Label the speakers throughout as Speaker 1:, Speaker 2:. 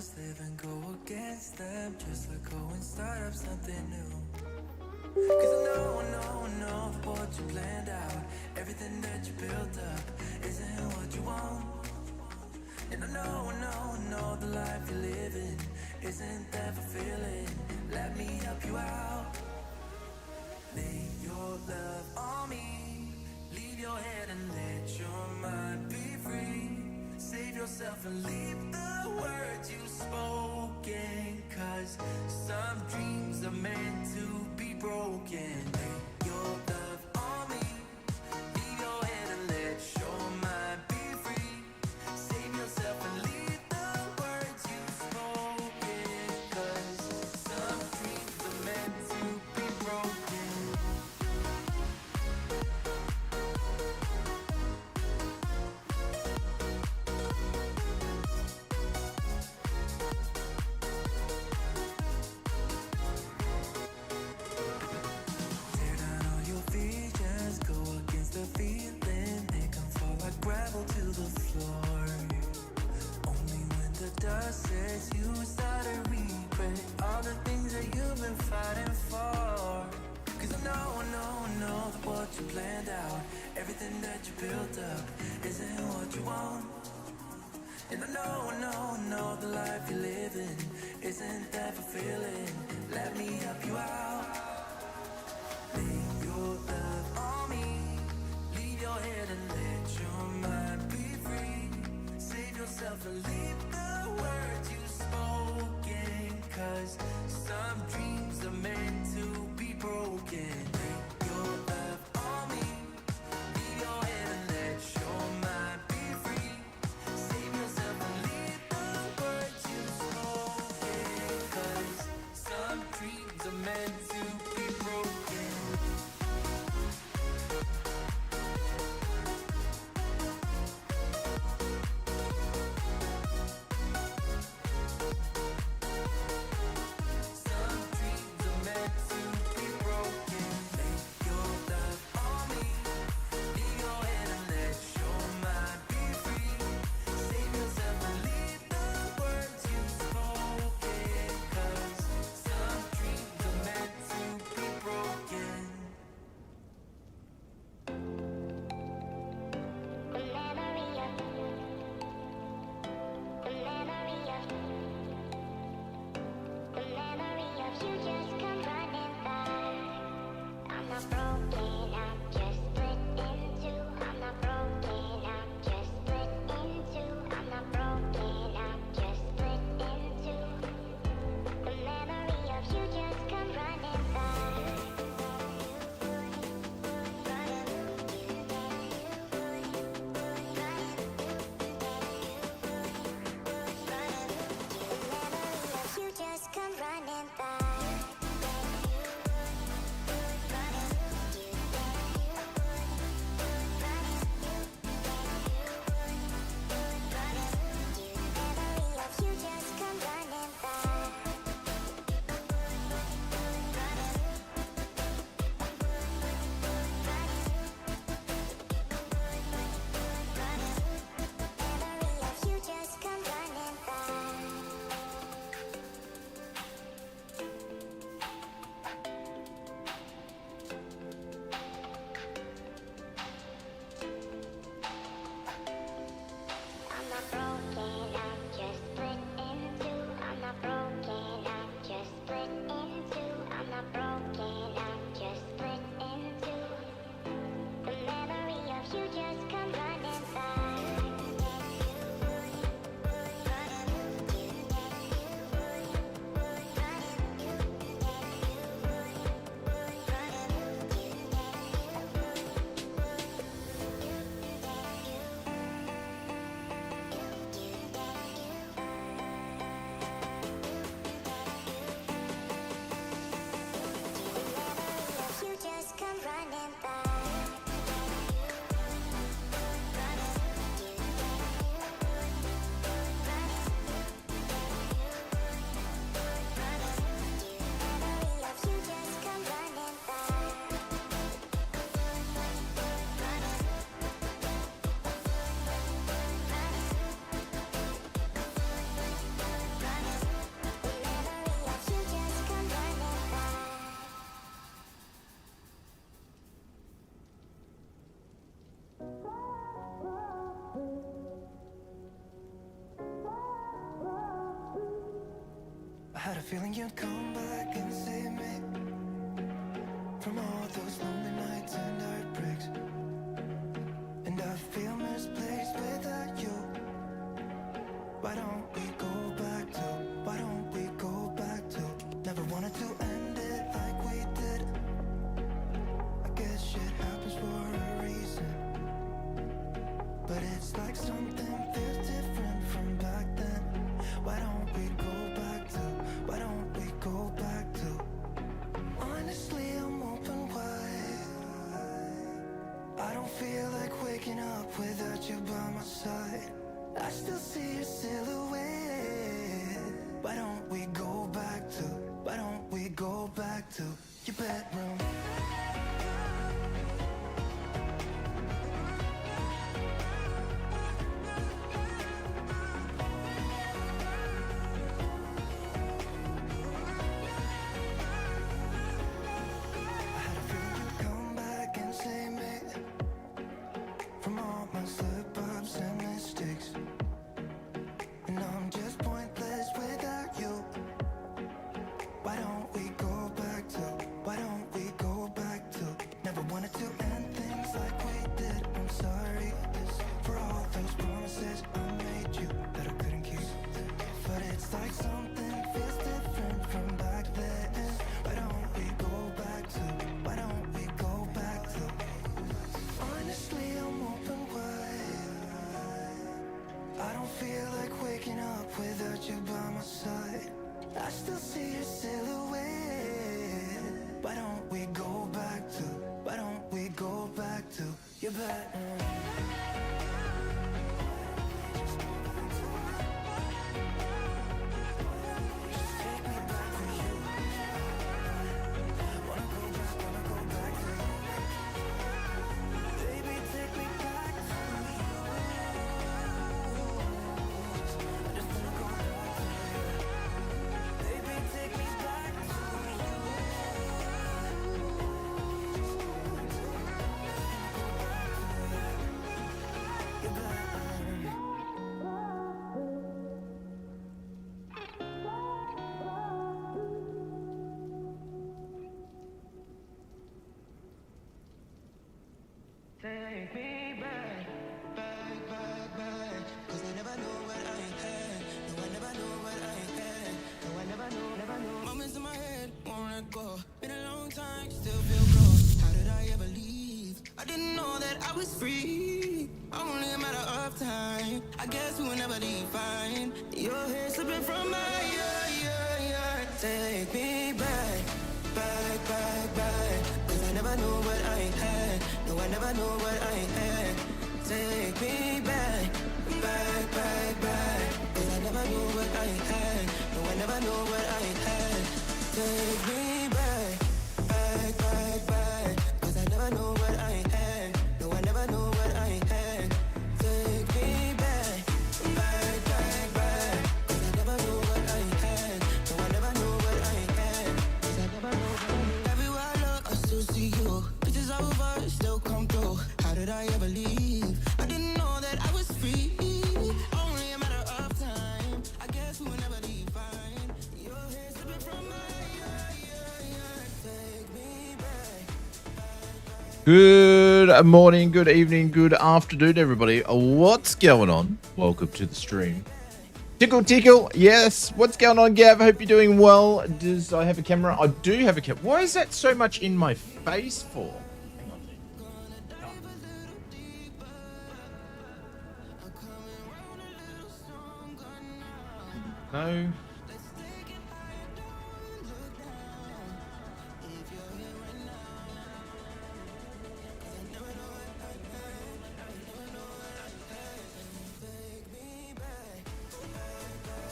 Speaker 1: just live and go against them. Just let go and start up something new. Cause I know that what you planned out, everything that you built up, isn't what you want. And I know the life you're living isn't that fulfilling. Let me help you out. Lay your love on me. Leave your head and let your mind be free. Save yourself and leave the words you've spoken. Cause some dreams are meant to be broken. Lay your love on me. Leave your head and let your mind be free. Save yourself and leave the words you've spoken. Cause some dreams are meant to be broken. Tear down all your visions, go against the feeling, make them fall like gravel to the floor. Only when the dust says you start to regret all the things that you've been fighting for. Cause I know that what you planned out, everything that you built up, isn't what you want. And I know the life you're living isn't that fulfilling. Let me help you out. Lay your love on me. Leave your head and let your mind be free. Save yourself and leave the words you've spoken. Cause some dreams are meant to be broken. Lay your love on me. Leave your head and let your mind be free. Save yourself and leave the words you've spoken. Cause some dreams are meant to be broken. Some dreams are meant to be broken. a feeling you'd come back and save me from all those lonely nights and heartbreaks. And I feel misplaced without you. Why don't we go back to, why don't we go back to, never wanted to end it like we did. I guess shit happens for a reason, but it's like something feels different from back then. Why don't we go back to, why don't we go back to, honestly I'm open wide. I don't feel like waking up without you by my side. I still see your silhouette. Why don't we go back to, why don't we go back to your bedroom? I had a feeling you'd come back and save me from all my slip-ups and mistakes. And I'm just pointless without you. Why don't we go back to, why don't we go back to, never wanted to end things like we did. I'm sorry for all those promises I made you that I couldn't keep. But it's like something feels different from back then. Why don't we go back to, why don't we go back to, honestly I'm open wide. I don't feel like waking up without you by my side. I still see your silhouette. Why don't we go back to, why don't we go back to your bedroom? Just take me back to you. Wanna go back to you. Baby, take me back to you. I just wanna go back to you. Baby, take me back to you. Your bedroom. Take me back, back, back, back. 'Cause I never know what I had. No, I never know what I had. No, I never know. Moments in my head, won't let go. Been a long time, still feel close. How did I ever leave? I didn't know that I was free. Only a matter of time. I guess we will never define. Your hair slipping from my ear. Take me back, back, back, back. 'Cause I never know what I had. No, I never know what I had. Take me back, back, back, back. 'Cause I never know what I had. No, I never know what I had. Take me back, back, back, back. 'Cause I never know what I had. No, I never know what I had. Take me back, back, back, back. 'Cause I never know what I had. No, I never know what I had. 'Cause I never know what I had. Everywhere I look, I still see you. Pictures of us still come through. How did I ever leave? I didn't know that I was free. Only a matter of time. I guess we will never define. Your hair slipping from my ear. Take me back.
Speaker 2: Good morning, good evening, good afternoon, everybody. What's going on? Welcome to the stream. Tickle, tickle. Yes. What's going on, Gav? I hope you're doing well. Does I have a camera? I do have a camera. Why is that so much in my face for? Hang on. No.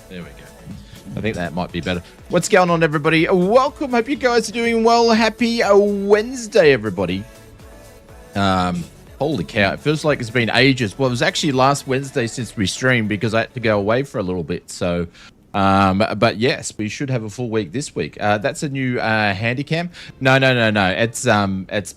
Speaker 2: There we go. I think that might be better. What's going on, everybody? Welcome. Hope you guys are doing well. Happy Wednesday, everybody. Holy cow. It feels like it's been ages. Well, it was actually last Wednesday since we streamed because I had to go away for a little bit. So, but yes, we should have a full week this week. That's a new Handycam. No. It's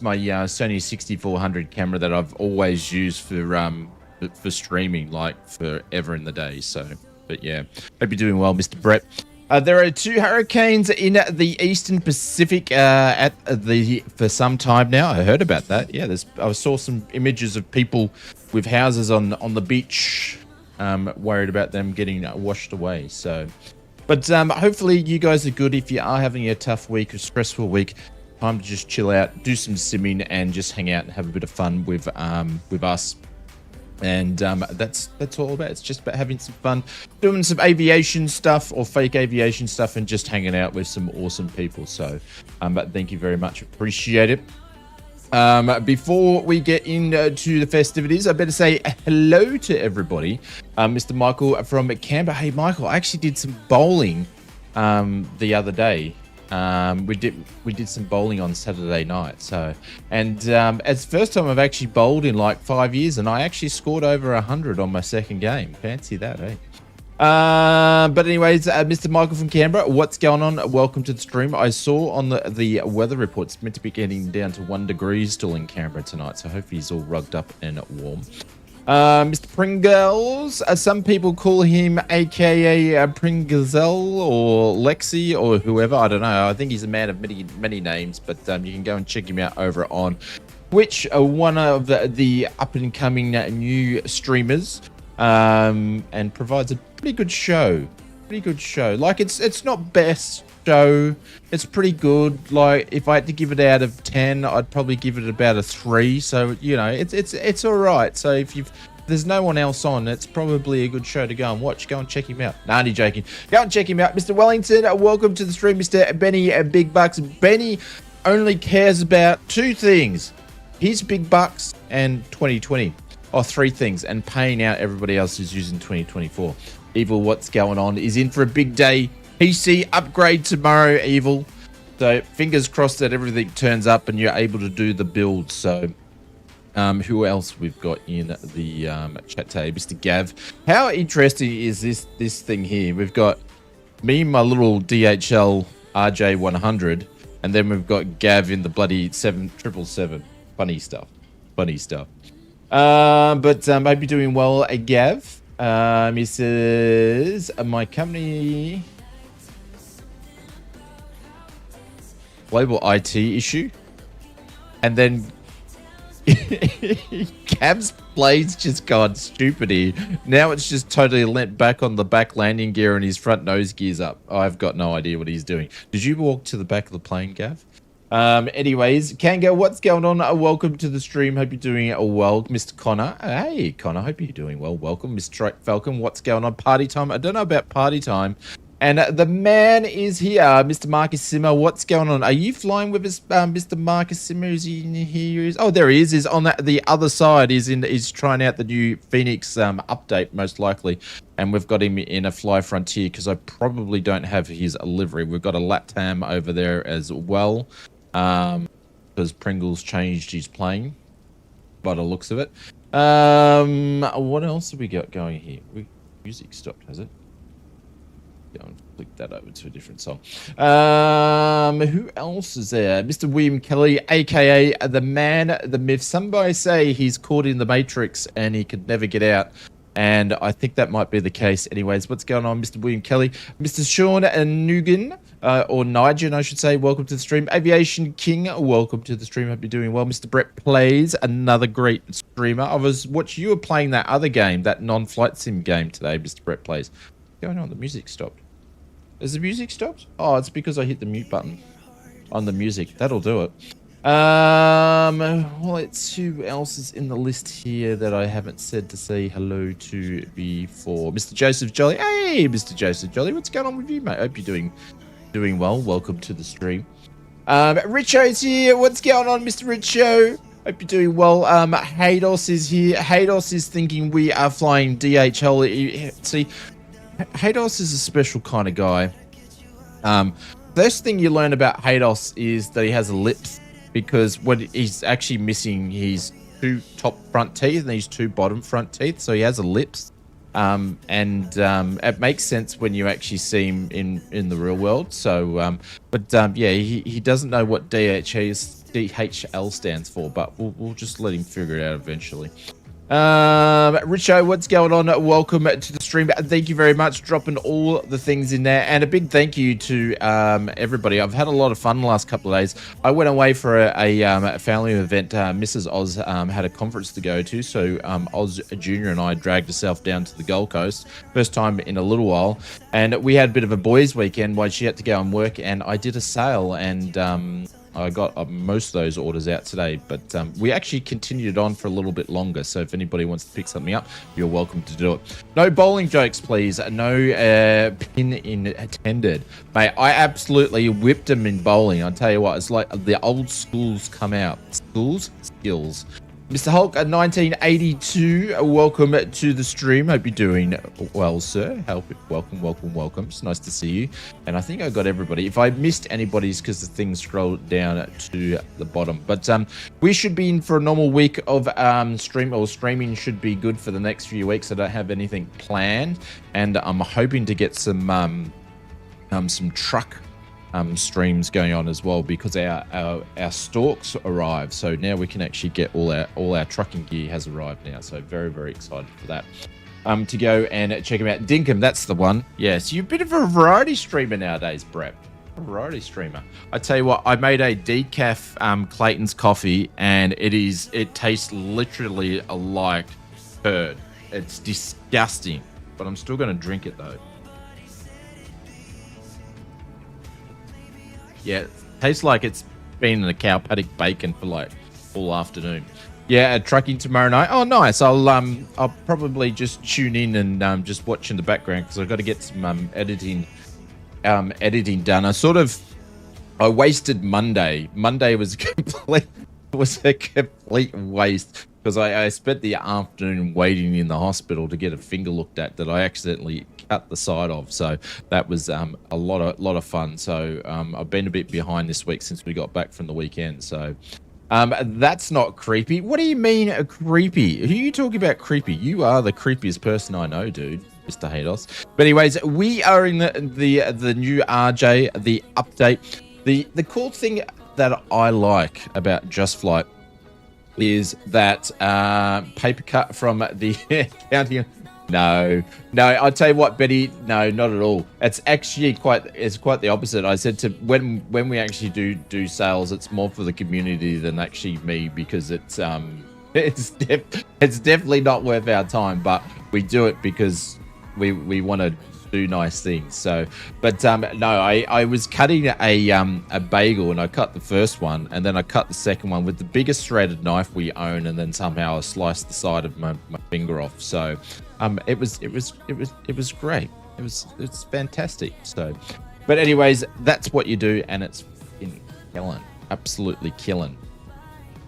Speaker 2: my Sony 6400 camera that I've always used for streaming, like forever in the day. So, but yeah, hope you're doing well, Mr. Brett. There are 2 hurricanes in the Eastern Pacific for some time now. I heard about that. Yeah, I saw some images of people with houses on the beach, worried about them getting washed away. So, but hopefully you guys are good. If you are having a tough week or stressful week, time to just chill out, do some simming, and just hang out and have a bit of fun with us. And that's all about. It's just about having some fun, doing some aviation stuff or fake aviation stuff, and just hanging out with some awesome people. So, but thank you very much. Appreciate it. Before we get into the festivities, I better say hello to everybody. Mr. Michael from Canberra. Hey, Michael, I actually did some bowling the other day. We did some bowling on Saturday night. So, and it's the first time I've actually bowled in like 5 years, and I actually scored over 100 on my second game. Fancy that, eh? But anyways, Mr. Michael from Canberra, what's going on? Welcome to the stream. I saw on the weather report it's meant to be getting down to 1 degree still in Canberra tonight, so hopefully he's all rugged up and warm. Mr. Pringles, some people call him aka Pringlezel or Lexi or whoever, I don't know. I think he's a man of many names, but you can go and check him out over on Twitch, one of the up and coming new streamers, and provides a pretty good show. Like it's not best show, it's pretty good. Like if I had to give it out of 10, I'd probably give it about a 3. So you know, it's all right. So if there's no one else on, it's probably a good show to go and watch. Go and check him out. Nah, only joking. Go and check him out. Mr. Wellington, welcome to the stream. Mr. Benny Big Bucks. Benny only cares about 2 things: his big bucks and 2020. Or 3 things, and paying out everybody else who's using 2024. Evil, what's going on? Is in for a big day. PC upgrade tomorrow, Evil. So fingers crossed that everything turns up and you're able to do the build. So who else we've got in the chat today? Mr. Gav. How interesting is this thing here? We've got me, my little DHL RJ100, and then we've got Gav in the bloody 777. Funny stuff. But I hope you're doing well, Gav. He says, my company global IT issue, and then Gav's blade's just gone stupid here. Now it's just totally leant back on the back landing gear and his front nose gear's up. I've got no idea what he's doing. Did you walk to the back of the plane, Gav? Anyways, Kango, what's going on? Welcome to the stream. Hope you're doing well. Mr. Connor. Hey, Connor. Hope you're doing well. Welcome. Mr. Falcon, what's going on? Party time. I don't know about party time. And the man is here, Mr. Marcus Simmer. What's going on? Are you flying with us, Mr. Marcus Simmer? Is he in here? Oh, there he is. He's on the other side. He's trying out the new Phoenix update, most likely. And we've got him in a Fly Frontier because I probably don't have his livery. We've got a LATAM over there as well. Because Pringles changed his plane by the looks of it. What else have we got going here? Music stopped, has it? Go and flick that over to a different song. Who else is there? Mr. William Kelly, aka the man, the myth. Somebody say he's caught in the Matrix and he could never get out. And I think that might be the case. Anyways, what's going on, Mr. William Kelly? Mr. Sean Nugan, or Nigel, I should say, welcome to the stream. Aviation King, welcome to the stream. Hope you're doing well. Mr. Brett Plays, another great streamer. I was watching you were playing that other game, that non-flight sim game today, Mr. Brett Plays. What's going on? The music stopped. Has the music stopped? Oh, it's because I hit the mute button on the music. That'll do it. Well, it's who else is in the list here that I haven't said to say hello to before. Mr. Joseph Jolly. Hey, Mr. Joseph Jolly. What's going on with you, mate? Hope you're doing well. Welcome to the stream. Richo's here. What's going on, Mr. Richo? Hope you're doing well. Haydos is here. Haydos is thinking we are flying DHL. See, Haydos is a special kind of guy. First thing you learn about Haydos is that he has a lips, because when he's actually missing his 2 top front teeth and his 2 bottom front teeth, so he has a lips. It makes sense when you actually see him in the real world. So, yeah, he doesn't know what DHL stands for, but we'll just let him figure it out eventually. Richo, what's going on? Welcome to the stream. Thank you very much, dropping all the things in there, and a big thank you to everybody. I've had a lot of fun the last couple of days. I went away for a family event. Mrs. Oz had a conference to go to, so Oz Junior and I dragged herself down to the Gold Coast, first time in a little while, and we had a bit of a boys' weekend while she had to go and work, and I did a sale, and I got most of those orders out today, but we actually continued it on for a little bit longer. So if anybody wants to pick something up, you're welcome to do it. No bowling jokes, please. No pin intended. Mate, I absolutely whipped them in bowling. I'll tell you what, it's like the old schools come out. Skills. Mr. Hulk, 1982, welcome to the stream. Hope you're doing well, sir. Welcome. It's nice to see you. And I think I got everybody. If I missed anybody's because the thing scrolled down to the bottom. But we should be in for a normal week of streaming should be good for the next few weeks. I don't have anything planned. And I'm hoping to get some truck streams going on as well, because our stalks arrived, so now we can actually get all our trucking gear has arrived now, so very, very excited for that. To go and check them out. Dinkum, that's the one. Yes, you're a bit of a variety streamer nowadays, Brett. A variety streamer. I tell you what, I made a decaf Clayton's coffee, and it tastes literally like curd. It's disgusting, but I'm still going to drink it though. Yeah, it tastes like it's been in a cow paddock bacon for like all afternoon. Yeah, trucking tomorrow night. Oh, nice. I'll probably just tune in and just watch in the background, because I've got to get some editing done. I wasted Monday. Monday was a complete waste, because I spent the afternoon waiting in the hospital to get a finger looked at that I accidentally cut the side of. So that was a lot of fun. So I've been a bit behind this week since we got back from the weekend. So that's not creepy. What do you mean creepy? Who are you talking about creepy? You are the creepiest person I know, dude. Mr. Hados. But anyways, we are in the new RJ, the update. The cool thing that I like about Just Flight is that paper cut from the county. No, I'll tell you what, Betty. No, not at all. It's actually quite the opposite. I said to when we actually do sales, it's more for the community than actually me, because it's definitely not worth our time, but we do it because we want to do nice things. So, but no, I was cutting a bagel, and I cut the first one, and then I cut the second one with the biggest threaded knife we own, and then somehow I sliced the side of my finger off. So it was great. It's fantastic. So, but anyways, that's what you do, and it's killing, absolutely killing.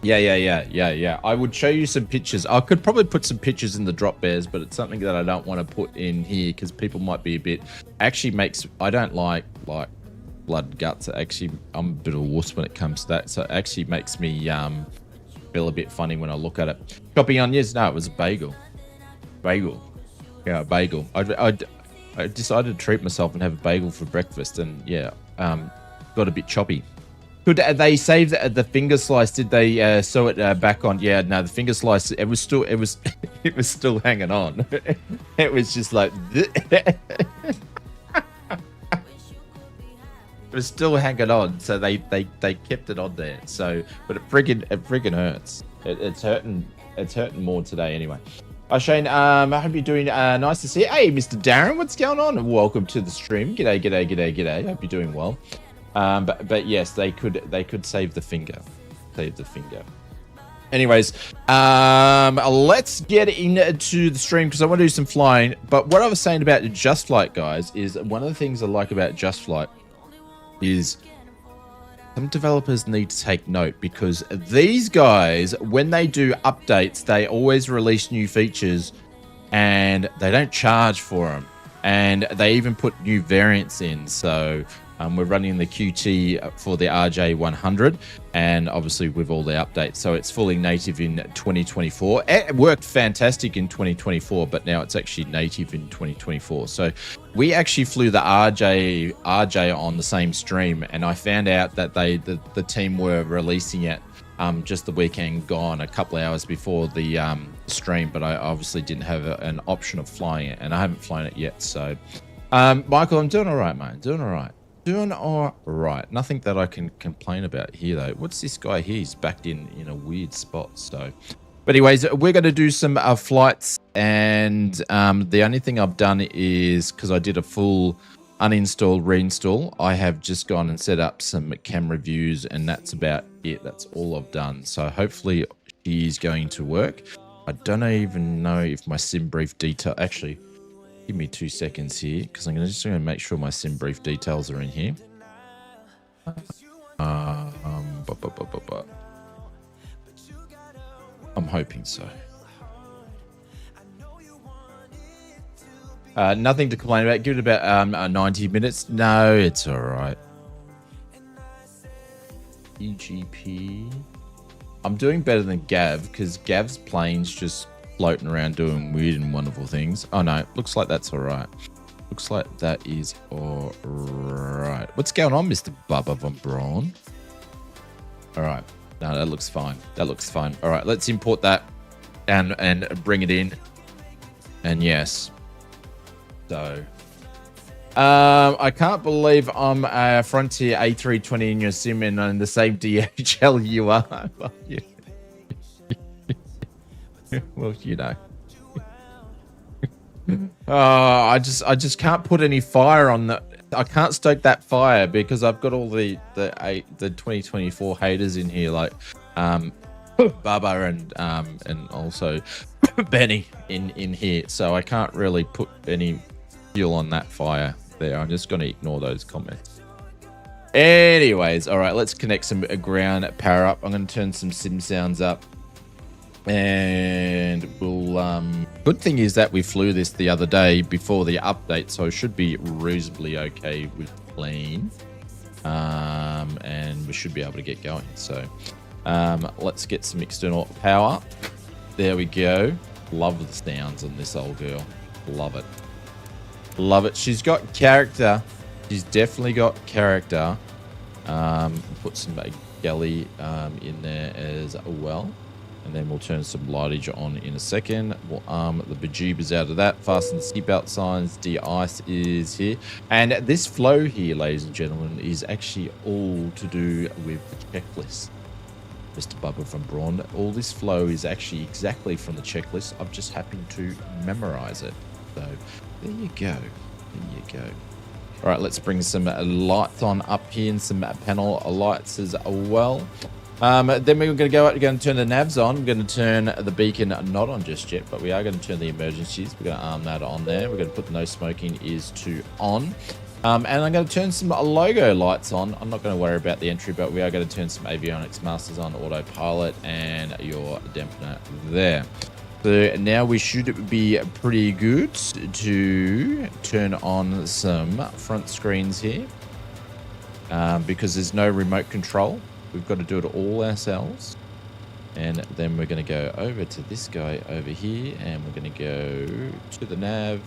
Speaker 2: Yeah. I would show you some pictures. I could probably put some pictures in the drop bears, but it's something that I don't want to put in here because people might be a bit. I don't like blood guts. Actually, I'm a bit of a wuss when it comes to that. So it actually makes me feel a bit funny when I look at it. Chopping onions? No, it was a bagel. Yeah, a bagel. I decided to treat myself and have a bagel for breakfast, and got a bit choppy. Could they save the finger slice? Did they sew it back on? Yeah, no, the finger slice. It was still hanging on. It was just like it was still hanging on. So they kept it on there. So, but it friggin' hurts. It's hurting more today anyway. Shane, I hope you're doing nice to see you. Hey, Mr. Darren, what's going on? Welcome to the stream. G'day. Hope you're doing well. But yes, they could save the finger. Anyways, let's get into the stream because I want to do some flying. But what I was saying about Just Flight, guys, is one of the things I like about Just Flight is some developers need to take note, because these guys, when they do updates, they always release new features and they don't charge for them. And they even put new variants in. So we're running the QT for the RJ100, and obviously with all the updates. So it's fully native in 2024. It worked fantastic in 2024, but now it's actually native in 2024. So we actually flew the RJ on the same stream, and I found out that the team were releasing it just the weekend gone, a couple of hours before the stream, but I obviously didn't have an option of flying it, and I haven't flown it yet. So, Michael, I'm doing all right, mate. Doing all right. Doing all right. Nothing that I can complain about here, though. What's this guy here? He's backed in a weird spot. So, but anyways, we're going to do some flights, and the only thing I've done is, because I did a full uninstall, reinstall, I have just gone and set up some camera views, and that's about it. That's all I've done. So hopefully she's going to work. I don't even know if my sim brief detail, actually, give me 2 seconds here, because I'm just going to make sure my sim brief details are in here. I'm hoping so. Nothing to complain about. Give it about 90 minutes. No, it's all right. EGP. I'm doing better than Gav, because Gav's plane's just floating around doing weird and wonderful things. Oh no, looks like that's all right. Looks like that is all right. What's going on, Mr. Bubba Von Braun? All right. No, that looks fine. That looks fine. All right, let's import that and bring it in. And yes. So, I can't believe I'm a Frontier A320 in your sim and on the same DHL you are. Well, yeah. Well, you know. I just can't put any fire on the. I can't stoke that fire because I've got all the 2024 haters in here, like Bubba and also Benny in here. So I can't really put any fuel on that fire there. I'm just going to ignore those comments. Anyways, all right, let's connect some ground power up. I'm going to turn some sim sounds up. And we'll good thing is that we flew this the other day before the update, so it should be reasonably okay with clean, and we should be able to get going. So let's get some external power. There we go. Love the sounds on this old girl. Love it. Love it. She's got character. She's definitely got character. Put some galley in there as well. And then we'll turn some lightage on in a second. We'll arm the bejeebers out of that. Fasten the seatbelt signs. De-ice is here. And this flow here, ladies and gentlemen, is actually all to do with the checklist. Mr. Bubba from Braun. All this flow is actually exactly from the checklist. I've just happened to memorize it. So there you go. There you go. All right, let's bring some lights on up here and some panel lights as well. Then we're going to go out, we're going to turn the navs on. We're going to turn the beacon not on just yet, but we are going to turn the emergencies. We're going to arm that on there. We're going to put no smoking is to on. And I'm going to turn some logo lights on. I'm not going to worry about the entry, but we are going to turn some avionics masters on autopilot and your dampener there. So now we should be pretty good to turn on some front screens here, because there's no remote control. We've got to do it all ourselves. And then we're going to go over to this guy over here, and we're going to go to the nav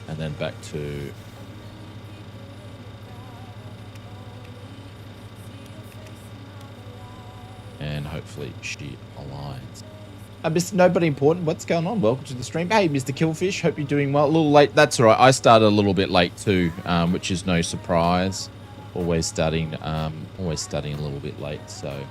Speaker 2: and then back to and hopefully she aligns. Mr. Nobody Important, what's going on? Welcome to the stream. Hey, Mr. Killfish, hope you're doing well. A little late. That's all right. I started a little bit late too, which is no surprise. Always studying a little bit late. So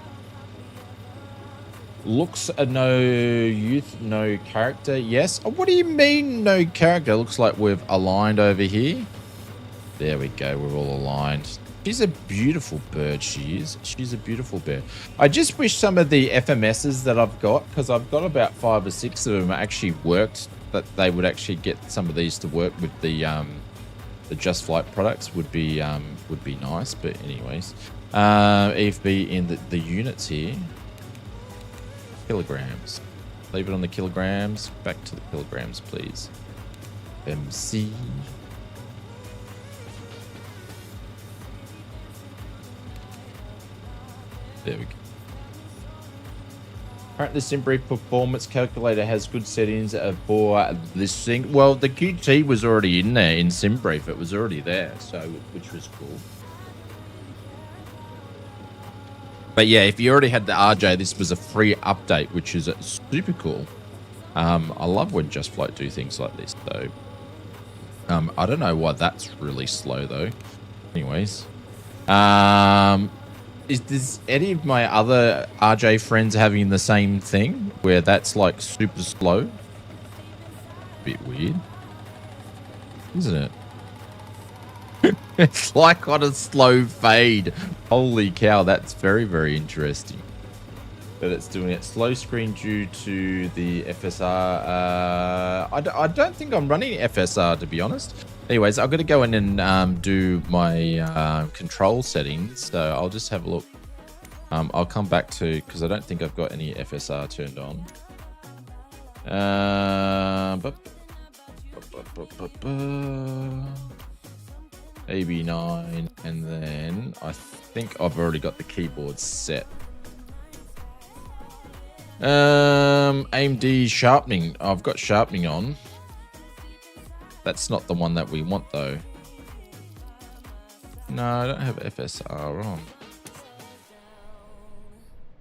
Speaker 2: looks no youth, no character. Yes. Oh, what do you mean no character? Looks like we've aligned over here. There we go. We're all aligned. She's a beautiful bird, she is. She's a beautiful bird. I just wish some of the FMSs that I've got, because I've got about 5 or 6 of them actually worked, that they would actually get some of these to work with the Just Flight products would be nice. But anyways, EFB in the units here. Kilograms. Leave it on the kilograms. Back to the kilograms, please. MC. There we go. Apparently, the SimBrief performance calculator has good settings for this thing. Well, the QT was already in there in SimBrief. It was already there, so which was cool. But yeah, if you already had the RJ, this was a free update, which is super cool. I love when Just Float do things like this, though. I don't know why that's really slow, though. Anyways. Is any of my other RJ friends having the same thing? Where that's, like, super slow? Bit weird. Isn't it? It's like on a slow fade. Holy cow, that's very, very interesting. But it's doing it slow screen due to the FSR. I don't think I'm running FSR, to be honest. Anyways, I've got to go in and do my control settings. So I'll just have a look. I'll come back to, because I don't think I've got any FSR turned on. AB9, and then I think I've already got the keyboard set. AMD sharpening. I've got sharpening on. That's not the one that we want, though. No, I don't have FSR on.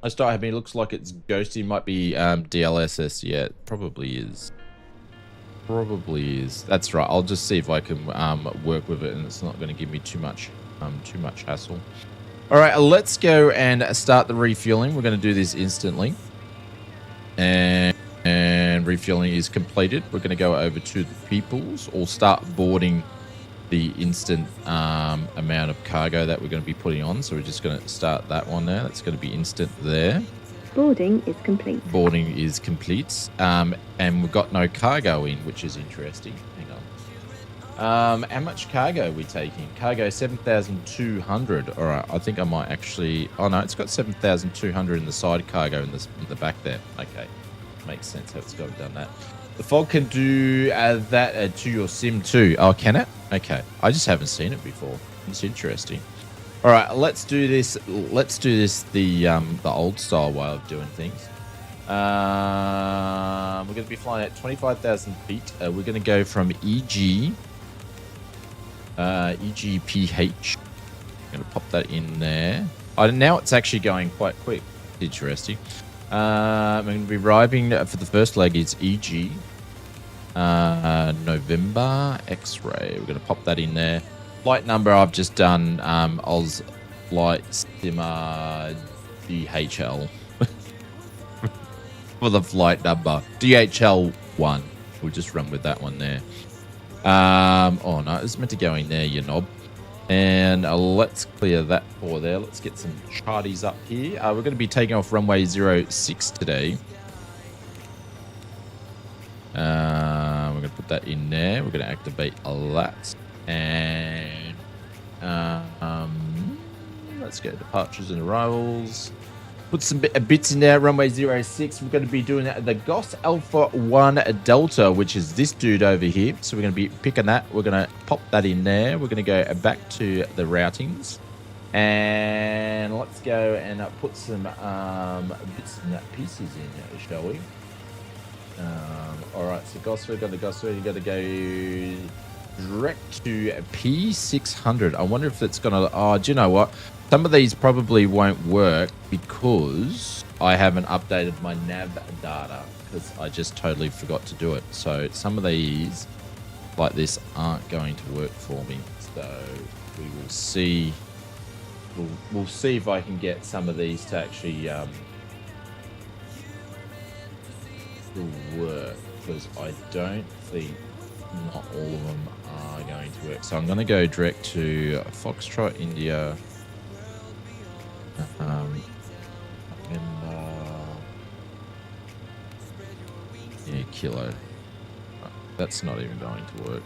Speaker 2: I start having. It looks like it's ghosty. Might be DLSS. Yeah, it probably is. Probably is. That's right. I'll just see if I can work with it, and it's not going to give me too much hassle. All right, let's go and start the refueling. We're going to do this instantly, and refueling is completed. We're going to go over to the peoples, or start boarding the instant amount of cargo that we're going to be putting on. So we're just going to start that one there. That's going to be instant there.
Speaker 3: Boarding is complete.
Speaker 2: Boarding is complete. And we've got no cargo in, which is interesting. Hang on. How much cargo are we taking? Cargo 7,200. All right. I think I might actually... Oh, no. It's got 7,200 in the side cargo in the back there. Okay. Makes sense how it's got done that. The fog can do that to your sim too. Oh, can it? Okay. I just haven't seen it before. It's interesting. All right, let's do this. Let's do this the old style way of doing things. We're going to be flying at 25,000 feet. We're going to go from EGPH. I'm going to pop that in there. Now it's actually going quite quick. Interesting. I'm going to be arriving for the first leg is EG. November X-ray. We're going to pop that in there. Flight number I've just done Oz Flight Simmer DHL for the flight number. DHL 1. We'll just run with that one there. Oh no, it's meant to go in there, you knob. And let's clear that for there. Let's get some charties up here. We're going to be taking off runway 06 today. We're going to put that in there. We're going to activate that. And let's go departures and arrivals. Put some bits in there. Runway 06. We're going to be doing the Goss Alpha 1 Delta, which is this dude over here. So we're going to be picking that. We're going to pop that in there. We're going to go back to the routings. And let's go and put some bits and pieces in there, shall we? All right, so Goss, we've got the Goss. We've got to go direct to P600. I wonder if it's going to... Oh, do you know what? Some of these probably won't work because I haven't updated my nav data because I just totally forgot to do it. So some of these, like this, aren't going to work for me. So we will see. We'll see if I can get some of these to actually to work because I don't think not all of them are going to work. So I'm going to go direct to Foxtrot India. Yeah, kilo. That's not even going to work.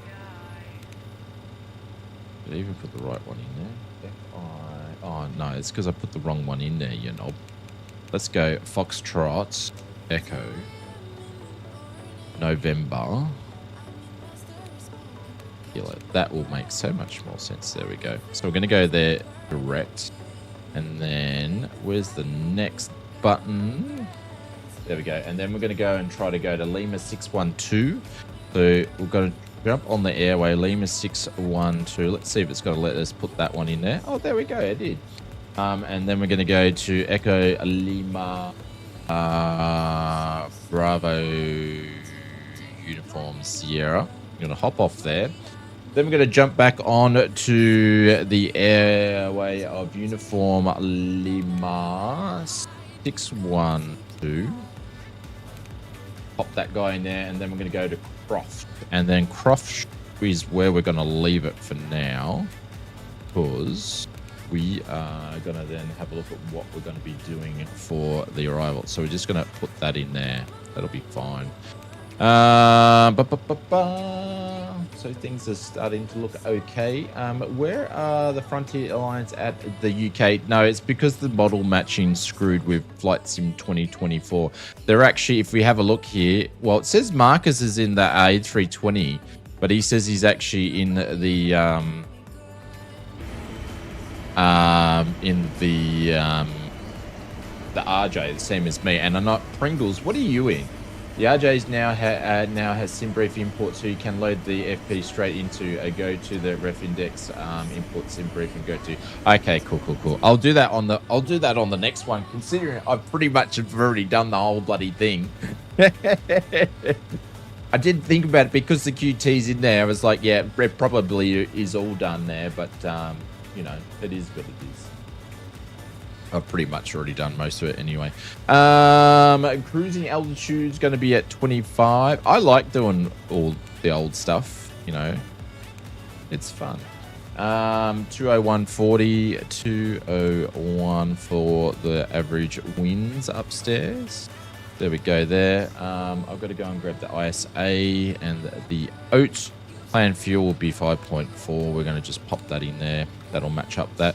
Speaker 2: Did I even put the right one in there? Oh no, it's because I put the wrong one in there, you knob. Let's go Foxtrot Echo November Kilo. That will make so much more sense. There we go. So we're going to go there direct. And then where's the next button? There we go. And then we're going to go and try to go to Lima 612. So we've got to jump on the airway, Lima 612. Let's see if it's going to let us put that one in there. Oh, there we go. It did. And then we're going to go to Echo Lima Bravo Uniform Sierra. We're going to hop off there. Then we're going to jump back on to the airway of Uniform Lima 612. Pop that guy in there, and then we're going to go to Croft. And then Croft is where we're going to leave it for now, because we are going to then have a look at what we're going to be doing for the arrival. So we're just going to put that in there. That'll be fine. So things are starting to look okay. Where are the Frontier Alliance at the UK? No, it's because the model matching screwed with Flight Sim 2024. They're actually, if we have a look here, well, it says Marcus is in the A320, but he says he's actually in the RJ, the same as me. And I'm not Pringles. What are you in? The RJs now has SimBrief import, so you can load the FP straight into go to the ref index, import SimBrief and go to. Okay, cool. I'll do that on the next one. Considering I've pretty much already done the whole bloody thing. I did think about it because the QT's in there. I was like, yeah, it probably is all done there, but you know, it is what it is. I've pretty much already done most of it anyway. Cruising altitude is going to be at 25. I like doing all the old stuff, you know. It's fun. 201.40, 201 for the average winds upstairs. There we go there. I've got to go and grab the ISA and the oat. Planned fuel will be 5.4. We're going to just pop that in there. That'll match up that.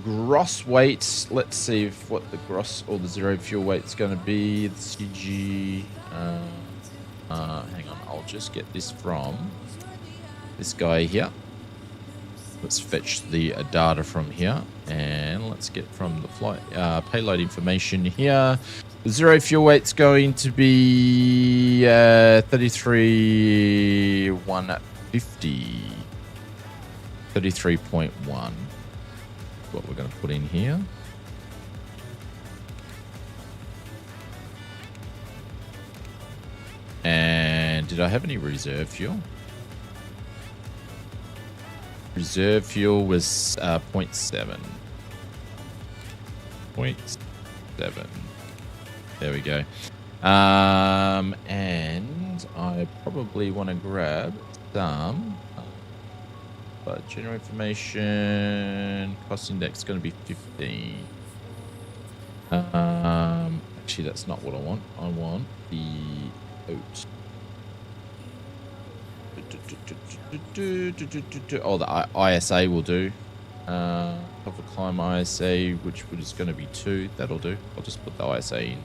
Speaker 2: Gross weight. Let's see if what the gross or the zero fuel weight is going to be. The CG. Hang on. I'll just get this from this guy here. Let's fetch the data from here. And let's get from the flight payload information here. The zero fuel weight's going to be 33,150. 33.1. What we're going to put in here. And did I have any reserve fuel? Reserve fuel was 0.7. 0.7. There we go. And I probably want to grab some general information. Cost index is going to be 15. Actually, that's not what I want. I want the oat. Oh, the ISA will do. Cover climb ISA, which is going to be 2. That'll do. I'll just put the ISA in.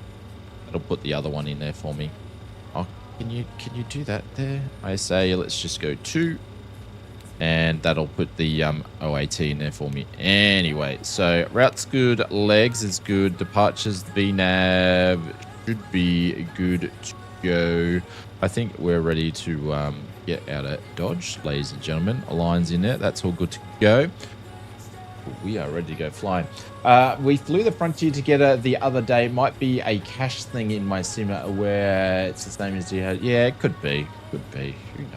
Speaker 2: That'll put the other one in there for me. Oh, can you do that there? ISA, let's just go 2. And that'll put the OAT in there for me. Anyway, so route's good. Legs is good. Departures, VNAV should be good to go. I think we're ready to get out of Dodge, ladies and gentlemen. Aligns in there. That's all good to go. We are ready to go flying. We flew the Frontier together the other day. Might be a cache thing in my sim where it's the same as DHL. Yeah, it could be. Could be. Who knows?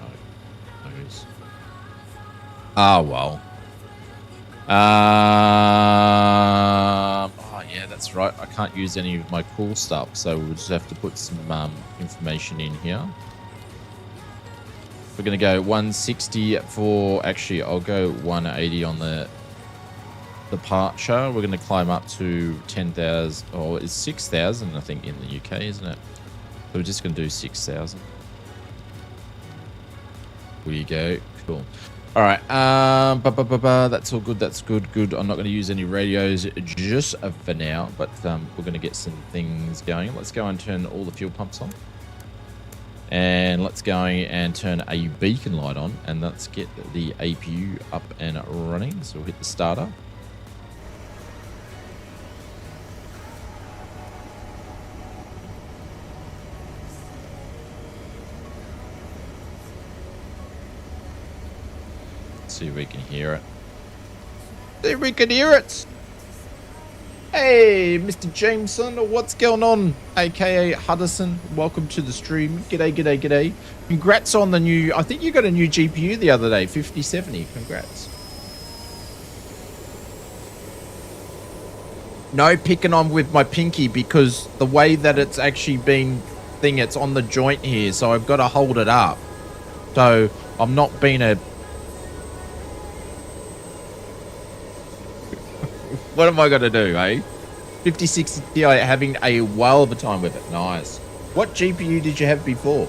Speaker 2: Ah, well. Oh, yeah, that's right. I can't use any of my cool stuff, so we'll just have to put some information in here. We're going to go 160 for... Actually, I'll go 180 on the departure. We're going to climb up to 10,000. Oh, it's 6,000, I think, in the UK, isn't it? So we're just going to do 6,000. There you go. Cool. All right. That's all good. That's good. I'm not going to use any radios just for now, but we're going to get some things going. Let's go and turn all the fuel pumps on. And let's go and turn a beacon light on, and let's get the APU up and running. So we'll hit the starter. See if we can hear it. See if we can hear it. Hey, Mr. Jameson, what's going on? AKA Hudson, welcome to the stream. G'day, g'day, g'day. Congrats on the new, I think you got a new GPU the other day, 5070. Congrats. No picking on with my pinky because the way that it's actually been it's on the joint here, so I've got to hold it up. So I'm not being a... What am I going to do, eh? 5060 Ti having a whale of a time with it. Nice. What GPU did you have before?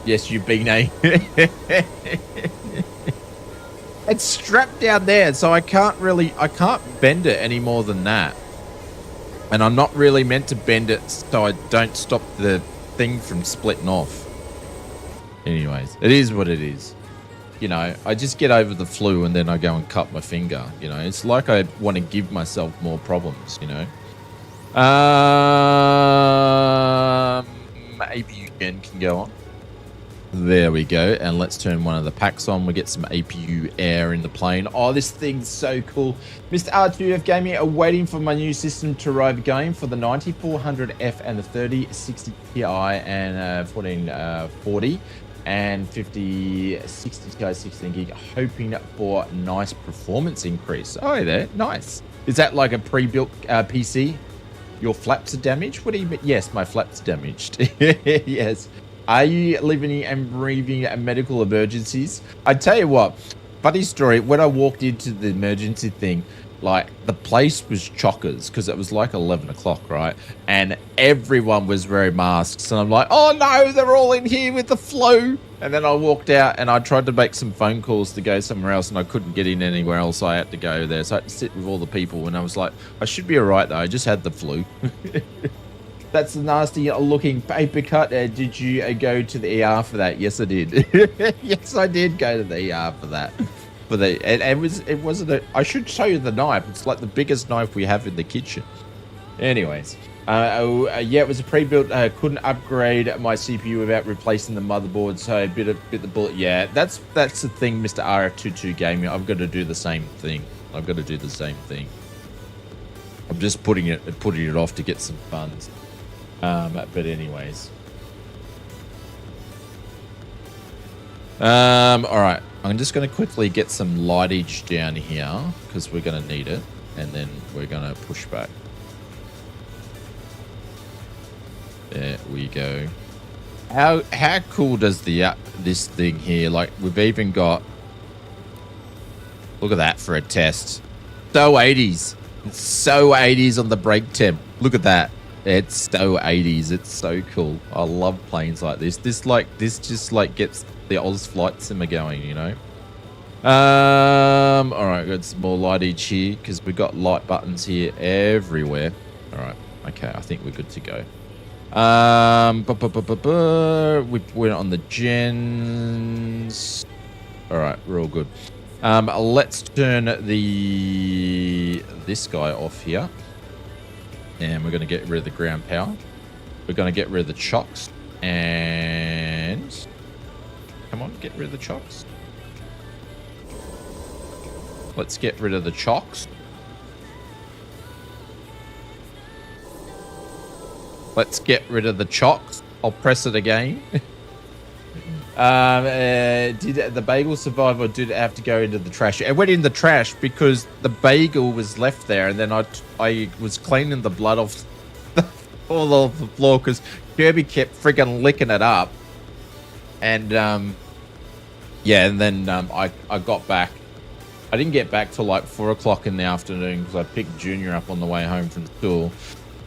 Speaker 2: Yes, you've been a... It's strapped down there, so I can't bend it any more than that. And I'm not really meant to bend it so I don't stop the thing from splitting off. Anyways, it is what it is. You know, I just get over the flu and then I go and cut my finger. You know, it's like I want to give myself more problems, you know. APU gen can go on. There we go. And let's turn one of the packs on. We get some APU air in the plane. Oh, this thing's so cool. Mr. R2F Gaming are waiting for my new system to arrive going for the 9400F and the 3060 Ti and 1440 and 5060 Ti 16 gig, hoping for nice performance increase. Oh, there. Nice. Is that like a pre-built PC? Your flaps are damaged? What do you mean? Yes, my flaps are damaged. Yes. Are you living and breathing medical emergencies? I tell you what, funny story. When I walked into the emergency thing, like the place was chockers because it was like 11 o'clock, right? And everyone was wearing masks. And I'm like, oh no, they're all in here with the flu. And then I walked out and I tried to make some phone calls to go somewhere else and I couldn't get in anywhere else. I had to go there. So I had to sit with all the people and I was like, I should be all right though. I just had the flu. That's a nasty looking paper cut. Did you go to the ER for that? Yes, I did. Yes, I did go to the ER for that. It wasn't I should show you the knife. It's like the biggest knife we have in the kitchen. Anyways, yeah, it was a pre-built. Couldn't upgrade my CPU without replacing the motherboard, so I bit the bullet. Yeah, that's the thing, Mr. RF22 Gaming. I've got to do the same thing. I'm just putting it off to get some funds. But anyways. All right. I'm just going to quickly get some lightage down here because we're going to need it. And then we're going to push back. There we go. How cool does this thing here? Like we've even got... Look at that for a test. So 80s. It's so 80s on the brake temp. Look at that. It's so 80s. It's so cool. I love planes like this. This just like gets the Oz flight simmer going, you know. All right, got some more lightage here because we've got light buttons here everywhere. All right, okay, I think we're good to go. We went on the gens. All right, we're all good. Let's turn this guy off here. And we're going to get rid of the ground power. We're going to get rid of the chocks. And... Come on, get rid of the chocks. Let's get rid of the chocks. Let's get rid of the chocks. I'll press it again. Did the bagel survive or did it have to go into the trash? It went in the trash because the bagel was left there, and then I was cleaning the blood off all of the floor because Kirby kept friggin' licking it up. And yeah, and then I got back. I didn't get back till like 4 o'clock in the afternoon because I picked Junior up on the way home from school,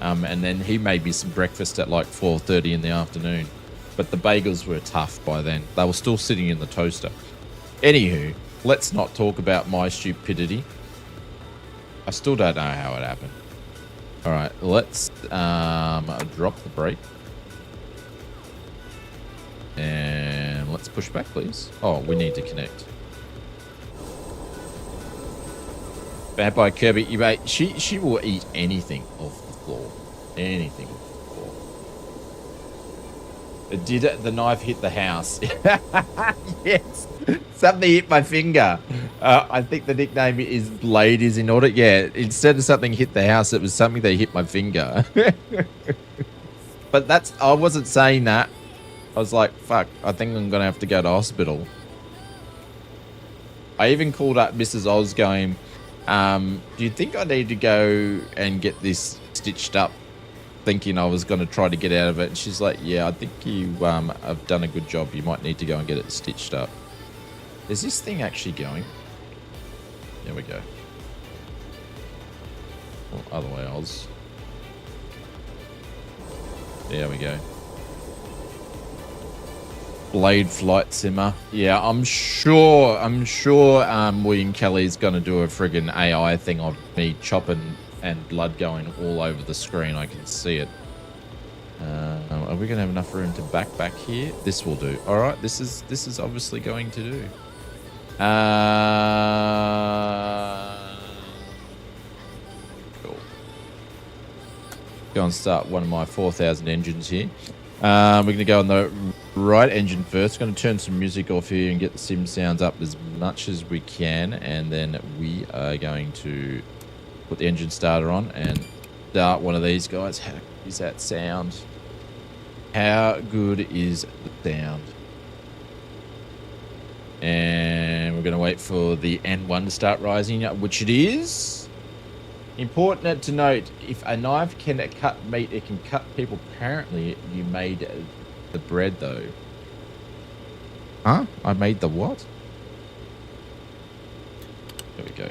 Speaker 2: and then he made me some breakfast at like 4:30 in the afternoon. But the bagels were tough by then. They were still sitting in the toaster. Anywho, let's not talk about my stupidity. I still don't know how it happened. All right, let's drop the brake. And let's push back, please. Oh, we need to connect. Bad by Kirby. She will eat anything off the floor. Anything off the floor. Did the knife hit the house? Yes. Something hit my finger. I think the nickname is Blade is in order. Yeah, instead of something hit the house, it was something that hit my finger. But I wasn't saying that. I was like, fuck, I think I'm going to have to go to hospital. I even called up Mrs. Oz going, do you think I need to go and get this stitched up? Thinking I was going to try to get out of it. And she's like, yeah, I think you have done a good job. You might need to go and get it stitched up. Is this thing actually going? There we go. Well, other way, Oz. There we go. Blade flight simmer. Yeah, I'm sure William Kelly's going to do a friggin' AI thing of me chopping and blood going all over the screen. I can see it. Are we going to have enough room to back here? This will do. All right, this is obviously going to do. Cool. Go and start one of my 4,000 engines here. We're going to go on the right engine first. Going to turn some music off here and get the sim sounds up as much as we can, and then we are going to put the engine starter on and start one of these guys. How good is that sound? How good is the sound? And we're going to wait for the N1 to start rising, which it is. Important to note, if a knife can cut meat, it can cut people. Apparently, you made the bread, though. Huh? I made the what? There we go.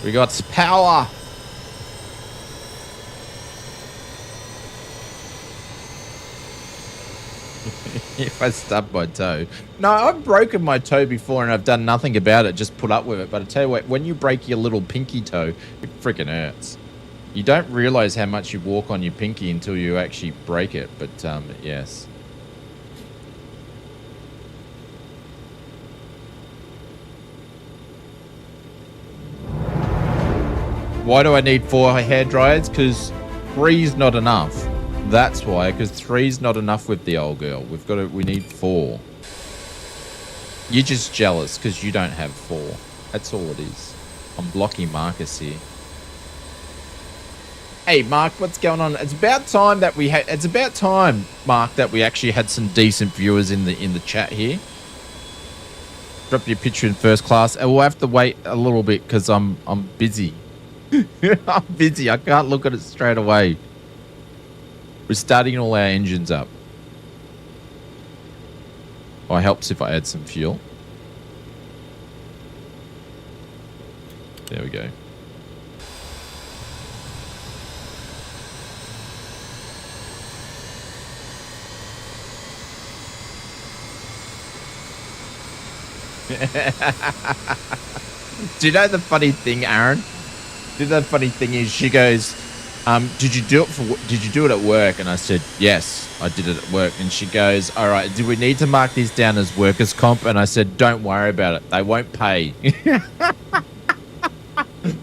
Speaker 2: We got power. If I stub my toe. No, I've broken my toe before and I've done nothing about it, just put up with it. But I tell you what, when you break your little pinky toe, it freaking hurts. You don't realize how much you walk on your pinky until you actually break it. But yes. Why do I need 4 hair dryers? Because 3's not enough. That's why, because 3's not enough with the old girl. We need 4. You're just jealous because you don't have 4. That's all it is. I'm blocking Marcus here. Hey Mark, what's going on? It's about time that we had. It's about time, Mark, that we actually had some decent viewers in the chat here. Drop your picture in first class, and we'll have to wait a little bit because I'm busy. I'm busy. I can't look at it straight away. We're starting all our engines up. Oh, it helps if I add some fuel. There we go. Do you know the funny thing, Aaron? The funny thing is, she goes, did you do it at work? And I said, yes, I did it at work. And she goes, all right, do we need to mark these down as workers' comp? And I said, don't worry about it. They won't pay.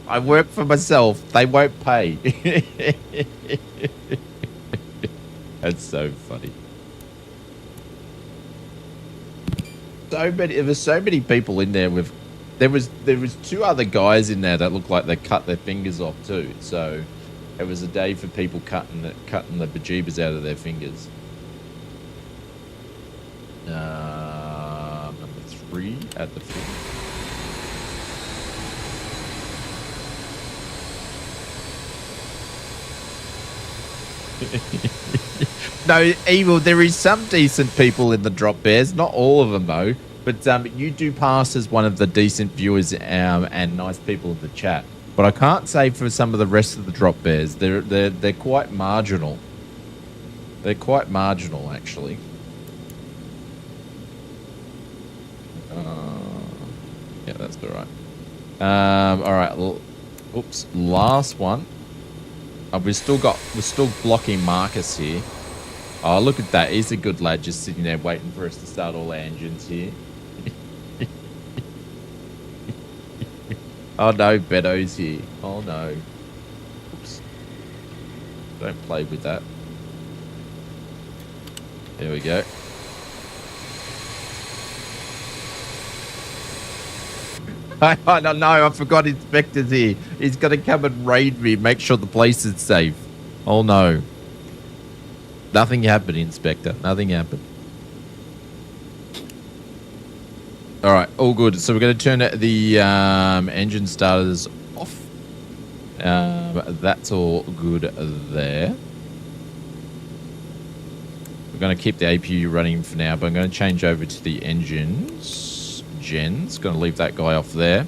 Speaker 2: I work for myself. They won't pay. That's so funny. There were so many people in there with. There was 2 other guys in there that looked like they cut their fingers off too. So it was a day for people cutting the bejeebers out of their fingers. Number 3 at the front. No, Evil, there is some decent people in the drop bears. Not all of them, though. But you do pass as one of the decent viewers and nice people in the chat. But I can't say for some of the rest of the drop bears. They're quite marginal. They're quite marginal, actually. Yeah, that's all right. All right. Oops. Last one. We're still blocking Marcus here. Oh, look at that. He's a good lad just sitting there waiting for us to start all our engines here. Oh, no. Bedo's here. Oh, no. Oops. Don't play with that. There we go. I don't know. I forgot Inspector's here. He's going to come and raid me, make sure the place is safe. Oh, no. Nothing happened, Inspector. Nothing happened. All right. All good. So we're going to turn the engine starters off. That's all good there. We're going to keep the APU running for now, but I'm going to change over to the engines. Gens. Going to leave that guy off there.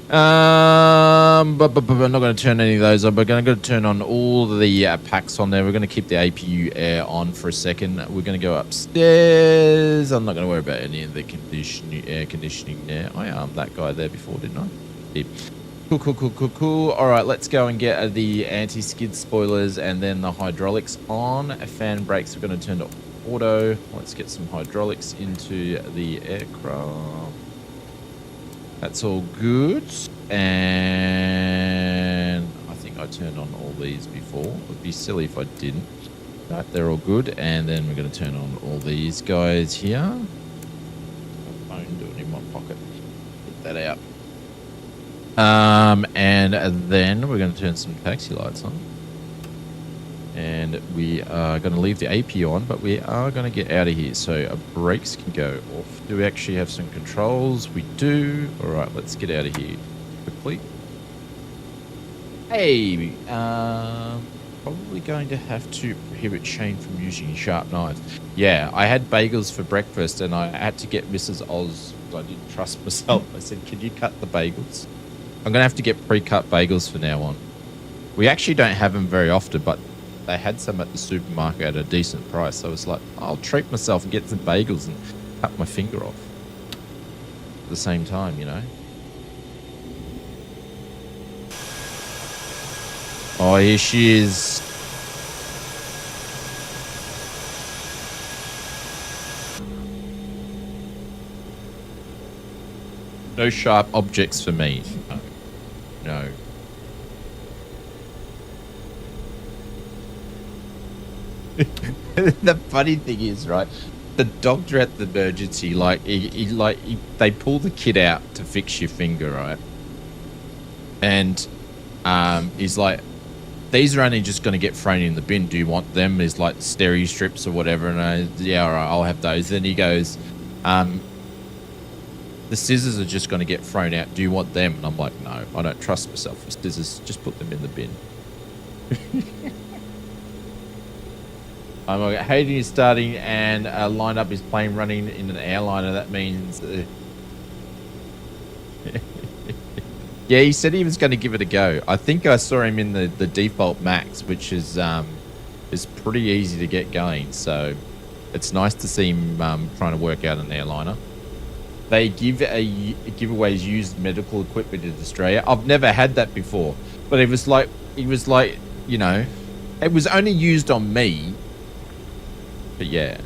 Speaker 2: But I'm not going to turn any of those on. We're going to turn on all the packs on there. We're going to keep the APU air on for a second. We're going to go upstairs. I'm not going to worry about any of the air conditioning there. I armed that guy there before, didn't I? Yep. Cool. All right, let's go and get the anti-skid spoilers and then the hydraulics on. Fan brakes, we're going to turn to auto. Let's get some hydraulics into the aircraft. That's all good. And I think I turned on all these before. It would be silly if I didn't. Right, they're all good. And then we're going to turn on all these guys here. My phone, do it in my pocket. Put that out. And then we're going to turn some taxi lights on. And we are going to leave the AP on, but we are going to get out of here. So our brakes can go off. Do we actually have some controls? We do. All right, let's get out of here quickly. Hey, probably going to have to prohibit Shane from using sharp knives. Yeah, I had bagels for breakfast and I had to get Mrs. Oz. I didn't trust myself. I said, can you cut the bagels? I'm going to have to get pre-cut bagels from now on. We actually don't have them very often, but they had some at the supermarket at a decent price. So I was like, I'll treat myself and get some bagels and cut my finger off at the same time, you know. Oh, here she is. No sharp objects for me. No. The funny thing is, right, the doctor at the emergency, they pull the kit out to fix your finger, right? And he's like, these are only just going to get thrown in the bin. Do you want them? There's like stereo strips or whatever. And yeah, all right, I'll have those. Then he goes, the scissors are just going to get thrown out. Do you want them? And I'm like, no, I don't trust myself with scissors. Just put them in the bin. Hayden is starting and lined up his plane running in an airliner. That means... yeah, he said he was going to give it a go. I think I saw him in the default max, which is pretty easy to get going. So it's nice to see him trying to work out an airliner. They giveaways used medical equipment in Australia. I've never had that before, but it was like, you know, it was only used on me. But yeah.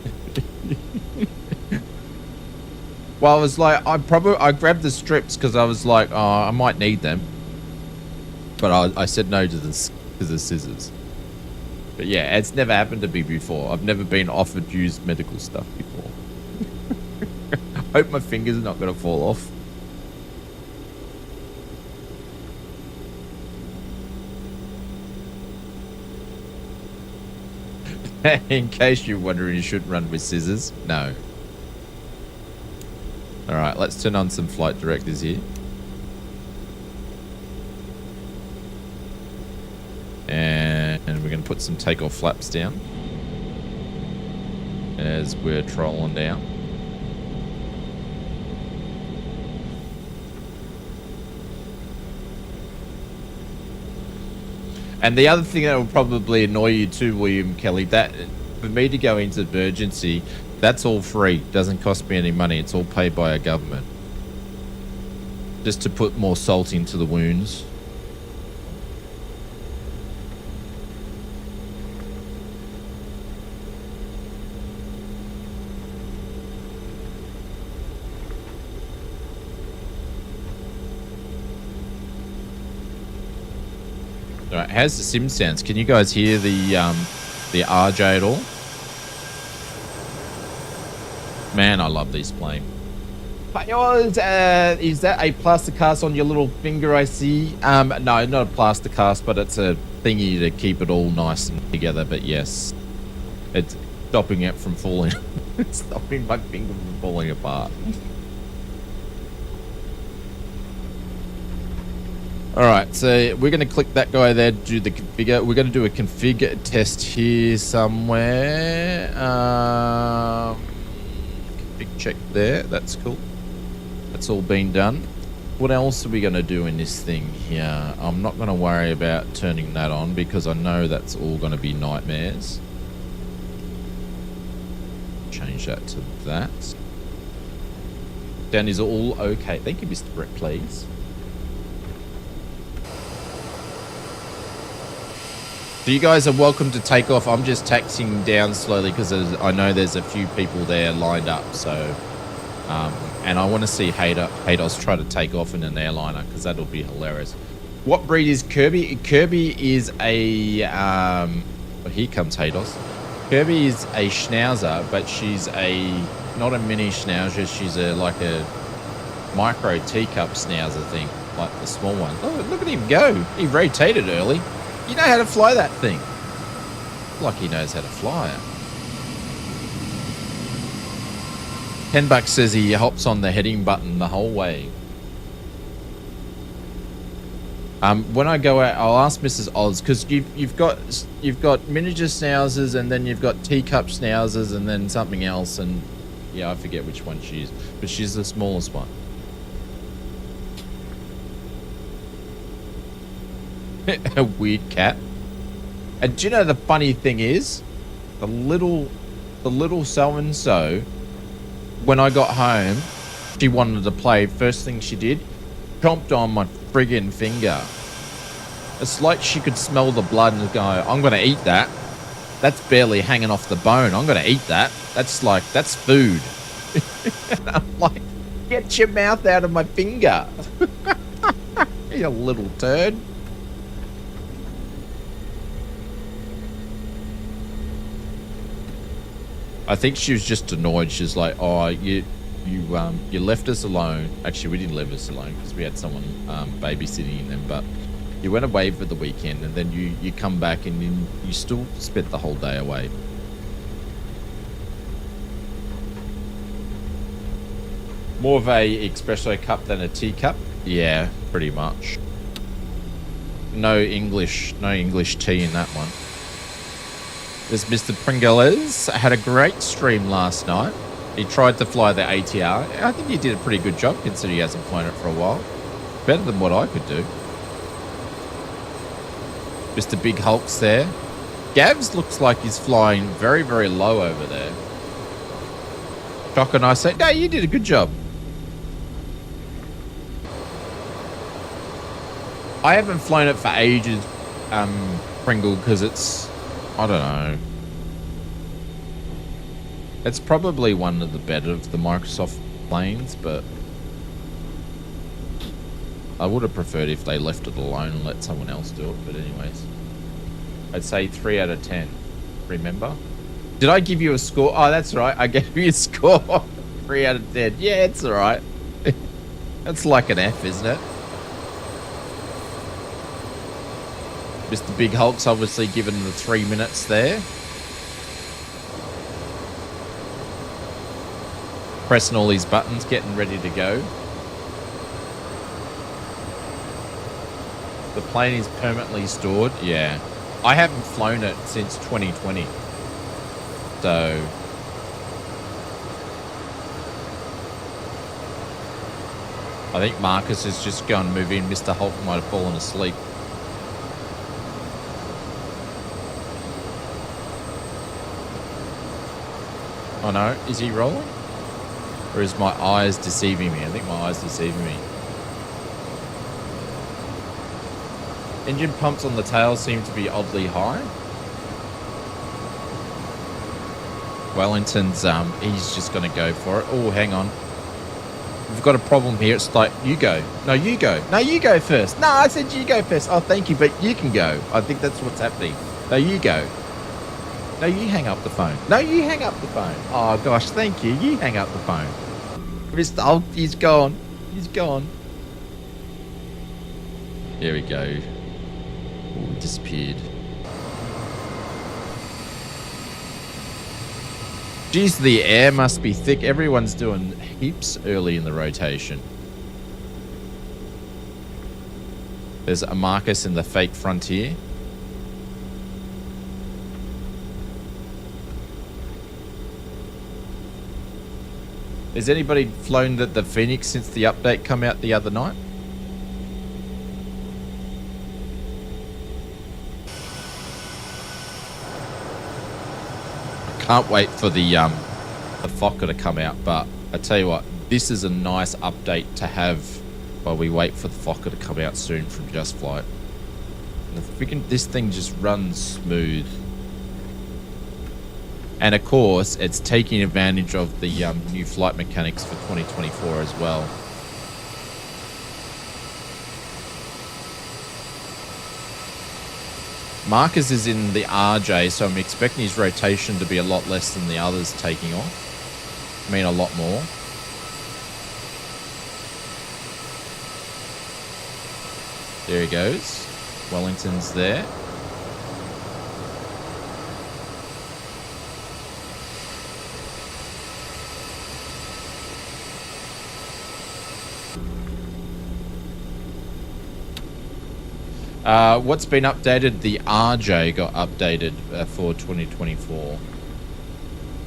Speaker 2: Well, I was like, I grabbed the strips because I was like, oh, I might need them. But I said no to the scissors. But yeah, it's never happened to me before. I've never been offered used medical stuff before. I hope my finger's not going to fall off. In case you're wondering, you shouldn't run with scissors. No. All right, let's turn on some flight directors here. And we're going to put some takeoff flaps down as we're trolling down. And the other thing that will probably annoy you too, William Kelly, that for me to go into emergency, that's all free. Doesn't cost me any money. It's all paid by our government. Just to put more salt into the wounds. All right, how's the sim sounds? Can you guys hear the RJ at all? Man, I love this plane. Is that a plaster cast on your little finger I see? No, not a plaster cast, but it's a thingy to keep it all nice and together. But yes, it's stopping it from falling. It's stopping my finger from falling apart. All right, so we're going to click that guy there to do the configure. We're going to do a config test here somewhere. Config check there. That's cool. That's all been done. What else are we going to do in this thing here? I'm not going to worry about turning that on because I know that's all going to be nightmares. Change that to that. Dan is all okay. Thank you, Mr. Brett, please. So you guys are welcome to take off. I'm just taxiing down slowly because I know there's a few people there lined up. So, and I want to see Hados try to take off in an airliner because that'll be hilarious. What breed is Kirby? Kirby is a... oh, here comes Hados. Kirby is a Schnauzer, but she's not a mini Schnauzer. She's like a micro teacup Schnauzer thing, like the small one. Oh, look at him go. He rotated early. You know how to fly that thing. Like he knows how to fly it. $10 says he hops on the heading button the whole way. When I go out, I'll ask Mrs. Oz because you've got miniature Schnauzers and then you've got teacup Schnauzers and then something else, and yeah, I forget which one she is, but she's the smallest one. A weird cat. And do you know the funny thing is, the little so and so, when I got home, she wanted to play. First thing she did, chomped on my friggin' finger. It's like she could smell the blood and go, I'm gonna eat that. That's barely hanging off the bone. I'm gonna eat that. That's food. And I'm like, get your mouth out of my finger. You little turd. I think she was just annoyed. She's like, oh, you left us alone. Actually, we didn't leave us alone because we had someone babysitting them, but you went away for the weekend and then you come back and then you still spent the whole day away. More of a espresso cup than a teacup? Yeah, pretty much. No English tea in that one. There's Mr. Pringles. Had a great stream last night. He tried to fly the ATR. I think he did a pretty good job considering he hasn't flown it for a while. Better than what I could do. Mr. Big Hulk's there. Gavs looks like he's flying very, very low over there. Shock and I say, no, you did a good job. I haven't flown it for ages, Pringle, because it's... I don't know. It's probably one of the better of the Microsoft planes, but I would have preferred if they left it alone and let someone else do it. But anyways, I'd say 3 out of 10. Remember? Did I give you a score? Oh, that's right. I gave you a score. 3 out of 10. Yeah, it's all right. That's like an F, isn't it? Mr. Big Hulk's obviously given the 3 minutes there. Pressing all these buttons, getting ready to go. The plane is permanently stored. Yeah. I haven't flown it since 2020. So... I think Marcus is just going to move in. Mr. Hulk might have fallen asleep. Oh no, is he rolling? Or is my eyes deceiving me? I think my eyes deceiving me. Engine pumps on the tail seem to be oddly high. Wellington's, he's just going to go for it. Oh, hang on. we've got a problem here. It's like, you go. No, you go. No, you go first. No, I said you go first. Oh, thank you, but you can go. I think that's what's happening. No, you go. No, you hang up the phone. No, you hang up the phone. Oh, gosh, thank you. You hang up the phone. Oh, he's gone. He's gone. There we go. Oh, he disappeared. Geez, the air must be thick. Everyone's doing heaps early in the rotation. There's a Marcus in the fake Frontier. Has anybody flown the Phoenix since the update come out the other night? Can't wait for the Fokker to come out, but I tell you what, this is a nice update to have while we wait for the Fokker to come out soon from Just Flight. This thing just runs smooth. And of course, it's taking advantage of the new flight mechanics for 2024 as well. Marcus is in the RJ, so I'm expecting his rotation to be a lot less than the others taking off. I mean, a lot more. There he goes. Wellington's there. What's been updated? The RJ got updated for 2024.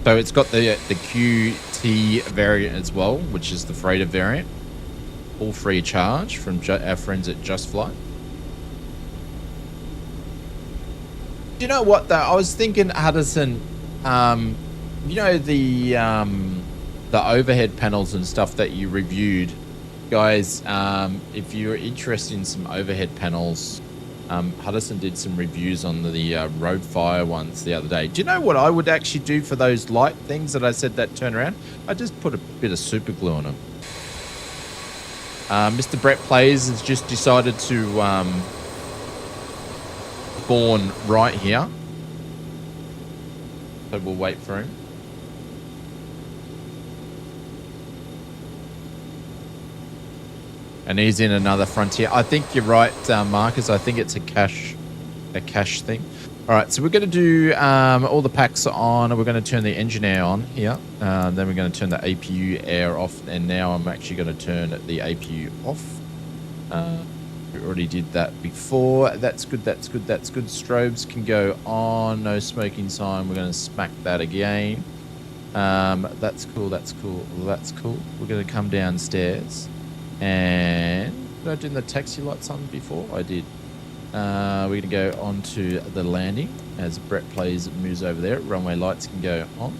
Speaker 2: So it's got the QT variant as well, which is the freighter variant. All free of charge from our friends at Just Flight. You know what though? I was thinking, Hudson, you know the overhead panels and stuff that you reviewed, guys. If you're interested in some overhead panels, Hudson did some reviews on the road fire ones the other day. Do you know what I would actually do for those light things that I said that turn around? I just put a bit of super glue on them. Mr. Brett Plays has just decided to spawn right here. So we'll wait for him. And he's in another Frontier. I think you're right, Marcus. I think it's a cache thing. All right, so we're going to do all the packs on. We're going to turn the engine air on here. Then we're going to turn the APU air off. And now I'm actually going to turn the APU off. We already did that before. That's good, that's good, that's good. Strobes can go on. No smoking sign. We're going to smack that again. That's cool, that's cool, that's cool. We're going to come downstairs. And did I do the taxi lights on before? I did. We're going to go on to the landing as Brett Plays moves over there. Runway lights can go on.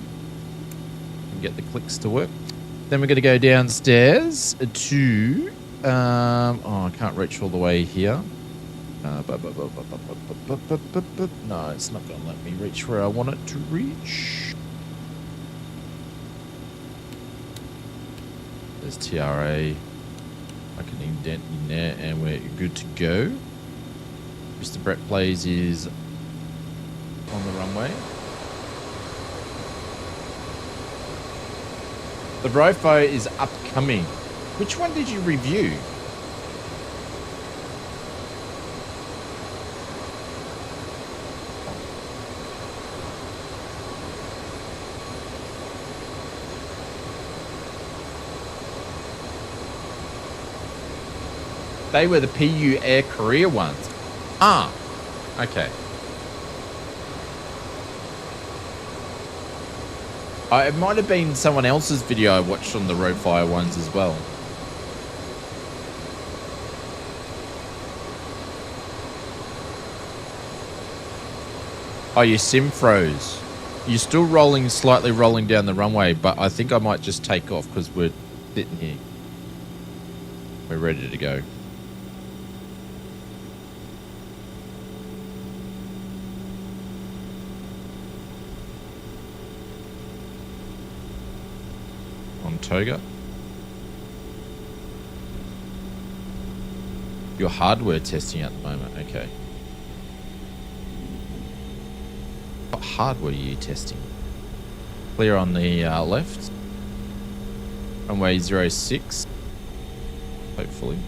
Speaker 2: And get the clicks to work. Then we're going to go downstairs to... oh, I can't reach all the way here. No, it's not going to let me reach where I want it to reach. There's TRA. I can indent in there and we're good to go. Mr. Brett Plays is on the runway. The Rofo is upcoming. Which one did you review? They were the PU Air Korea ones. Ah, okay. It might have been someone else's video I watched on the road fire ones as well. Oh, your sim froze. You're still slightly rolling down the runway, but I think I might just take off because we're sitting here. We're ready to go. On Toga. Your hardware testing at the moment. Okay. What hardware are you testing? Clear on the left. Runway 06. Hopefully.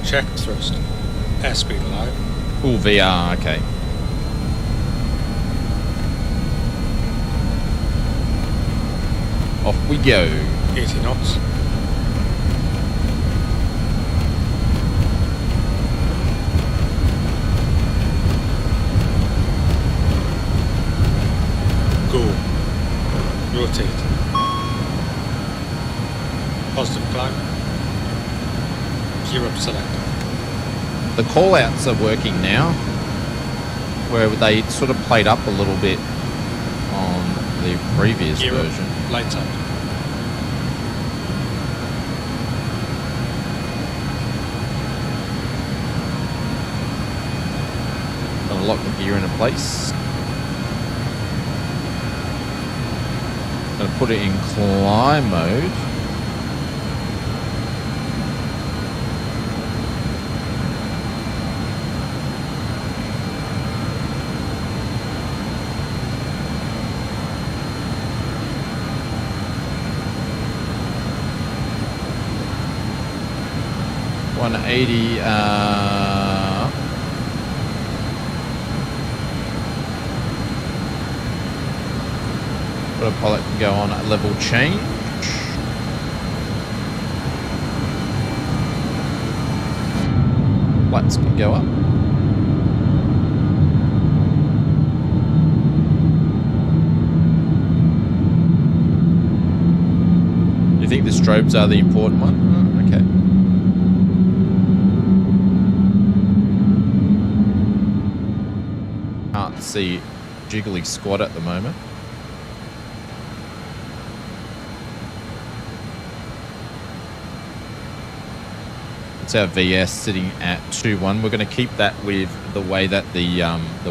Speaker 4: Check thrust. Airspeed alive.
Speaker 2: Ooh, VR, okay. Off we go.
Speaker 4: 80 knots. Go. Rotate. Positive climb. Gear up select.
Speaker 2: The call-outs are working now, where they sort of played up a little bit on the previous
Speaker 4: Gear
Speaker 2: version.
Speaker 4: up. Lights up.
Speaker 2: Gonna lock the gear into place. Gonna put it in climb mode. $180. Autopilot can go on at level change. Lights can go up. You think the strobes are the important one? Oh, okay. Can't see jiggly squat at the moment. It's our VS sitting at 2-1. We're going to keep that with the way that the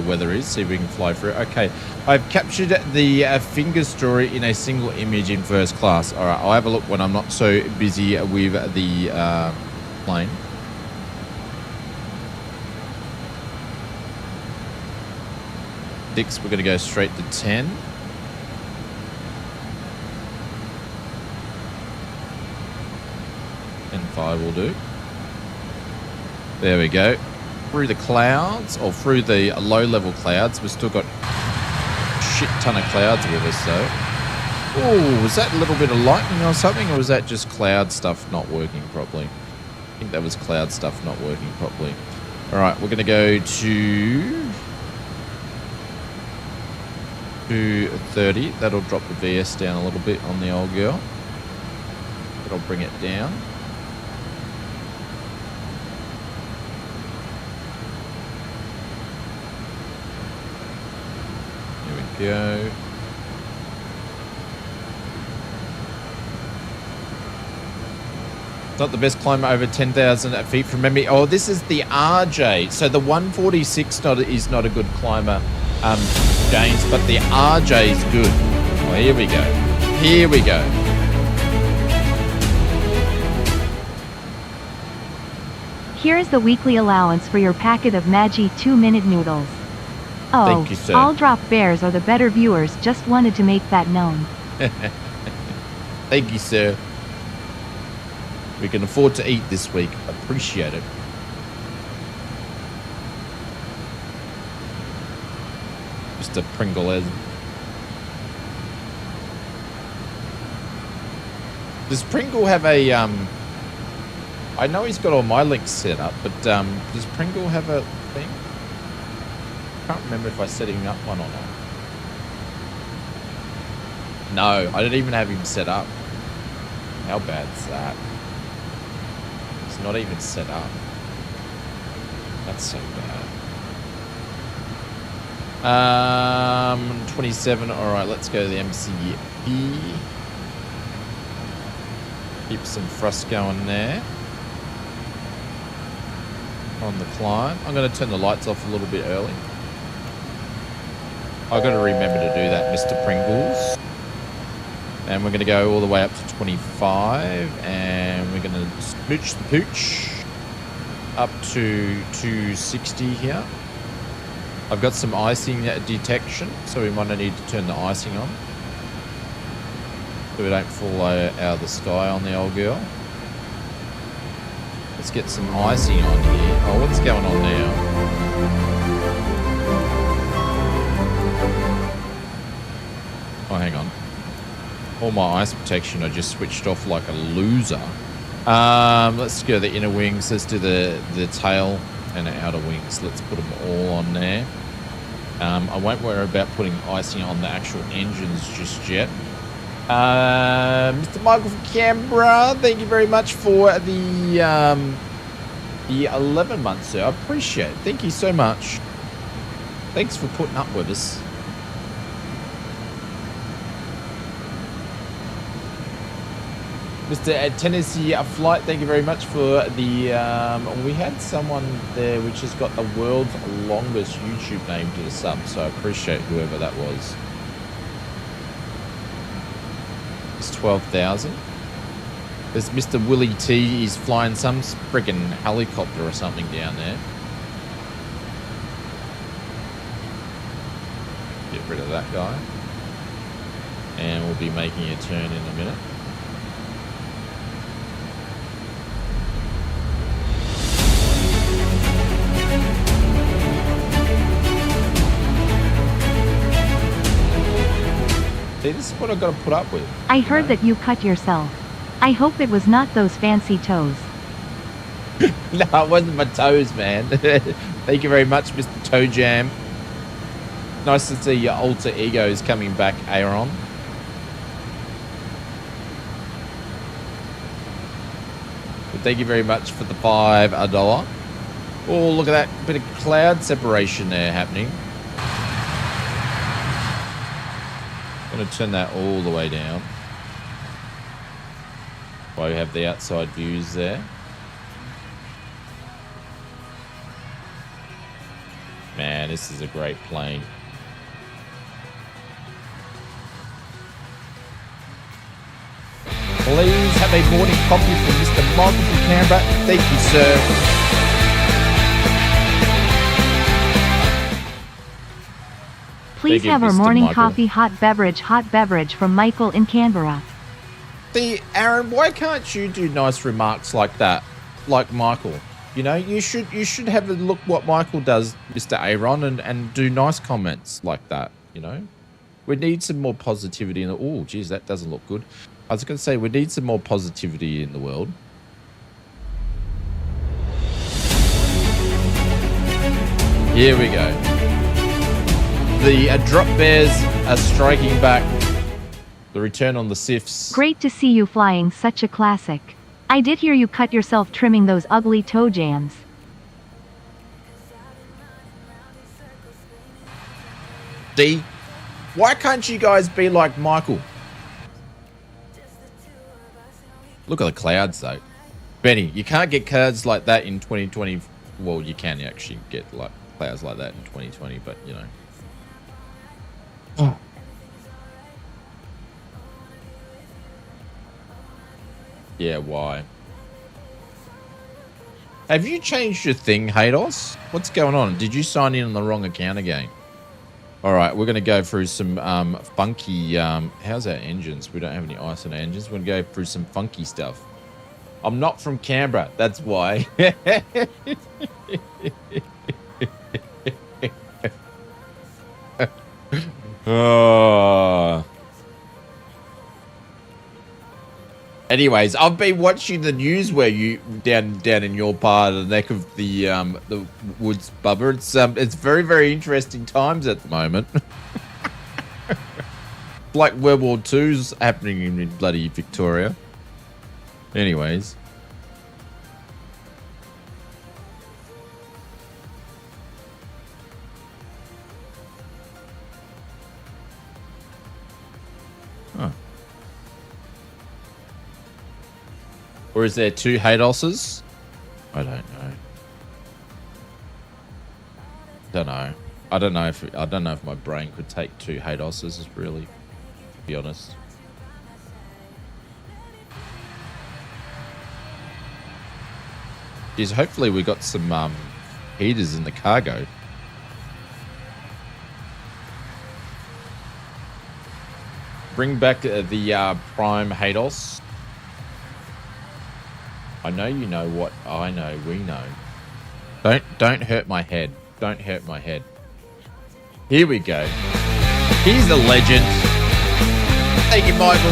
Speaker 2: weather is. See if we can fly through it. Okay, I've captured the finger story in a single image in first class. All right, I'll have a look when I'm not so busy with the plane. We're going to go straight to 10. And 5 will do. There we go. Through the clouds, or through the low-level clouds. We've still got a shit ton of clouds with us, though. Oh, was that a little bit of lightning or something, or was that just cloud stuff not working properly? I think that was cloud stuff not working properly. All right, we're going to go to 230. That'll drop the VS down a little bit on the old girl. That'll bring it down. Here we go. Not the best climber over 10,000 feet from memory. Oh, this is the RJ. So the 146 is not a good climber, James, but the RJ is good. Oh, here we go. Here we go.
Speaker 5: Here is the weekly allowance for your packet of Maggi 2-minute noodles. Oh,
Speaker 2: Thank you, sir.
Speaker 5: I'll drop bears or the better viewers just wanted to make that known.
Speaker 2: Thank you, sir. We can afford to eat this week. Appreciate it. Mr. Pringle. Does Pringle have a I know he's got all my links set up, but does Pringle have a thing? I can't remember if I set him up one or not. No, I didn't even have him set up. How bad's that? It's not even set up. That's so bad. 27. All right, let's go to the MCP. Keep some thrust going there. On the climb. I'm going to turn the lights off a little bit early. I've got to remember to do that, Mr. Pringles. And we're going to go all the way up to 25. And we're going to smooch the pooch up to 260 here. I've got some icing detection, so we might need to turn the icing on. So we don't fall out of the sky on the old girl. Let's get some icing on here. Oh, what's going on now? Oh, hang on. All my ice protection I just switched off like a loser. Let's go to the inner wings. Let's do the tail and the outer wings. Let's put them all on there. I won't worry about putting icing on the actual engines just yet. Mr. Michael from Canberra, thank you very much for the 11 months, sir. I appreciate it. Thank you so much. Thanks for putting up with us. Mr. Tennessee Flight, thank you very much for the... we had someone there which has got the world's longest YouTube name to the sub, so I appreciate whoever that was. It's 12,000. There's Mr. Willie T. He's flying some friggin' helicopter or something down there. Get rid of that guy. And we'll be making a turn in a minute. See, this is what I've got to put up with.
Speaker 5: I heard that you cut yourself. I hope it was not those fancy toes.
Speaker 2: No, it wasn't my toes, man. Thank you very much, Mr. Toe Jam. Nice to see your alter egos coming back, Aaron. But thank you very much for the $5. Oh, look at that bit of cloud separation there happening. I'm going to turn that all the way down. While we have the outside views there. Man, this is a great plane. Please have a morning coffee from Mr. Michael from Canberra. Thank you, sir.
Speaker 5: Please have our morning coffee hot beverage from Michael in Canberra.
Speaker 2: See, Aaron, why can't you do nice remarks like that, like Michael? You know, you should have a look what Michael does, Mr. Aaron, and do nice comments like that. You know, we need some more positivity in the. Oh, geez, that doesn't look good. I was going to say we need some more positivity in the world. Here we go. The drop bears are striking back. The return on the SIFs.
Speaker 5: Great to see you flying such a classic. I did hear you cut yourself trimming those ugly toe jams.
Speaker 2: D, why can't you guys be like Michael? Look at the clouds though. Benny, you can't get clouds like that in 2020. Well, you can actually get like clouds like that in 2020, but you know. Oh. Yeah, why? Have you changed your thing, Hados? What's going on? Did you sign in on the wrong account again? All right, we're going to go through some funky... how's our engines? We don't have any ice on our engines. We're going to go through some funky stuff. I'm not from Canberra. That's why. Oh. Anyways, I've been watching the news where you down in your part of the neck of the woods, Bubba. It's very, very interesting times at the moment. Like World War II's happening in bloody Victoria. Anyways. Or is there 2 Hadoses? I don't know. I don't know if my brain could take 2 Hadoses, really, to be honest. Is hopefully we got some heaters in the cargo. Bring back the Prime Hados. I know you know what I know. We know. Don't hurt my head. Don't hurt my head. Here we go. He's the legend. Thank you, Michael.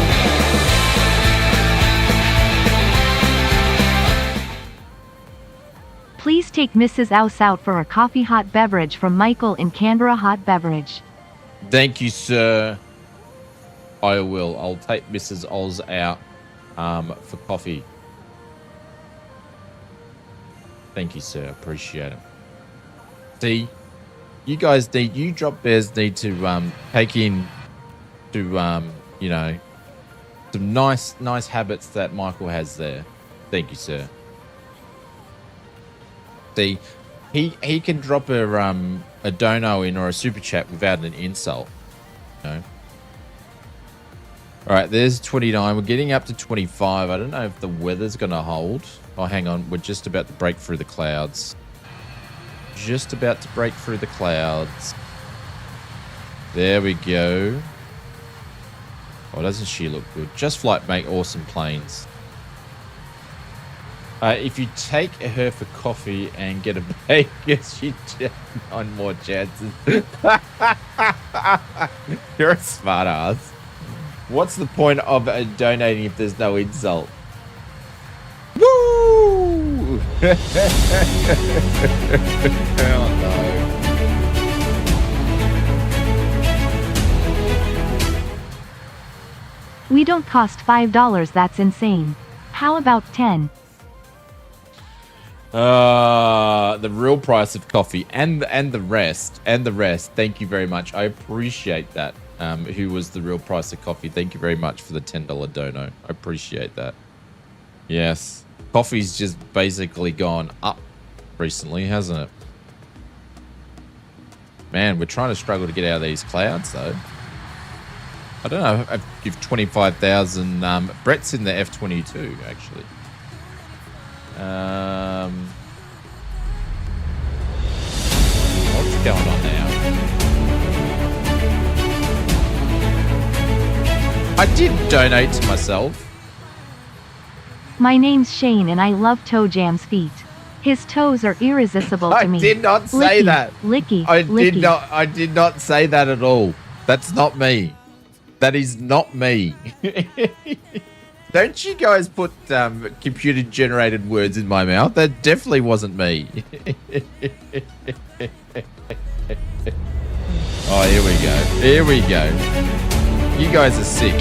Speaker 5: Please take Mrs. Ouse out for a coffee hot beverage from Michael in Canberra Hot Beverage.
Speaker 2: Thank you, sir. I will. I'll take Mrs. Oz out for coffee. Thank you, sir. Appreciate it. See, you guys need, you drop bears need to take in to you know, some nice habits that Michael has there. Thank you, sir. See, he can drop a dono in or a super chat without an insult. You know. All right, there's 29. We're getting up to 25. I don't know if the weather's gonna hold. Oh, hang on. We're just about to break through the clouds. Just about to break through the clouds. There we go. Oh, doesn't she look good? Just Flight make awesome planes. If you take her for coffee and get a break, yes, you have 9 more chances. You're a smart ass. What's the point of donating if there's no insult? Woo! Oh
Speaker 5: We don't cost $5. That's insane. How about 10?
Speaker 2: The real price of coffee and the rest. Thank you very much. I appreciate that. Who was the real price of coffee? Thank you very much for the $10 dono. I appreciate that. Yes, coffee's just basically gone up recently, hasn't it? Man, we're trying to struggle to get out of these clouds, though. I don't know if 25,000. Brett's in the F-22 actually. What's going on now? I did donate to myself.
Speaker 5: My name's Shane and I love Toe Jam's feet. His toes are irresistible to me.
Speaker 2: I did not say
Speaker 5: Licky,
Speaker 2: that.
Speaker 5: Licky,
Speaker 2: I
Speaker 5: licky.
Speaker 2: did not say that at all. That's not me. That is not me. Don't you guys put computer-generated words in my mouth? That definitely wasn't me. Oh, here we go. Here we go. You guys are sick.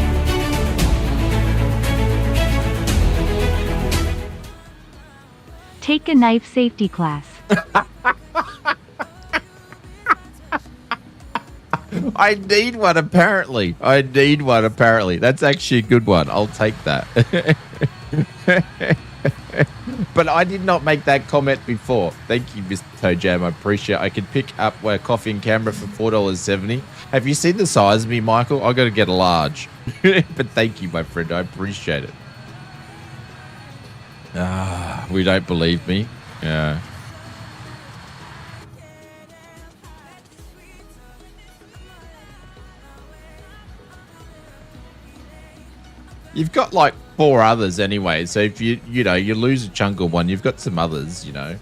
Speaker 5: Take a knife safety class.
Speaker 2: I need one, apparently. That's actually a good one. I'll take that. But I did not make that comment before. Thank you, Mr. Toe Jam. I appreciate it. I can pick up a coffee and Canberra for $4.70. Have you seen the size of me, Michael? I got to get a large. But thank you, my friend. I appreciate it. We don't believe me. Yeah. You've got like 4 others anyway, so if you lose a chunk of one, you've got some others, you know.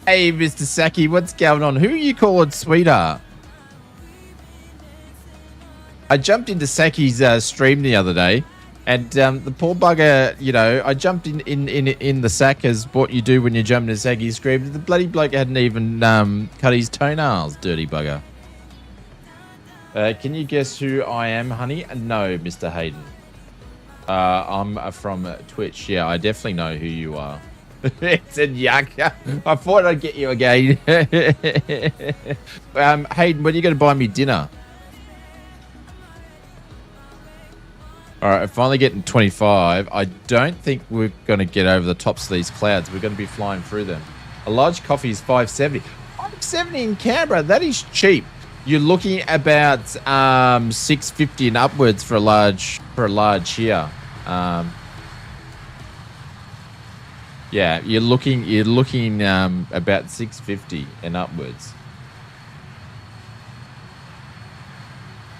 Speaker 2: Hey, Mr. Saki, what's going on? Who are you calling sweetheart? I jumped into Saki's stream the other day, and the poor bugger, you know, I jumped in the sack as what you do when you jump into Saki's stream. The bloody bloke hadn't even cut his toenails, dirty bugger. Can you guess who I am, honey? No, Mr. Hayden. I'm from Twitch. Yeah, I definitely know who you are. It's a yuck. I thought I'd get you again. Hayden, when are you going to buy me dinner? All right, finally getting 25. I don't think we're going to get over the tops of these clouds. We're going to be flying through them. A large coffee is 570. 570 in Canberra. That is cheap. You're looking about 650 and upwards for a large here. Yeah, you're looking about 650 and upwards.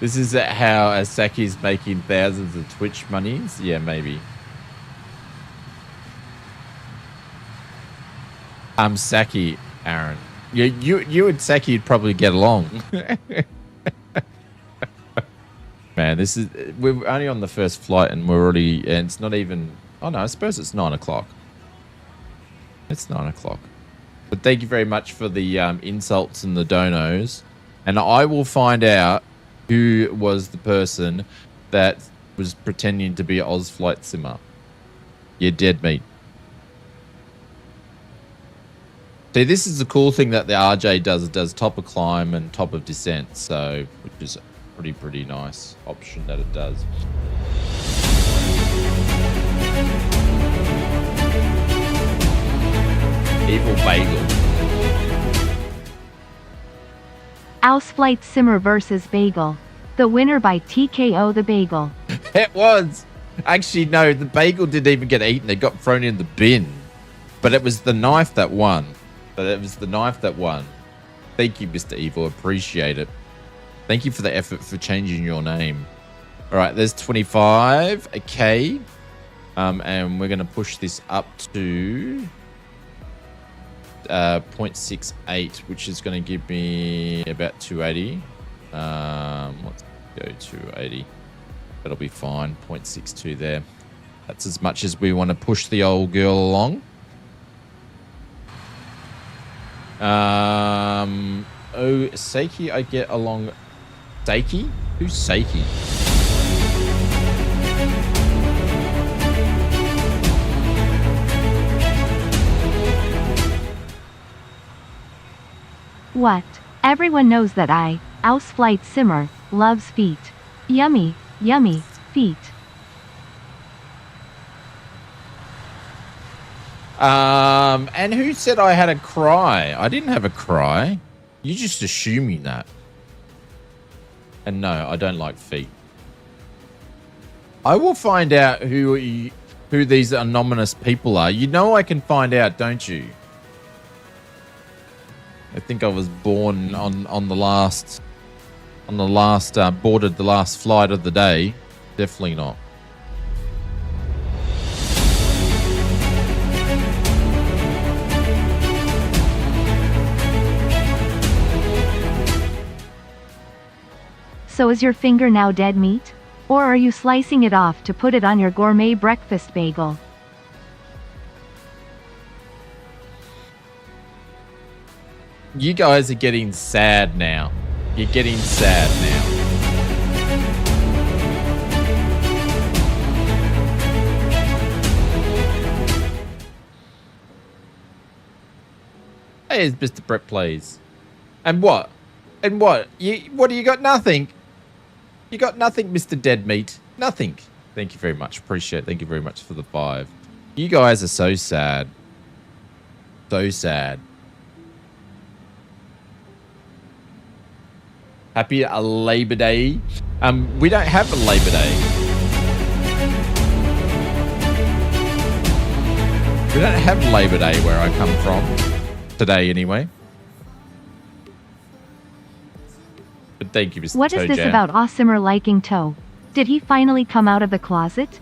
Speaker 2: This is how Asaki's making thousands of Twitch monies? Yeah, maybe. Saki, Aaron. You and Saki would probably get along. Man, we're only on the first flight and and it's not even, oh no, I suppose it's 9 o'clock. It's 9 o'clock. But thank you very much for the insults and the donos. And I will find out who was the person that was pretending to be Oz Flight Simmer. You're dead meat. See, this is the cool thing that the RJ does. It does top of climb and top of descent. So, which is a pretty nice option that it does. Evil Bagel.
Speaker 5: Ausflight Simmer versus Bagel. The winner by TKO the Bagel.
Speaker 2: It was. Actually, no, the bagel didn't even get eaten. It got thrown in the bin. But it was the knife that won. Thank you, Mr. Evil. Appreciate it. Thank you for the effort for changing your name. All right, there's 25. Okay. And we're going to push this up to 0.68, which is going to give me about 280. Let's go 280. That'll be fine. 0.62 there. That's as much as we want to push the old girl along. Seiki, I get along. Seiki? Who's Seiki?
Speaker 5: What? Everyone knows that Ausflight Simmer, loves feet. Yummy, yummy, feet.
Speaker 2: And who said I had a cry? I didn't have a cry. You're just assuming that. And no, I don't like feet. I will find out who these anonymous people are. You know I can find out, don't you? I think I was born on the last boarded the last flight of the day. Definitely not.
Speaker 5: So is your finger now dead meat? Or are you slicing it off to put it on your gourmet breakfast bagel?
Speaker 2: You guys are getting sad now. You're getting sad now. Hey, Mr. Brett, please. And what? And what? What do you got? Nothing. You got nothing, Mr. Dead Meat. Nothing. Thank you very much. Appreciate it. Thank you very much for the 5. You guys are so sad. So sad. Happy Labor Day. We don't have a Labor Day. We don't have Labor Day where I come from. Today, anyway. But thank you, Mr.
Speaker 5: What is this
Speaker 2: Toe Jam.
Speaker 5: about Awesomer liking Toe? Did he finally come out of the closet?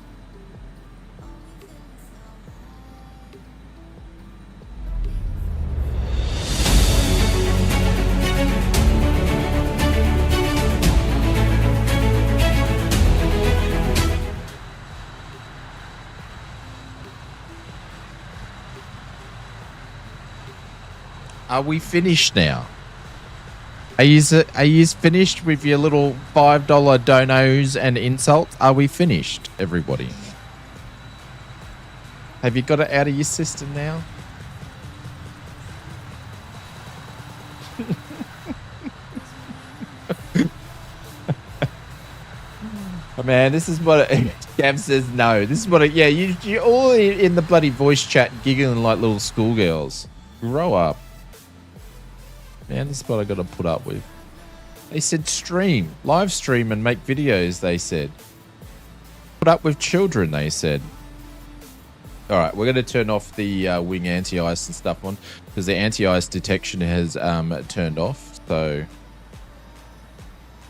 Speaker 2: Are we finished now? Are you finished with your little $5 donos and insults? Are we finished, everybody? Have you got it out of your system now? Oh, man, this is what Gav says no. This is what you're all in the bloody voice chat giggling like little schoolgirls. Grow up. Man, this is what I got to put up with. They said stream, live stream and make videos, they said. Put up with children, they said. All right, we're going to turn off the wing anti-ice and stuff on because the anti-ice detection has turned off. So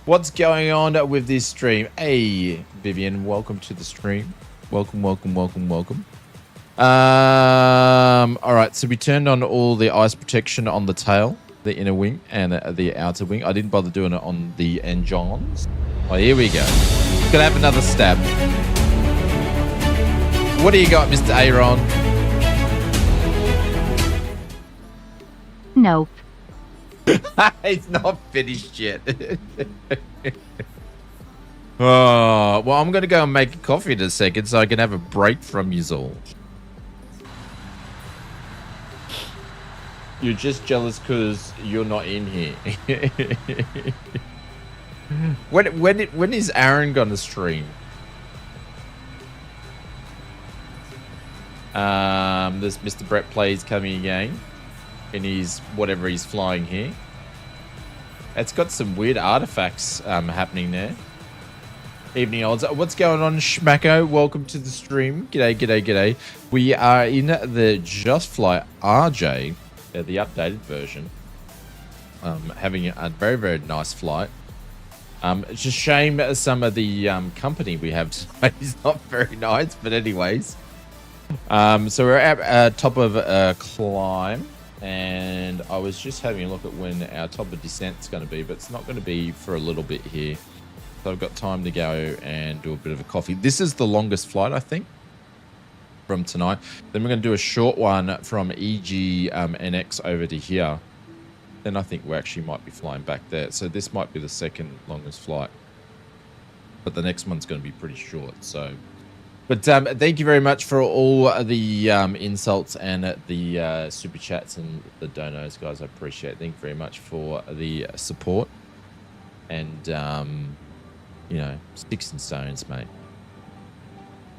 Speaker 2: what's going on with this stream? Hey, Vivian, welcome to the stream. Welcome. All right, so we turned on all the ice protection on the tail, the inner wing and the outer wing. I didn't bother doing it on the engines. Oh, here we go. Gonna have another stab. What do you got, Mr. Aaron?
Speaker 5: Nope.
Speaker 2: It's not finished yet. Oh, well, I'm going to go and make a coffee in a second so I can have a break from you all. You're just jealous because you're not in here. When is Aaron going to stream? There's Mr. Brett Plays coming again in his whatever he's flying here. It's got some weird artifacts happening there. Evening odds. What's going on, Schmacko? Welcome to the stream. G'day. We are in the Just Fly RJ, the updated version. Having a very, very nice flight. It's a shame some of the company we have tonight is not very nice, but anyways. So we're at top of a climb, and I was just having a look at when our top of descent is going to be, but it's not going to be for a little bit here. So I've got time to go and do a bit of a coffee. This is the longest flight, I think, from tonight. Then we're going to do a short one from EGNX over to here. Then I think we actually might be flying back there. So this might be the second longest flight, but the next one's going to be pretty short. So. But thank you very much for all the insults and the super chats and the donos, guys. I appreciate it. Thank you very much for the support. And, you know, sticks and stones, mate.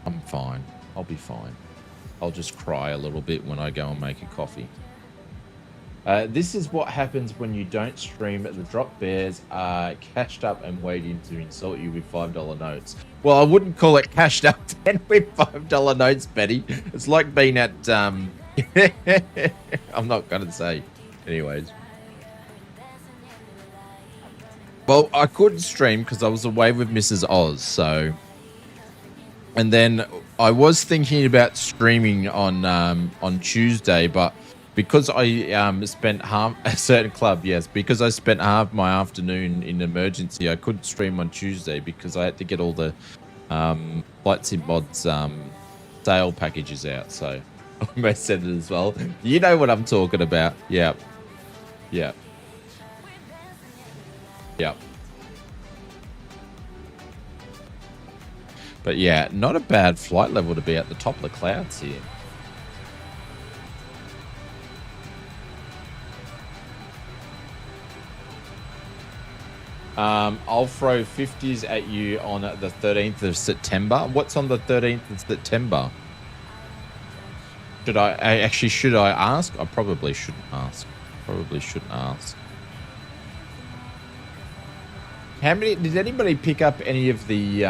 Speaker 2: I'm fine. I'll be fine. I'll just cry a little bit when I go and make a coffee. This is what happens when you don't stream. The drop bears are cashed up and waiting to insult you with $5 notes. Well, I wouldn't call it cashed up 10 with $5 notes, Betty. It's like being at... I'm not going to say. Anyways. Well, I couldn't stream because I was away with Mrs. Oz, so... And then I was thinking about streaming on Tuesday, but... Because I spent half a certain club, yes. Because I spent half my afternoon in emergency, I couldn't stream on Tuesday because I had to get all the Flight Sim Mods sale packages out. So I almost said it as well. You know what I'm talking about? Yeah. But yeah, not a bad flight level to be at the top of the clouds here. I'll throw 50s at you on the 13th of September. What's on the 13th of September? Should I ask? I probably shouldn't ask. How many, did anybody pick up any of the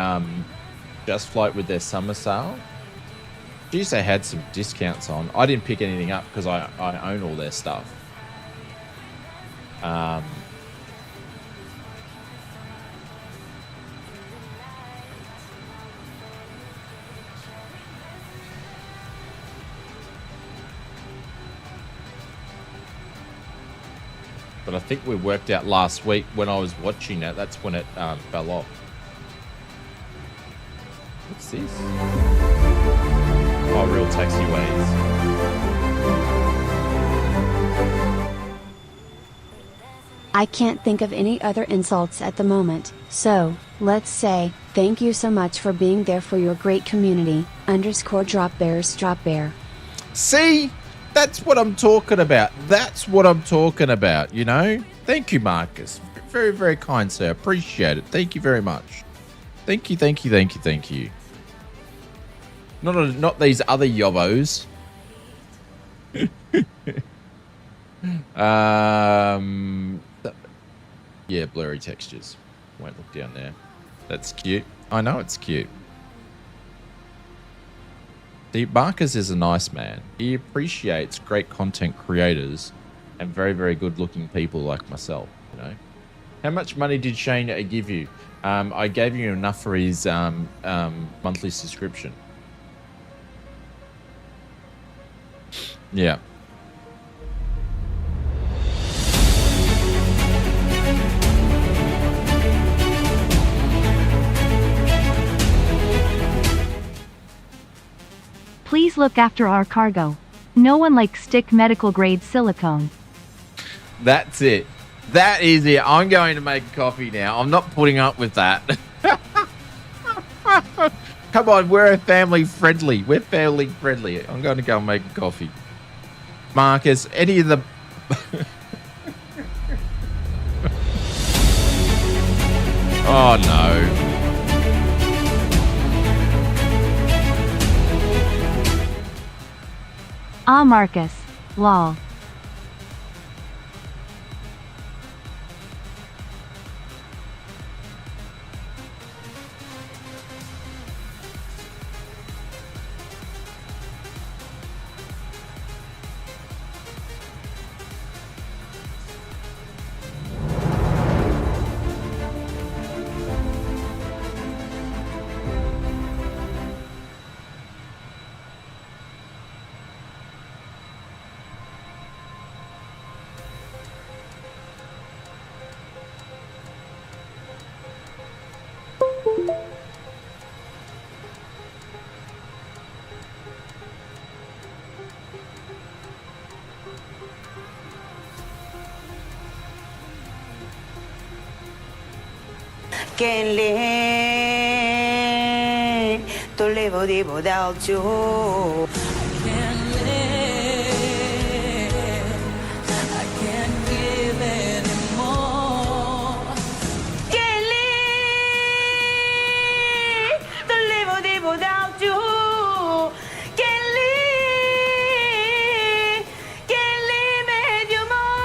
Speaker 2: Just Flight with their summer sale? Geez, they had some discounts on. I didn't pick anything up because I own all their stuff. But I think we worked out last week when I was watching it. That's when it fell off. What's this? Oh, real taxiways.
Speaker 6: I can't think of any other insults at the moment, so, let's say, thank you so much for being there for your great community, _dropbears drop bear.
Speaker 2: See? That's what I'm talking about. You know? Thank you, Marcus. Very, very kind, sir. Appreciate it. Thank you very much. Thank you. Not these other yobbos. Yeah, blurry textures. Won't look down there. That's cute. I know it's cute. See, Marcus is a nice man. He appreciates great content creators and very, very good-looking people like myself, you know. How much money did Shane give you? I gave you enough for his monthly subscription. Yeah.
Speaker 5: Please look after our cargo. No one likes stick medical grade silicone.
Speaker 2: That's it. That is it. I'm going to make coffee now. I'm not putting up with that. Come on, we're family friendly. We're family friendly. I'm going to go and make a coffee. Marcus, any of the... Oh, no.
Speaker 5: Ah, Marcus. Lol.
Speaker 7: Can lean to live without you.
Speaker 1: Can't live. I can't give anymore.
Speaker 7: Can lean to live without you. Can live with you more.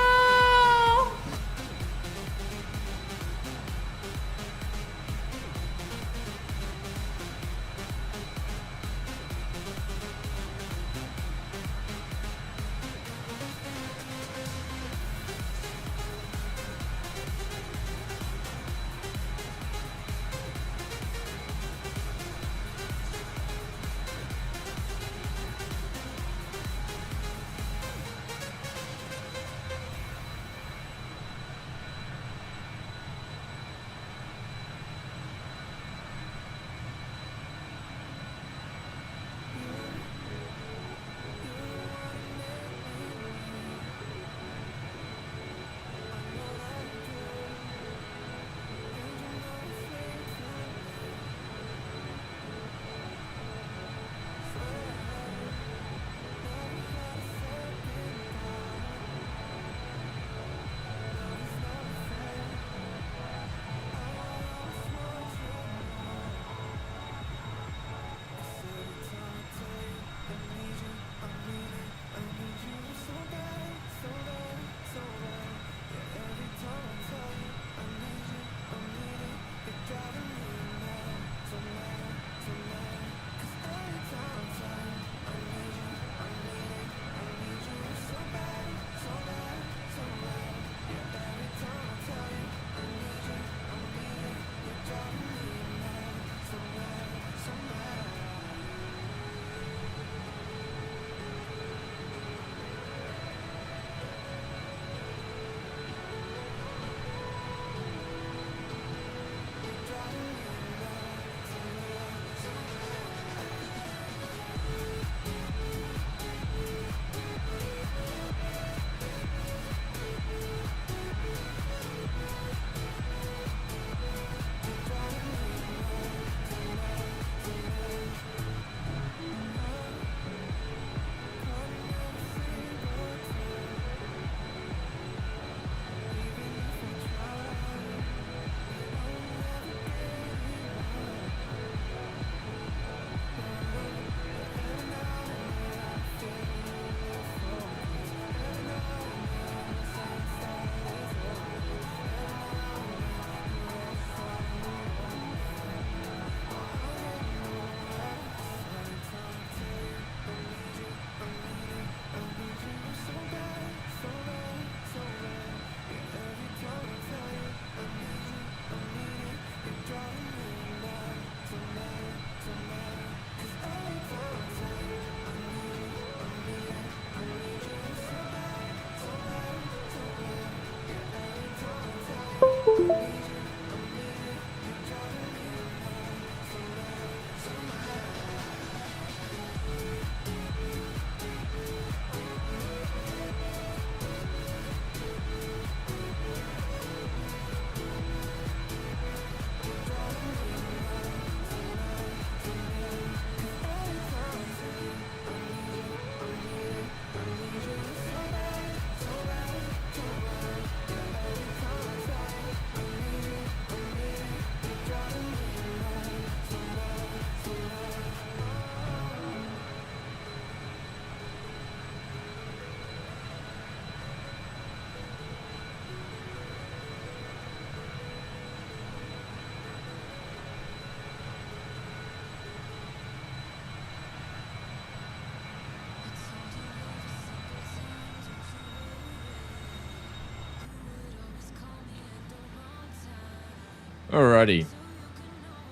Speaker 2: Alrighty.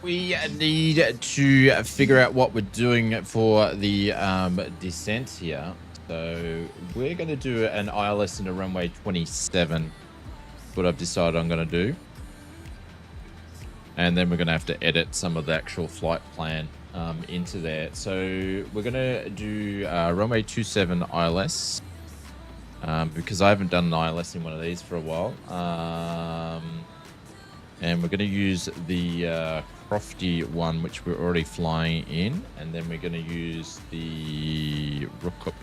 Speaker 2: We need to figure out what we're doing for the descent here. So we're going to do an ILS into runway 27. What I've decided I'm going to do. And then we're going to have to edit some of the actual flight plan into there. So we're going to do runway 27 ILS. Because I haven't done an ILS in one of these for a while. And we're going to use the Crofty one, which we're already flying in. And then we're going to use the Rook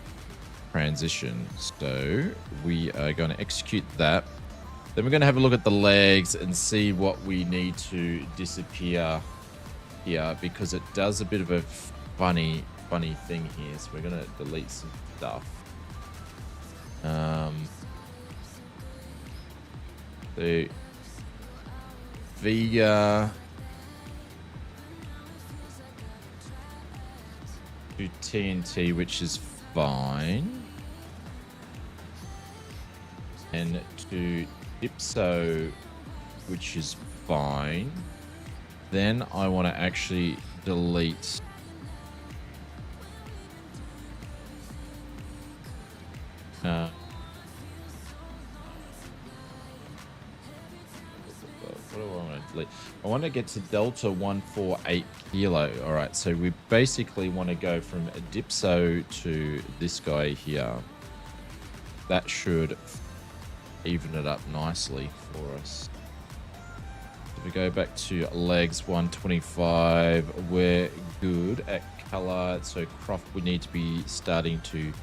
Speaker 2: transition. So we are going to execute that. Then we're going to have a look at the legs and see what we need to disappear here, because it does a bit of a funny thing here. So we're going to delete some stuff. The to TNT, which is fine, and to Dipso, which is fine. Then I want to actually delete what do I want to delete? I want to get to Delta 148 Kilo. All right, so we basically want to go from Dipso to this guy here. That should even it up nicely for us. If we go back to legs 125, we're good at color. So Croft, we need to be starting to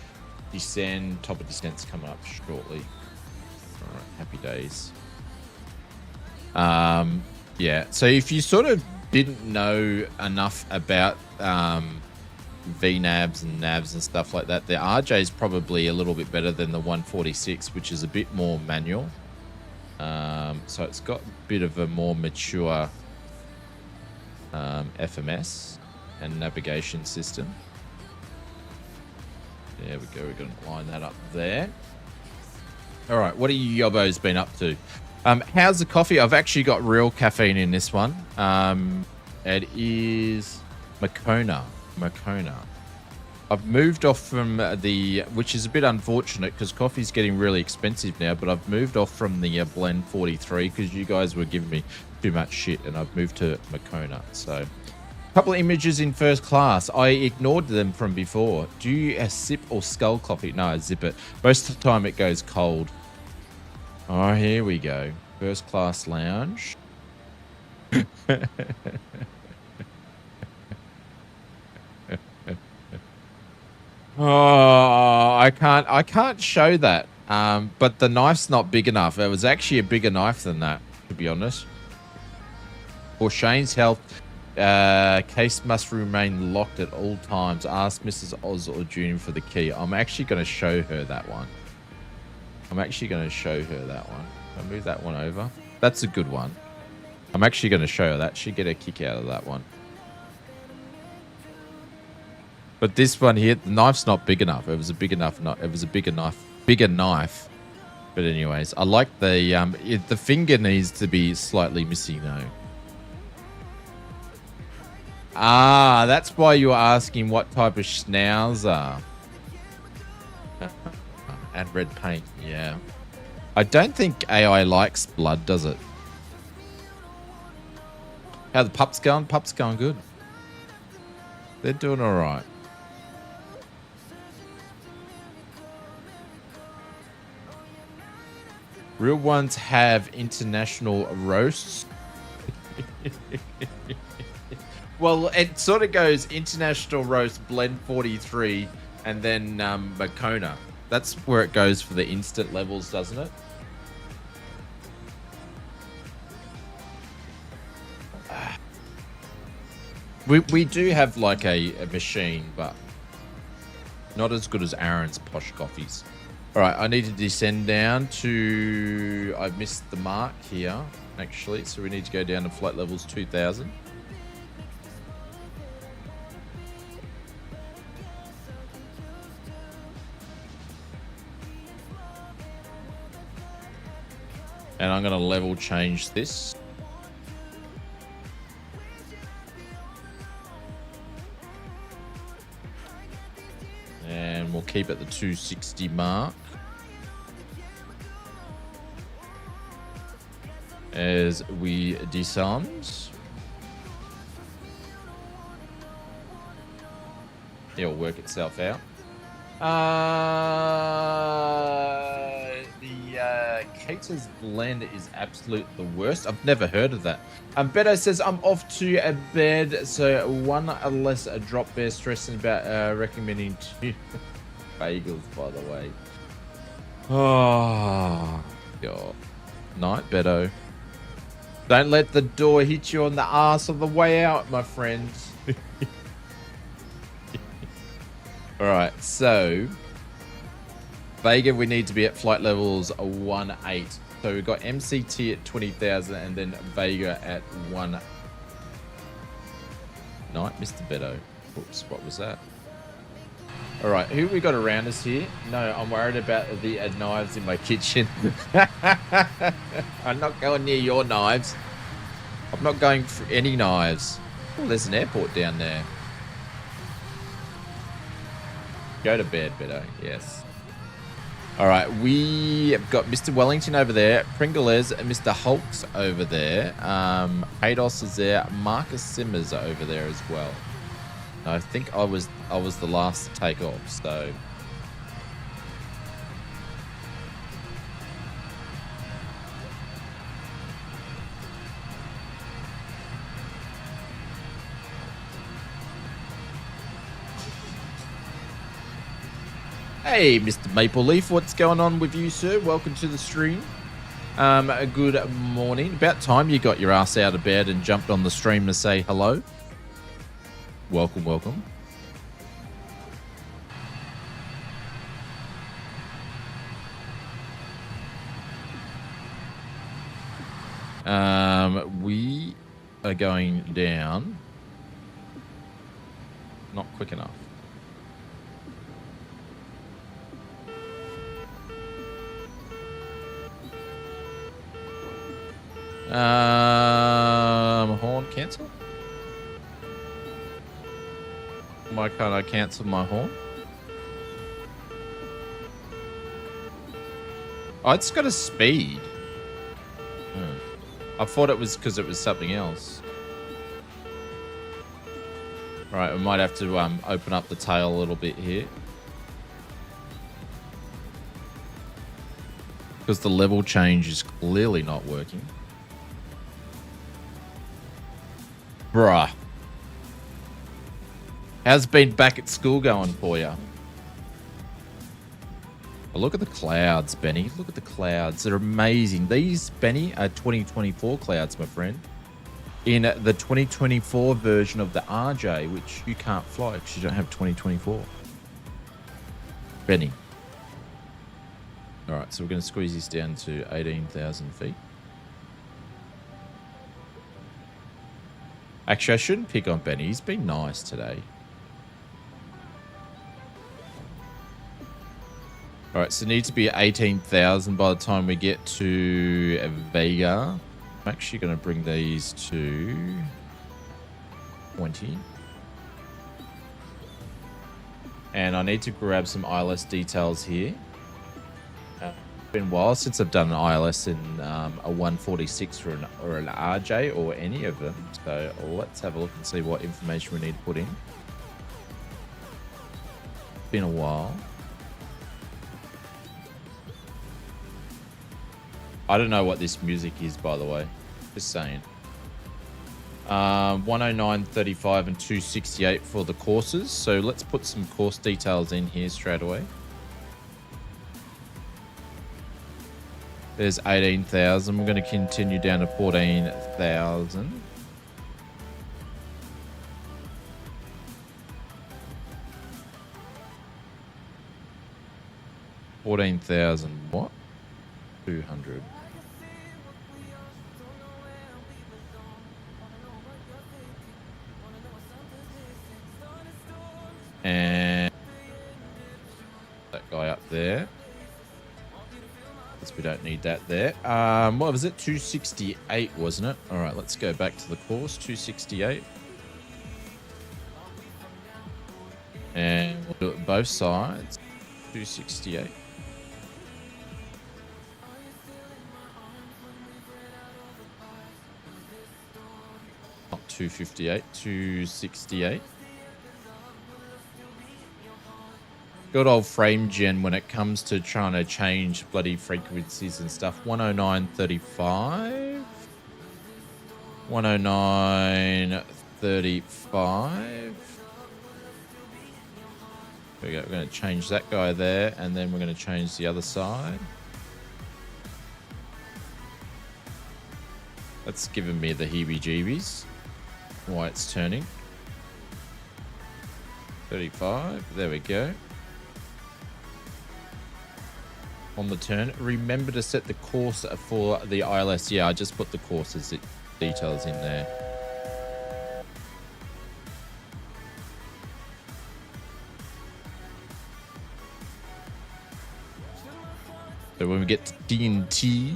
Speaker 2: descend. Top of descent's coming up shortly. All right, happy days. Yeah, so if you sort of didn't know enough about VNAVs and NAVs and stuff like that, the RJ is probably a little bit better than the 146, which is a bit more manual. So it's got a bit of a more mature FMS and navigation system. There we go. We're going to line that up there. All right, what have you yobbos been up to? How's the coffee? I've actually got real caffeine in this one. It is Moccona. I've moved off from which is a bit unfortunate because coffee's getting really expensive now, but I've moved off from the Blend 43 because you guys were giving me too much shit, and I've moved to Moccona. So a couple of images in first class. I ignored them from before. Do you sip or scull coffee? No, I zip it. Most of the time it goes cold. Oh, here we go. First class lounge. Oh, I can't show that. But the knife's not big enough. It was actually a bigger knife than that, to be honest. For Shane's health, case must remain locked at all times. Ask Mrs. Oz or Junior for the key. I'm actually going to show her that one. I'll move that one over. That's a good one. I'm actually going to show her that. She'd get a kick out of that one. But this one here, the knife's not big enough. It was a bigger knife. Bigger knife. But anyways, I like the finger needs to be slightly missing though. Ah, that's why you were asking what type of schnauzer. And red paint, yeah. I don't think AI likes blood, does it? How the pups going? Pups going good. They're doing all right. Real ones have international roasts. Well, it sort of goes international roast, blend 43, and then Moccona. That's where it goes for the instant levels, doesn't it? We do have like a machine, but not as good as Aaron's posh coffees. All right, I need to descend down to... I've missed the mark here, actually. So we need to go down to flight levels 2000. And I'm going to level change this. we'll keep at the 260 mark. As we descend. It'll work itself out. The Cater's blend is absolute the worst. I've never heard of that. Beto says, I'm off to bed, so one less drop bear stressing about recommending two bagels, by the way. Oh, God. Night, Beto. Don't let the door hit you on the ass on the way out, my friend. All right, so Vega, we need to be at flight levels 1-8. So we've got MCT at 20,000 and then Vega at 1. Night, Mr. Beto. Oops, what was that? All right, who we got around us here? No, I'm worried about the knives in my kitchen. I'm not going near your knives. I'm not going for any knives. Oh, there's an airport down there. Go to bed, Beto. Yes. All right, we have got Mr. Wellington over there, Pringles and Mr. Hulks over there. Hados is there. Marcus Simmers are over there as well. I think I was the last to take off, so. Hey, Mr. Maple Leaf, what's going on with you, sir? Welcome to the stream. A good morning. About time you got your ass out of bed and jumped on the stream to say hello. Welcome, welcome. We are going down. Not quick enough. Horn cancel? Why can't I cancel my horn? Oh, it's got a speed. I thought it was because it was something else. All right, we might have to open up the tail a little bit here. Because the level change is clearly not working. Bruh. How's been back at school going for you? Oh, look at the clouds, Benny. Look at the clouds. They're amazing. These, Benny, are 2024 clouds, my friend. In the 2024 version of the RJ, which you can't fly because you don't have 2024. Benny. All right, so we're going to squeeze this down to 18,000 feet. Actually, I shouldn't pick on Benny. He's been nice today. All right, so it needs to be 18,000 by the time we get to Vega. I'm actually going to bring these to 20. And I need to grab some ILS details here. It's been a while since I've done an ILS in a 146 or an RJ or any of them. So let's have a look and see what information we need to put in. It's been a while. I don't know what this music is, by the way. Just saying. 109.35 and 268 for the courses. So let's put some course details in here straight away. There's 18,000. We're going to continue down to 14,000. What? 200. And that guy up there. Guess we don't need that there. What was it? 268, wasn't it? All right, let's go back to the course. 268. And we'll do it both sides. 268. Not 258, 268. Good old frame gen when it comes to trying to change bloody frequencies and stuff. 109.35. 109.35. There we go. We're going to change that guy there, and then we're going to change the other side. That's giving me the heebie-jeebies. Why it's turning. 35. There we go. On the turn. Remember to set the course for the ILS. Yeah, I just put the courses details in there. So when we get to DNT,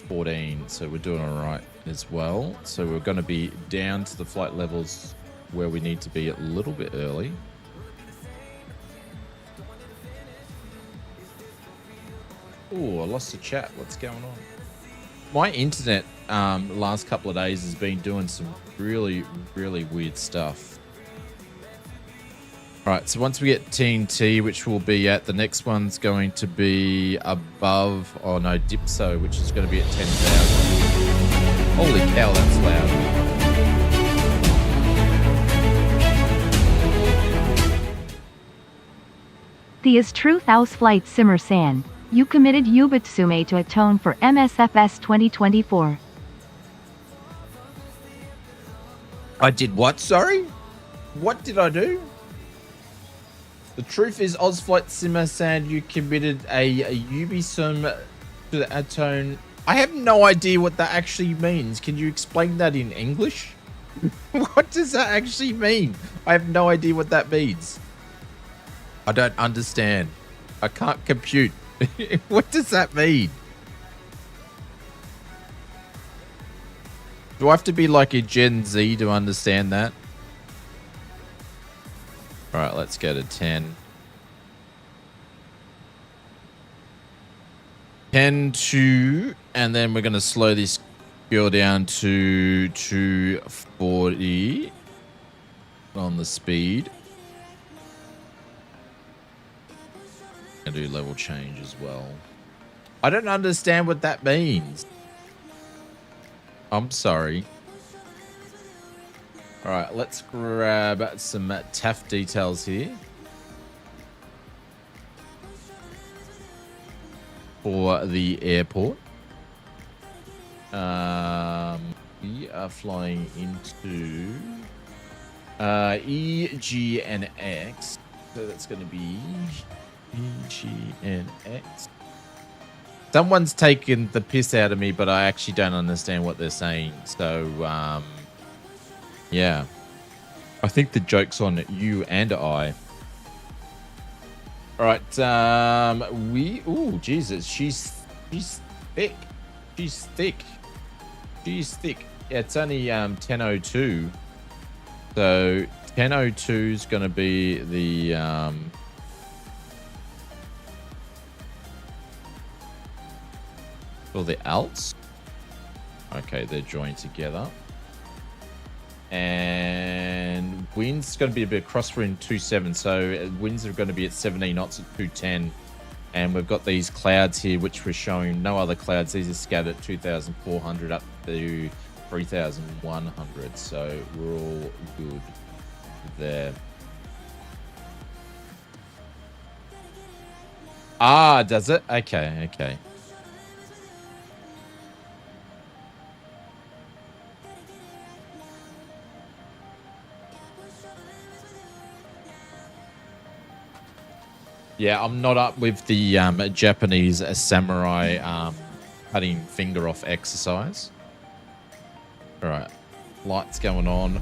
Speaker 2: 14, so we're doing all right as well. So we're going to be down to the flight levels where we need to be a little bit early. Oh, I lost the chat. What's going on? My internet last couple of days has been doing some really, really weird stuff. All right, so once we get TNT, which we'll be at, the next one's going to be above, oh no, Dipso, which is going to be at 10,000. Holy cow, that's loud.
Speaker 5: The is truth ausflight Simmer San. You committed Ubitsume to atone for MSFS 2024.
Speaker 2: I did what, sorry? What did I do? The truth is, Ozflight Simmer Sand, you committed a Ubisum to the atone. I have no idea what that actually means. Can you explain that in English? What does that actually mean? I have no idea what that means. I don't understand. I can't compute. What does that mean? Do I have to be like a Gen Z to understand that? All right, let's go to 10. 10 to, and then we're going to slow this girl down to 240 on the speed. And do level change as well. I don't understand what that means. I'm sorry. All right, let's grab some TAF details here. For the airport. We are flying into EGNX. So that's going to be EGNX. Someone's taken the piss out of me, but I actually don't understand what they're saying. So, yeah. I think the joke's on you and I. All right. Oh, Jesus. She's thick. She's thick. She's thick. Yeah, it's only 10:02. So 10:02 is going to be the for the alts. Okay, they're joined together. And winds going to be a bit crosswind 27, so winds are going to be at 17 knots at 210. And we've got these clouds here, which we're showing no other clouds. These are scattered at 2,400 up to 3,100. So we're all good there. Ah, does it? Okay, okay. Yeah, I'm not up with the Japanese samurai cutting finger off exercise. All right, lights going on.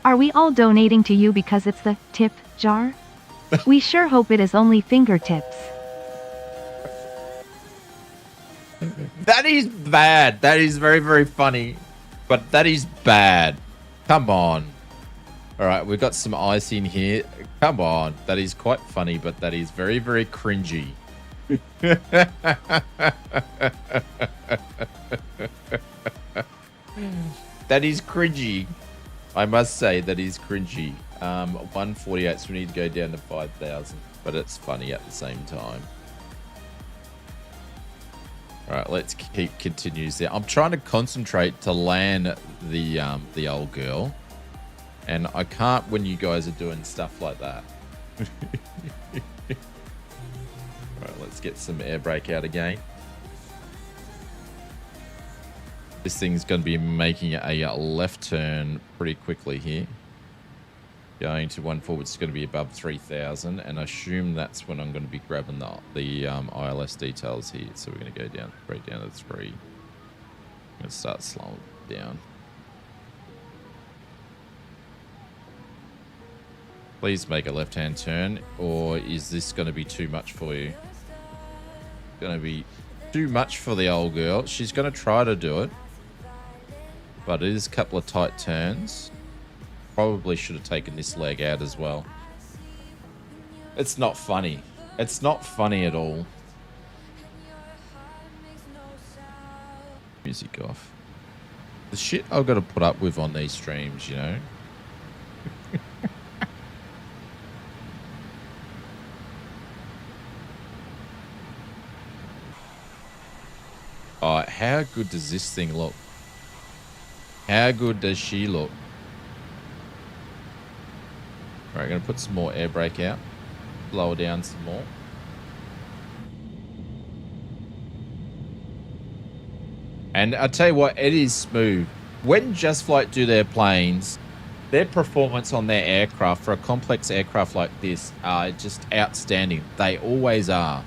Speaker 5: Are we all donating to you because it's the tip jar? We sure hope it is only fingertips.
Speaker 2: That is bad. That is very, very funny. But that is bad. Come on. All right, we've got some ice in here. Come on. That is quite funny, but that is very, very cringy. That is cringy. I must say that is cringy. 148, so we need to go down to 5,000. But it's funny at the same time. All right, let's keep continues there. I'm trying to concentrate to land the old girl, and I can't when you guys are doing stuff like that. All right, let's get some air brake out again. This thing's going to be making a left turn pretty quickly here. Going to 1.4, which is going to be above 3,000, and I assume that's when I'm going to be grabbing the ILS details here. So we're going to go down straight down to 3. I'm going to start slowing down. Please make a left-hand turn, or is this going to be too much for you? Going to be too much for the old girl. She's going to try to do it, but it is a couple of tight turns. Probably should have taken this leg out as well. It's not funny. It's not funny at all. Music off. The shit I've got to put up with on these streams, you know. Alright, how good does this thing look? How good does she look? Alright, going to put some more air brake out. Lower down some more. And I'll tell you what, it is smooth. When Just Flight do their planes, their performance on their aircraft for a complex aircraft like this are just outstanding. They always are.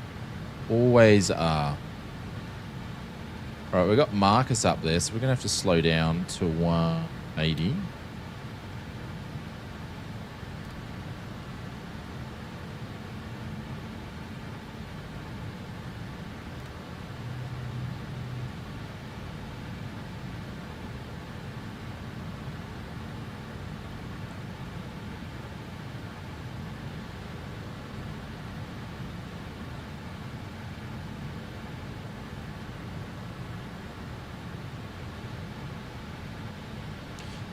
Speaker 2: Always are. Alright, we've got Marcus up there, so we're going to have to slow down to 180.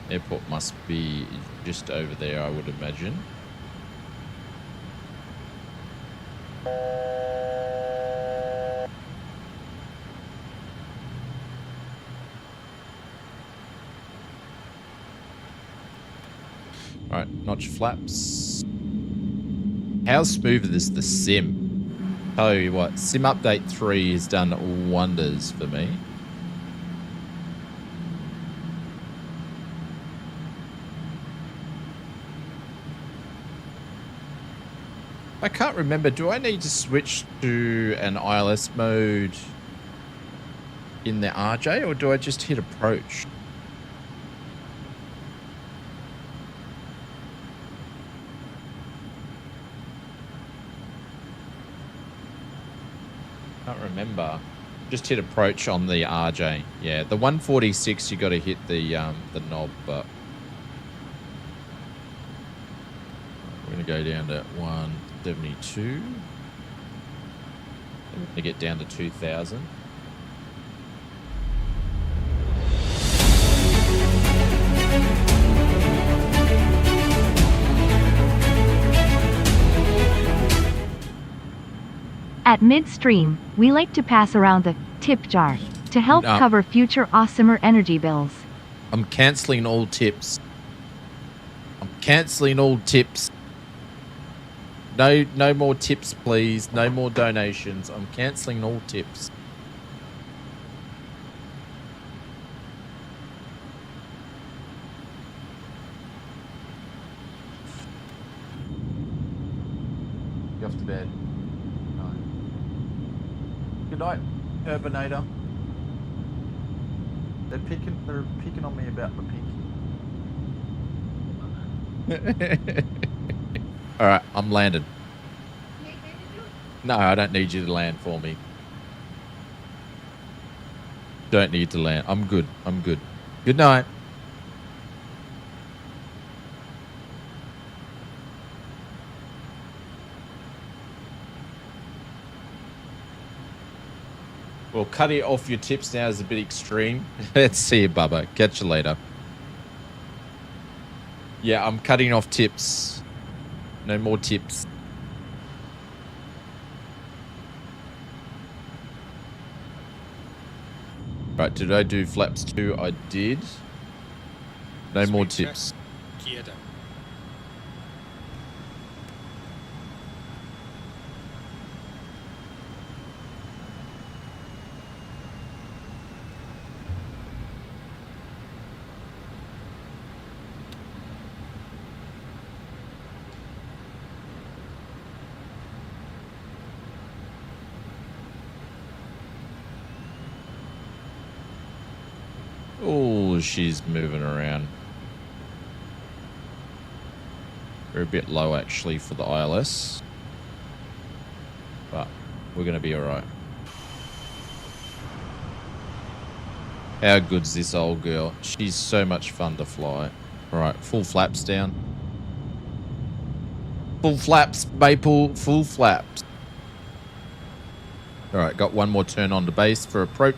Speaker 2: Airport must be just over there, I would imagine. Alright, notch flaps. How smooth is the sim? Tell you what, Sim Update 3 has done wonders for me. I can't remember. Do I need to switch to an ILS mode in the RJ, or do I just hit approach? Can't remember. Just hit approach on the RJ. Yeah, the 146 you got to hit the knob, but we're gonna go down to 172. To get down to 2,000.
Speaker 5: At midstream, we like to pass around the tip jar to help cover future awesomer energy bills.
Speaker 2: I'm cancelling all tips. I'm cancelling all tips. No more tips, please. No more donations. I'm cancelling all tips. Go off to bed. No. Good night, Urbanator. They're picking on me about the pinky. All right, I'm landed. No, I don't need you to land for me. Don't need to land. I'm good. I'm good. Good night. Well, cutting off your tips now is a bit extreme. Let's see you, Bubba. Catch you later. Yeah, I'm cutting off tips. No more tips. Right, did I do flaps 2? I did. No more tips.
Speaker 4: Gear down.
Speaker 2: Oh, she's moving around. We're a bit low actually for the ILS, but we're going to be all right. How good's this old girl? She's so much fun to fly. All right, full flaps down. Full flaps, Maple, full flaps. All right, got one more turn on the base for approach.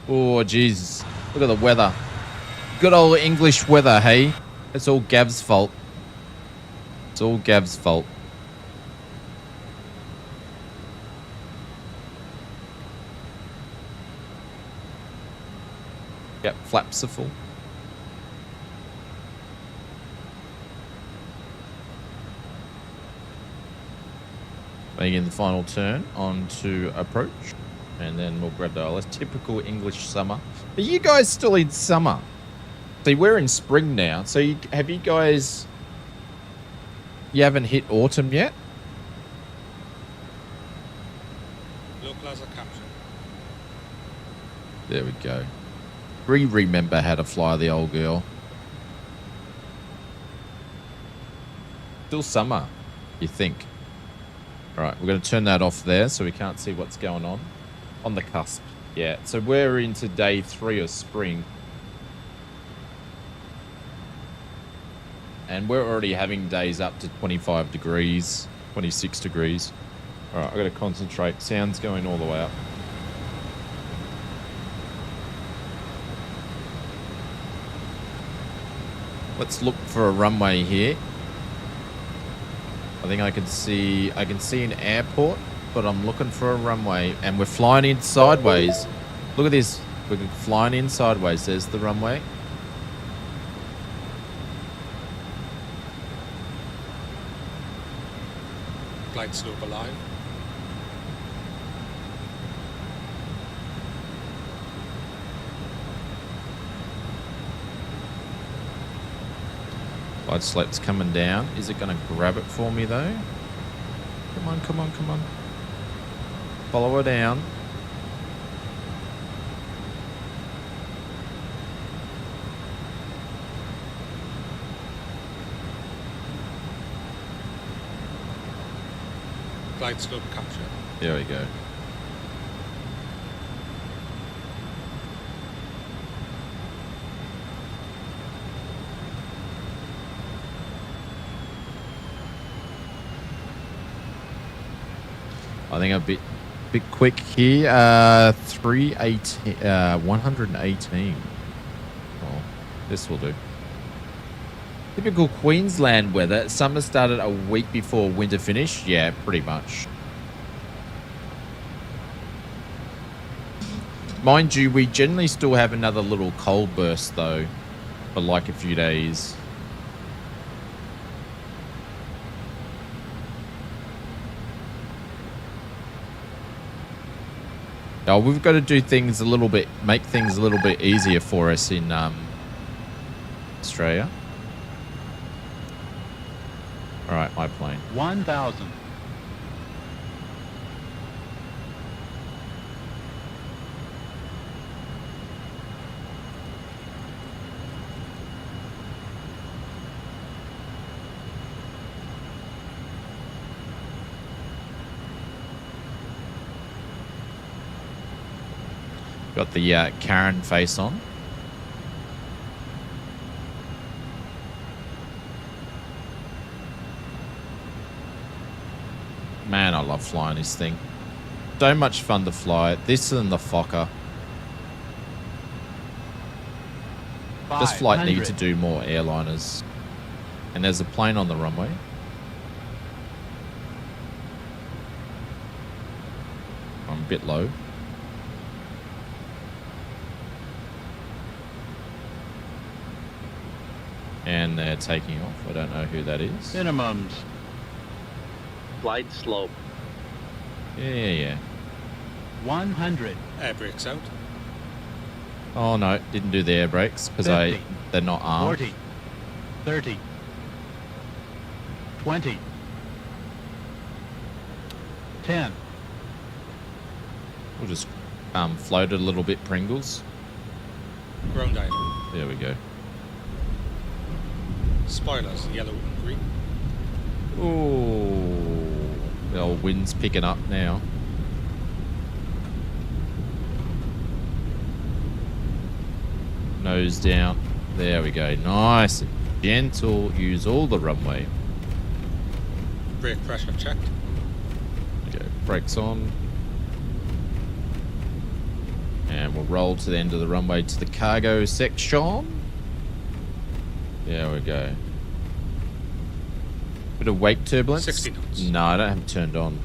Speaker 2: Oh, Jesus. Look at the weather. Good old English weather, hey? It's all Gav's fault. It's all Gav's fault. Yep, flaps are full. Making the final turn onto approach. And then we'll grab the ILS. Typical English summer. Are you guys still in summer? See, we're in spring now. So have you guys... You haven't hit autumn yet?
Speaker 4: Localizer capture.
Speaker 2: There we go. Remember how to fly the old girl. Still summer, you think. Alright, we're going to turn that off there so we can't see what's going on. On the cusp. Yeah, so we're into day 3 of spring. And we're already having days up to 25 degrees, 26 degrees. All right, I've got to concentrate. Sound's going all the way up. Let's look for a runway here. I think I can see an airport, but I'm looking for a runway, and we're flying in sideways. Look at this. We're flying in sideways. There's the runway.
Speaker 4: Flight slope alive.
Speaker 2: Glide slope's coming down. Is it going to grab it for me, though? Come on, come on, come on. Follow her down.
Speaker 4: Glide slope capture.
Speaker 2: There we go. I think a bit quick here. 318, 118. Well, this will do. Typical Queensland weather. Summer started a week before winter finished. Yeah, pretty much. Mind you, we generally still have another little cold burst though, for like a few days. Oh, we've got to do things a little bit, make things a little bit easier for us in Australia. All right, my plane.
Speaker 8: 1,000.
Speaker 2: Got the Karen face on. Man, I love flying this thing. So much fun to fly it. This and the Fokker. This flight needs to do more airliners. And there's a plane on the runway. I'm a bit low. And they're taking off. I don't know who that is.
Speaker 8: Minimums. Glide slope.
Speaker 2: Yeah.
Speaker 8: 100.
Speaker 4: Air brakes out.
Speaker 2: Oh no, didn't do the air brakes because
Speaker 8: 50.
Speaker 2: they're not armed.
Speaker 8: 40. 30. 20. 10.
Speaker 2: We'll just float it a little bit, Pringles.
Speaker 4: Ground island.
Speaker 2: There we go.
Speaker 4: Spoilers, yellow and green.
Speaker 2: Ooh, the old wind's picking up now. Nose down. There we go. Nice and gentle. Use all the runway.
Speaker 4: Brake pressure checked.
Speaker 2: There we go. Brakes on. And we'll roll to the end of the runway to the cargo section. There we go. Bit of wake turbulence.
Speaker 4: 60 knots.
Speaker 2: No, I don't have it turned on.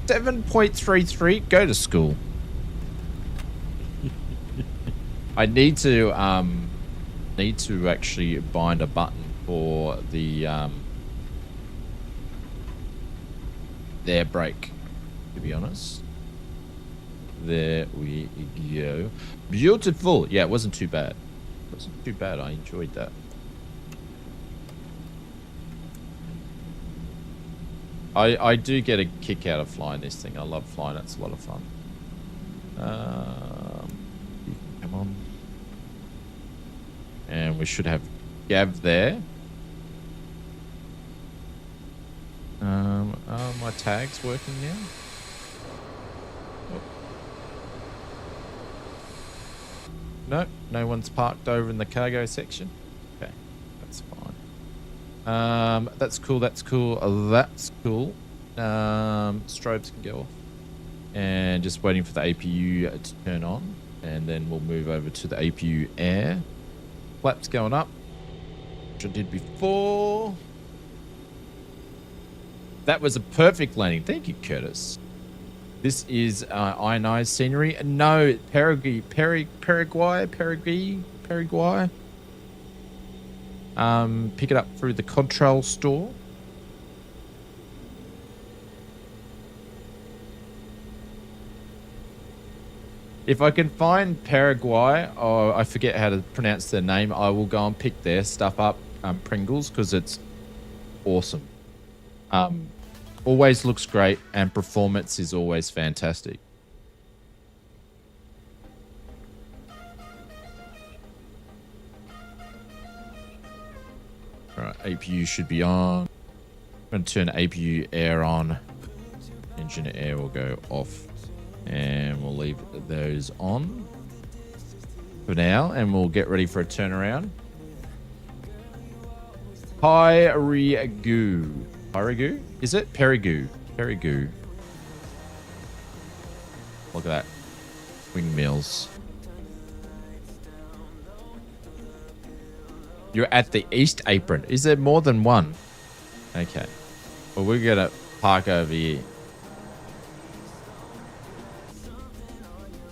Speaker 2: 7.33. Go to school. I need to actually bind a button for the air brake, to be honest. There we go. Beautiful. Yeah, it wasn't too bad. It wasn't too bad. I enjoyed that. I do get a kick out of flying this thing. I love flying it. It's a lot of fun. Come on. And we should have Gav there. Are my tags working now? Oh. No, no one's parked over in the cargo section. Okay, that's fine. That's cool, that's cool, that's cool. Strobes can go off. And just waiting for the APU to turn on. And then we'll move over to the APU air. Flaps going up, which I did before. That was a perfect landing. Thank you, Curtis. This is ionized scenery. No, Paraguay. Pick it up through the control store. If I can find Paraguay, or I forget how to pronounce their name, I will go and pick their stuff up, Pringles, because it's awesome. Always looks great, and performance is always fantastic. All right, APU should be on. I'm going to turn APU air on. Engine air will go off. And we'll leave those on for now, and we'll get ready for a turnaround. Pirigu. Pirigu? Is it? Perigu. Perigu. Look at that. Windmills. You're at the east apron. Is there more than one? Okay. Well, we're going to park over here,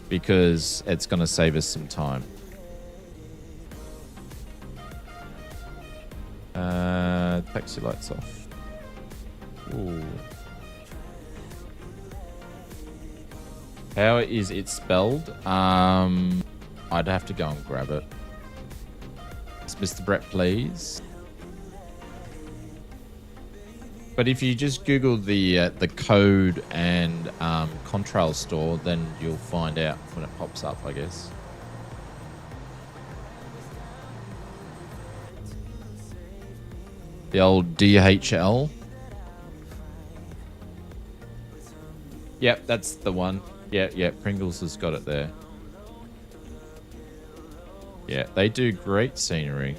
Speaker 2: because it's going to save us some time. Taxi lights off. Ooh. How is it spelled? I'd have to go and grab it. It's Mr. Brett, please. But if you just Google the code and Contrail store, then you'll find out when it pops up, I guess. The old DHL. Yep, that's the one. Yeah, Pringles has got it there. Yeah, they do great scenery.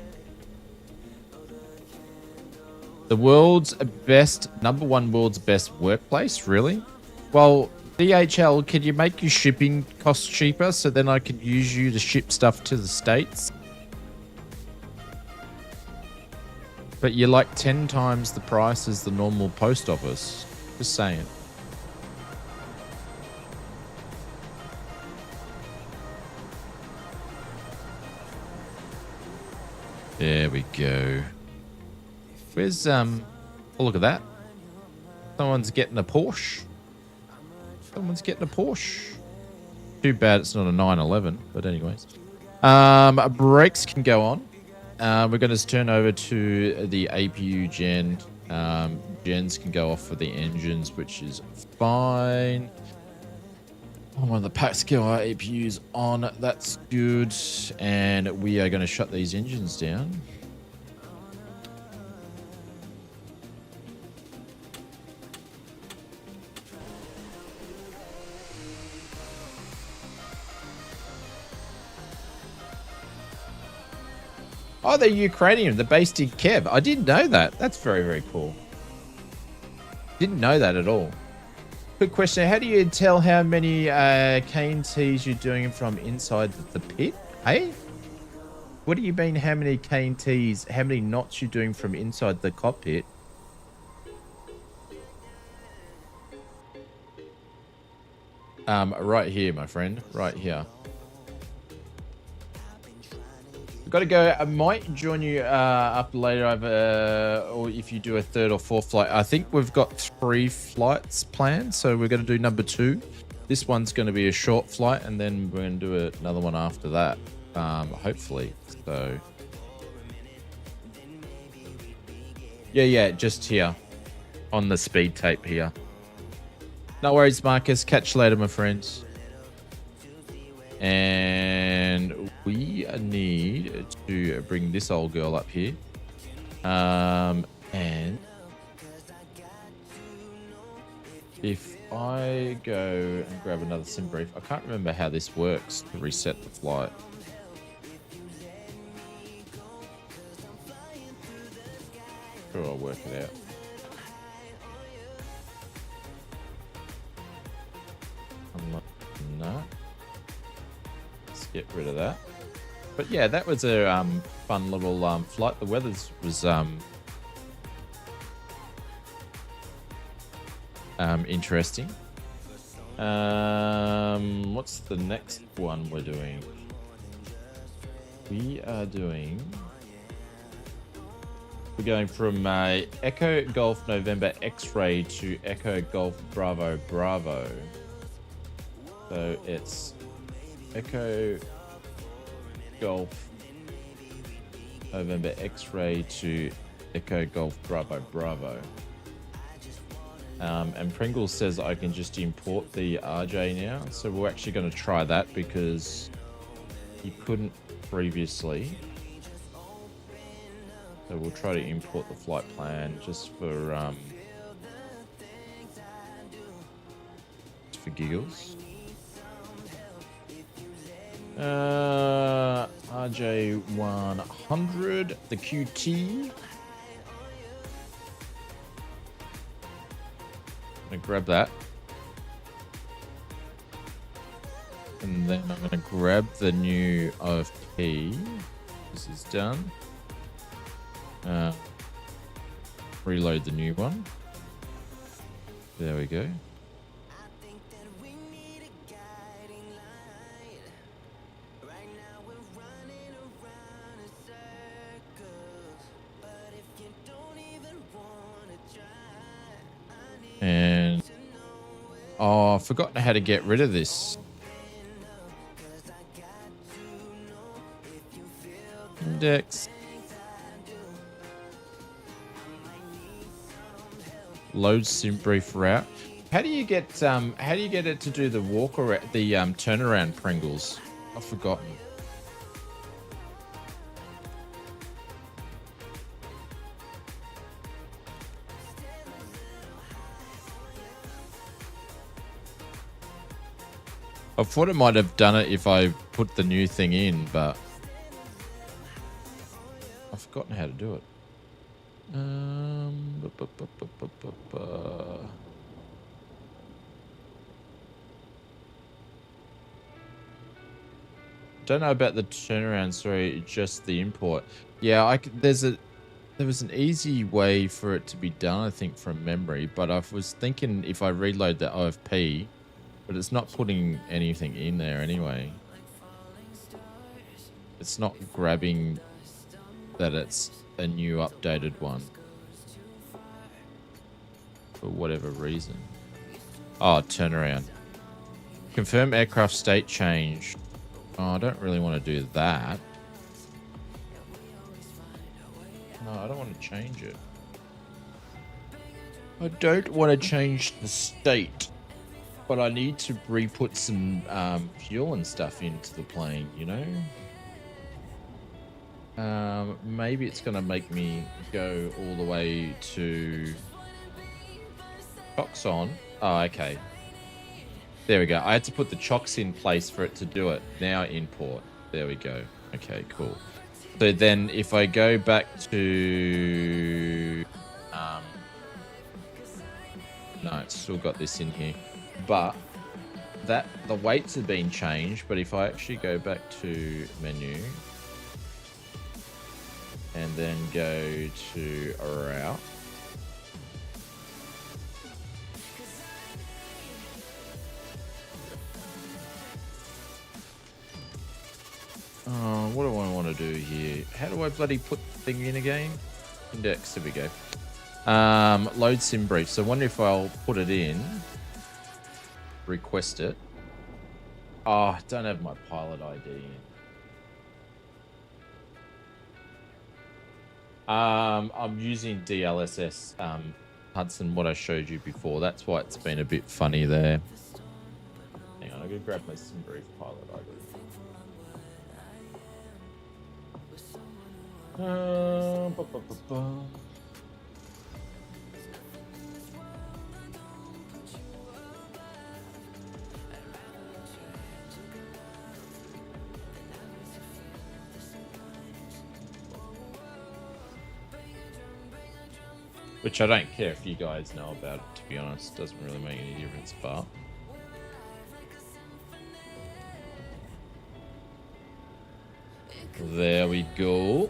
Speaker 2: The world's best, #1 world's best workplace, really? Well, DHL, can you make your shipping costs cheaper so then I could use you to ship stuff to the States? But you're like 10 times the price as the normal post office. Just saying. There we go. Where's, oh, look at that. Someone's getting a Porsche. Someone's getting a Porsche. Too bad it's not a 911, but anyways. Brakes can go on. We're going to turn over to the APU gen. Gens can go off for the engines, which is fine. One of the Pascal APUs on. That's good. And we are going to shut these engines down. Oh, they're Ukrainian. They're based in Kiev. I didn't know that. That's very, very cool. Didn't know that at all. Good question. How do you tell how many KNTs you're doing from inside the pit? Hey? What do you mean how many KNTs, how many knots you're doing from inside the cockpit? Right here, my friend. Right here. I've got to go. I might join you up later, or if you do a 3rd or 4th flight. I think we've got 3 flights planned, so we're going to do #2. This one's going to be a short flight, and then we're going to do another one after that, hopefully. So, yeah, just here on the speed tape here. No worries, Marcus. Catch you later, my friends. And we need to bring this old girl up here. And if I go and grab another sim brief, I can't remember how this works to reset the flight. Sure, I'll work it out. No. Get rid of that. But yeah, that was a fun little flight. The weather was interesting. What's the next one we're doing? We're going from Echo Golf November X-Ray to Echo Golf Bravo Bravo. So it's Echo Golf November X-Ray to Echo Golf Bravo Bravo. And Pringles says I can just import the RJ now. So we're actually going to try that because you couldn't previously. So we'll try to import the flight plan just for giggles. RJ100, the QT. I'm gonna grab that. And then I'm gonna grab the new OFP. This is done. Reload the new one. There we go. And oh, I've forgotten how to get rid of this. Index. Load sim brief route. How do you get it to do the walk or the turnaround, Pringles? I've forgotten. I thought it might have done it if I put the new thing in, but I've forgotten how to do it. Don't know about the turnaround, sorry, just the import. Yeah, there was an easy way for it to be done, I think, from memory, but I was thinking if I reload the OFP, but it's not putting anything in there anyway. It's not grabbing that it's a new updated one for whatever reason. Oh, turnaround. Confirm aircraft state change. Oh, I don't really want to do that. No, I don't want to change it. I don't want to change the state, but I need to re-put some fuel and stuff into the plane, you know? Maybe it's going to make me go all the way to chocks on. Oh, okay. There we go. I had to put the chocks in place for it to do it. Now import. There we go. Okay, cool. So then if I go back to... no, it's still got this in here. But the weights have been changed. But if I actually go back to menu and then go to route, what do I want to do here? How do I bloody put the thing in again? Index, there we go. Load sim brief. So I wonder if I'll put it in, request it. Oh, I don't have my pilot ID in. I'm using DLSS Hudson, what I showed you before. That's why it's been a bit funny there. Hang on, I'm going to grab my sim brief pilot ID. Which I don't care if you guys know about it, to be honest. Doesn't really make any difference, but... there we go.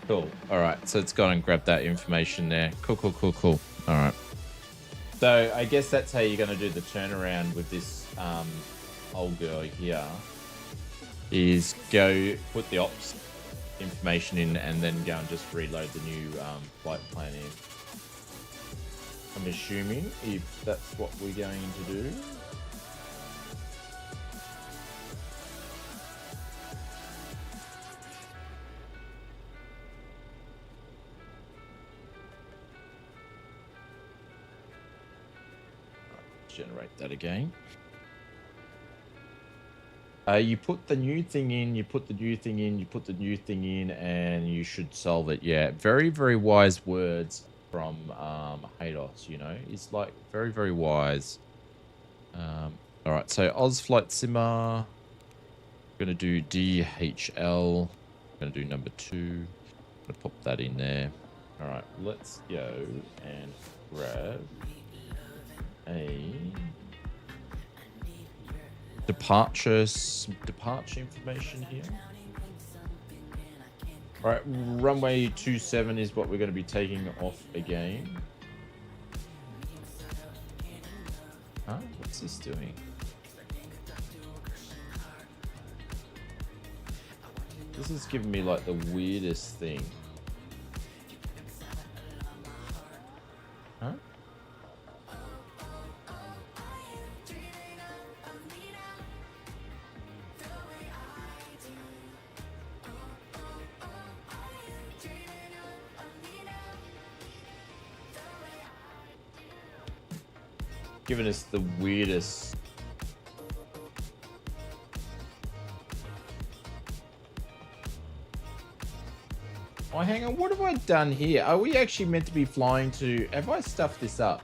Speaker 2: Cool. All right. So it's gone and grabbed that information there. Cool, cool, cool, cool. All right. So I guess that's how you're going to do the turnaround with this old girl here. Is go put the ops information in and then go and just reload the new flight plan in. I'm assuming if that's what we're going to do. Generate that again. You put the new thing in, you put the new thing in, you put the new thing in, and you should solve it. Yeah, very, very wise words from Hados, you know. It's like very, very wise. All right, so Oz Flight Simmer. I'm going to do DHL. I'm going to do number 2. I'm going to pop that in there. All right, let's go and grab a departure information here. All right, runway 27 is what we're going to be taking off again. Huh? What's this doing? This is giving me like the weirdest thing. Huh? giving us the weirdest. Oh, hang on. What have I done here? Are we actually meant to be flying to... Have I stuffed this up?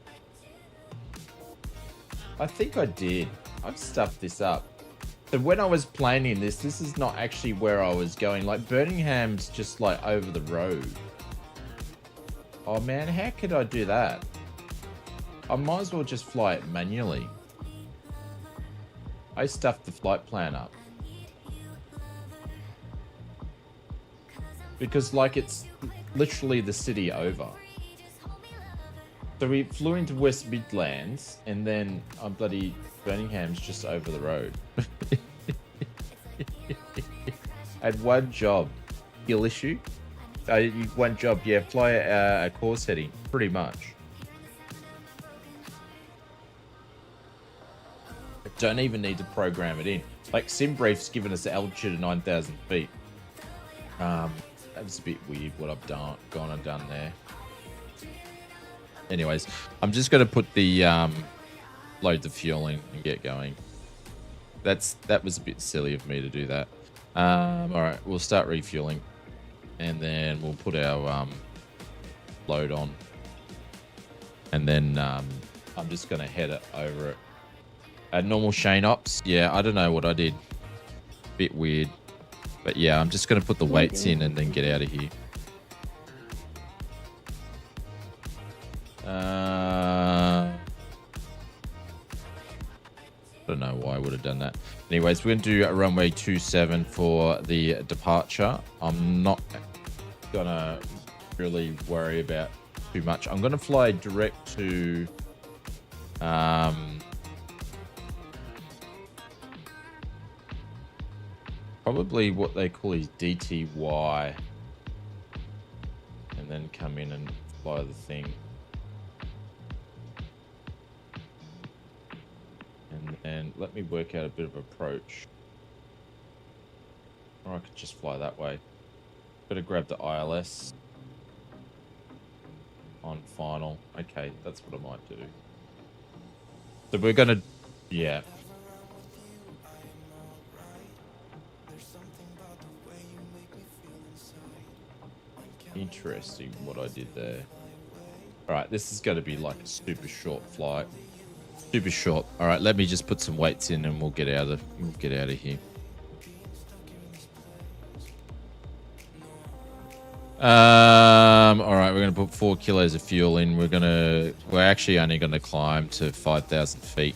Speaker 2: I think I did. I've stuffed this up. So when I was planning this is not actually where I was going. Like, Birmingham's just, like, over the road. Oh, man. How could I do that? I might as well just fly it manually. I stuffed the flight plan up. Because, like, it's literally the city over. So we flew into West Midlands, and then bloody Birmingham's just over the road. I had one job. Skill issue. One job, yeah, fly a course heading, pretty much. I don't even need to program it in. Like, SimBrief's given us an altitude of 9,000 feet. That was a bit weird what I've gone and done there. Anyways, I'm just going to put the load the fuel in and get going. That was a bit silly of me to do that. All right, we'll start refueling, and then we'll put our load on, and then I'm just going to head it over it at normal Shane ops. Yeah, I don't know what I did. Bit weird. But yeah, I'm just going to put the weights in and then get out of here. I don't know why I would have done that. Anyways, we're going to do a runway 27 for the departure. I'm not going to really worry about too much. I'm going to fly direct to... probably what they call is DTY, and then come in and fly the thing, and then let me work out a bit of approach, or I could just fly that way. Better grab the ILS on final. Okay, that's what I might do. So we're gonna, yeah. Interesting what I did there. All right, this is going to be like a super short flight. Super short. All right, let me just put some weights in and we'll get out of here. All right, we're going to put 4 kilos of fuel in. We're actually only going to climb to 5,000 feet.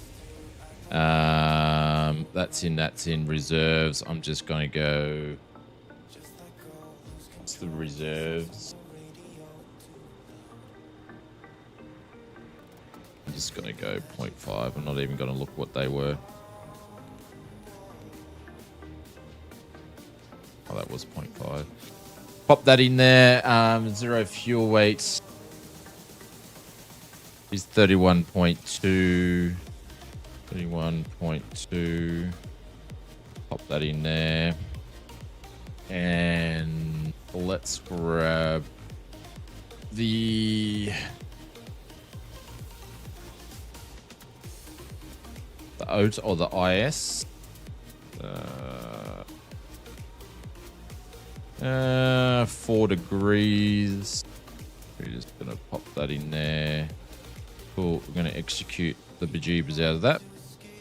Speaker 2: That's in reserves. I'm just going to go. What's the reserves? I'm just going to go 0.5. I'm not even going to look what they were. Oh, that was 0.5. Pop that in there. 0 fuel weights is 31.2. 31.2. Pop that in there. And let's grab the OT or the IS. 4 degrees. We're just gonna pop that in there. Cool. We're gonna execute the bejeebers out of that.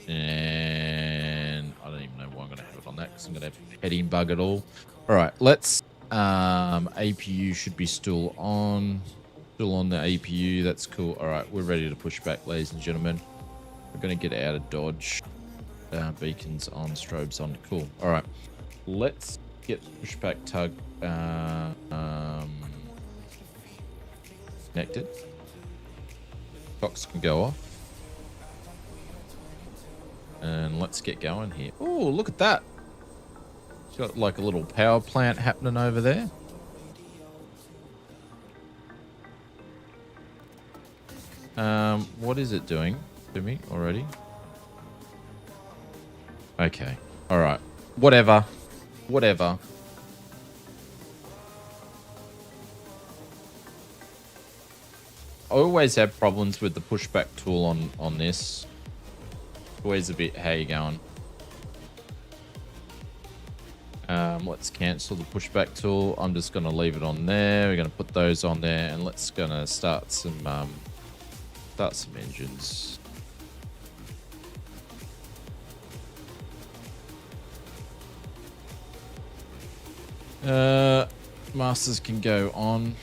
Speaker 2: And I don't even know why I'm gonna have it on that because I'm gonna have heading bug it all. All right, let's. APU should be still on the APU. That's cool. All right, we're ready to push back, ladies and gentlemen. We're gonna get out of Dodge. Beacons on, strobes on. Cool. All right, let's get pushback tug connected. Cox can go off. And let's get going here. Oh, look at that. It's got like a little power plant happening over there. What is it doing to me already? Okay. All right. Whatever. Whatever. I always have problems with the pushback tool on this. Always a bit, how you going? Let's cancel the pushback tool. I'm just going to leave it on there. We're going to put those on there, and let's gonna start some engines. Masters can go on.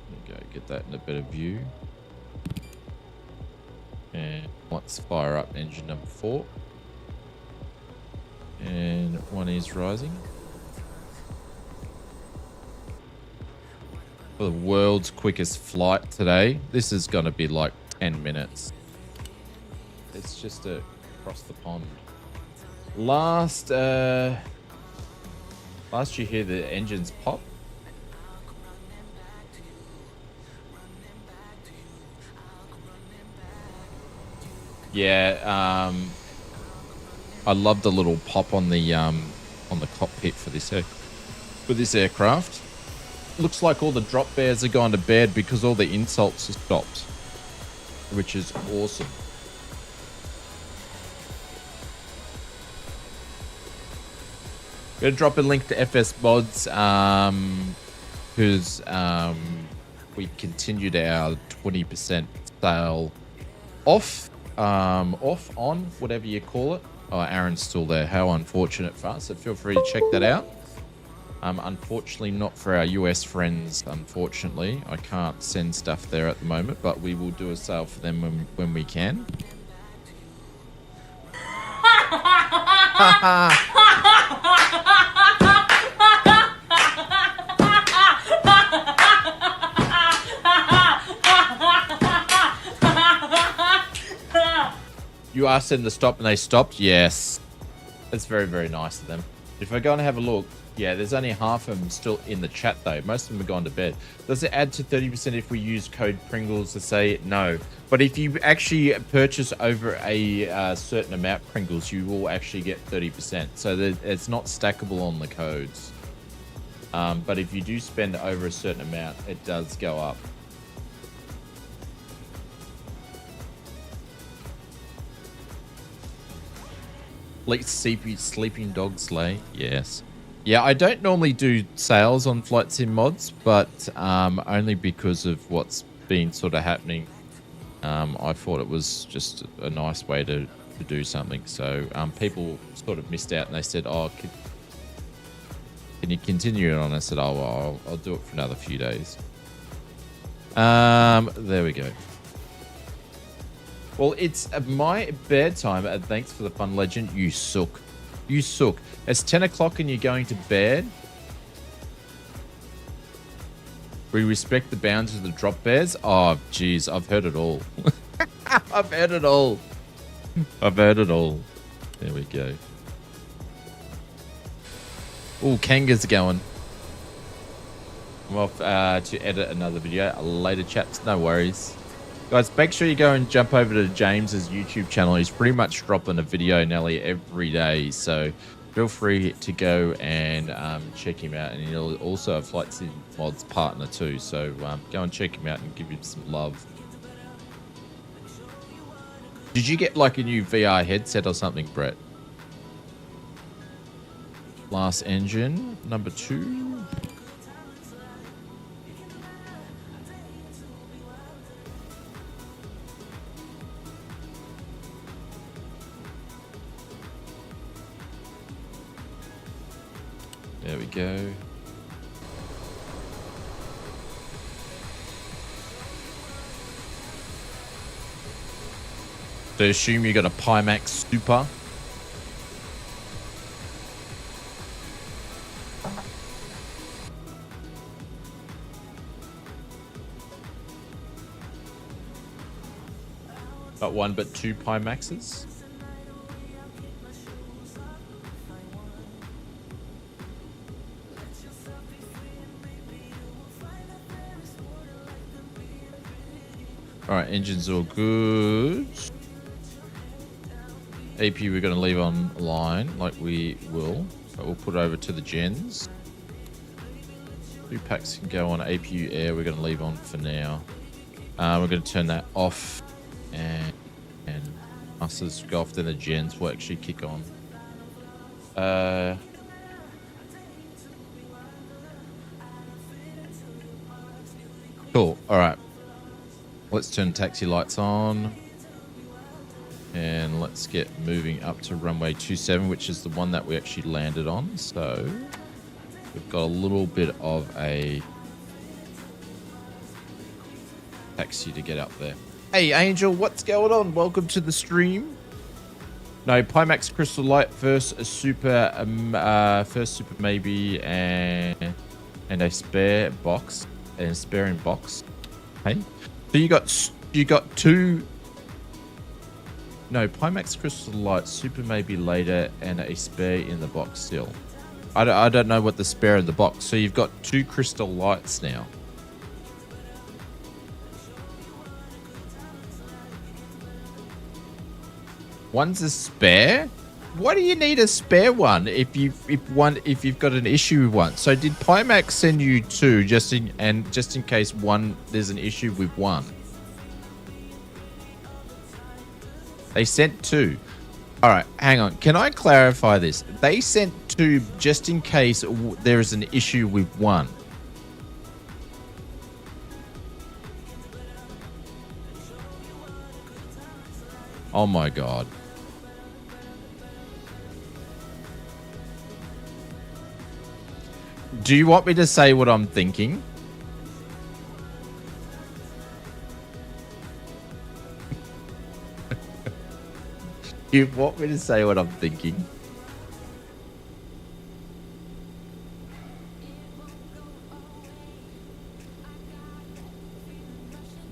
Speaker 2: There we go, get that in a better view. And let's fire up engine number 4. And one is rising. For the world's quickest flight today. This is going to be like 10 minutes. It's just across the pond. Last you hear the engines pop. Yeah, I love the little pop on the cockpit for this aircraft. Looks like all the drop bears are gone to bed because all the insults are stopped, which is awesome. Gonna drop a link to FS Mods, who's we continued our 20% sale off, on, whatever you call it. Oh, Aaron's still there. How unfortunate for us. So feel free to check that out. Unfortunately, not for our US friends. Unfortunately, I can't send stuff there at the moment, but we will do a sale for them when we can. You asked them to stop and they stopped? Yes. That's very, very nice of them. If I go and have a look, yeah, there's only half of them still in the chat though. Most of them have gone to bed. Does it add to 30% if we use code Pringles to say no? But if you actually purchase over a certain amount Pringles, you will actually get 30%. So it's not stackable on the codes. But if you do spend over a certain amount, it does go up. Sleeping dog sleigh, yes. Yeah, I don't normally do sales on Flight Sim mods, but only because of what's been sort of happening. I thought it was just a nice way to do something. So people sort of missed out and they said, oh, can you continue it on? I said, oh, well, I'll do it for another few days. There we go. Well, it's my bedtime. Thanks for the fun, legend. You suck. You suck. It's 10 o'clock and you're going to bed. We respect the boundaries of the drop bears. Oh, geez. I've heard it all. I've heard it all. I've heard it all. There we go. Oh, Kanga's going. I'm off to edit another video. Later, chaps. No worries. Guys, make sure you go and jump over to James's YouTube channel. He's pretty much dropping a video nearly every day. So feel free to go and check him out. And he'll also a Flight Sim Mods partner too. So go and check him out and give him some love. Did you get like a new VR headset or something, Brett? Last engine, number 2. There we go. So assume you got a Pimax Super. Not one, but 2 Pimaxes. All right, engine's all good. AP we're going to leave on line like we will. But we'll put it over to the gens. 2 packs can go on APU air. We're going to leave on for now. We're going to turn that off, and masters go off. Then the gens will actually kick on. Cool. All right. Let's turn taxi lights on. And let's get moving up to runway 27, which is the one that we actually landed on. So we've got a little bit of a taxi to get up there. Hey, Angel, what's going on? Welcome to the stream. No, Pimax Crystal Light, first super maybe, and a spare box, and a spare in box. Hey, so you got 2. No, Pimax Crystal Light, super maybe later, and a spare in the box still. I don't know what the spare in the box. So you've got 2 Crystal Lights now. One's a spare? Why do you need a spare one if you've got an issue with one? So did Pimax send you 2 just in case there's an issue with one? They sent 2. All right, hang on. Can I clarify this? They sent 2 just in case there is an issue with one. Oh my God. Do you want me to say what I'm thinking? You want me to say what I'm thinking?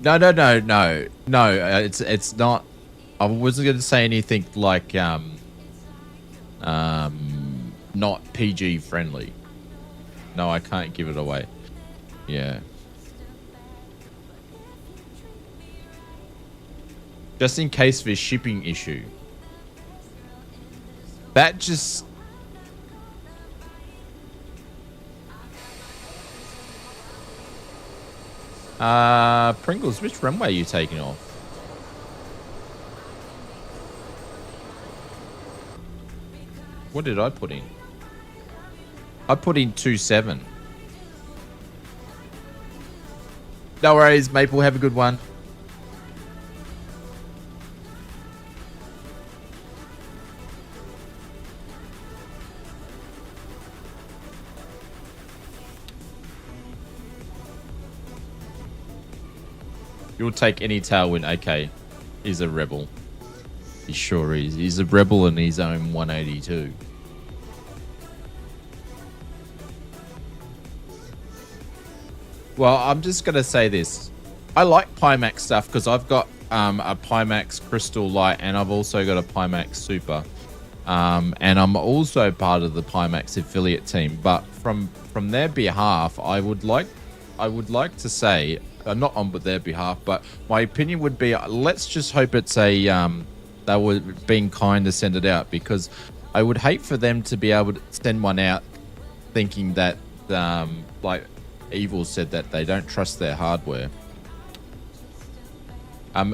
Speaker 2: No. It's not. I wasn't going to say anything like not PG friendly. No, I can't give it away. Yeah. Just in case of a shipping issue. That just... Pringles, which runway are you taking off? What did I put in? I put in 27. No worries, Maple. Have a good one. You'll take any tailwind. Okay. He's a rebel. He sure is. He's a rebel in his own 182. Well, I'm just going to say this. I like Pimax stuff because I've got a Pimax Crystal Light and I've also got a Pimax Super. And I'm also part of the Pimax affiliate team. But from their behalf, I would like to say... not on their behalf, but my opinion would be let's just hope it's a they were being kind to send it out, because I would hate for them to be able to send one out thinking that like Evil said, that they don't trust their hardware.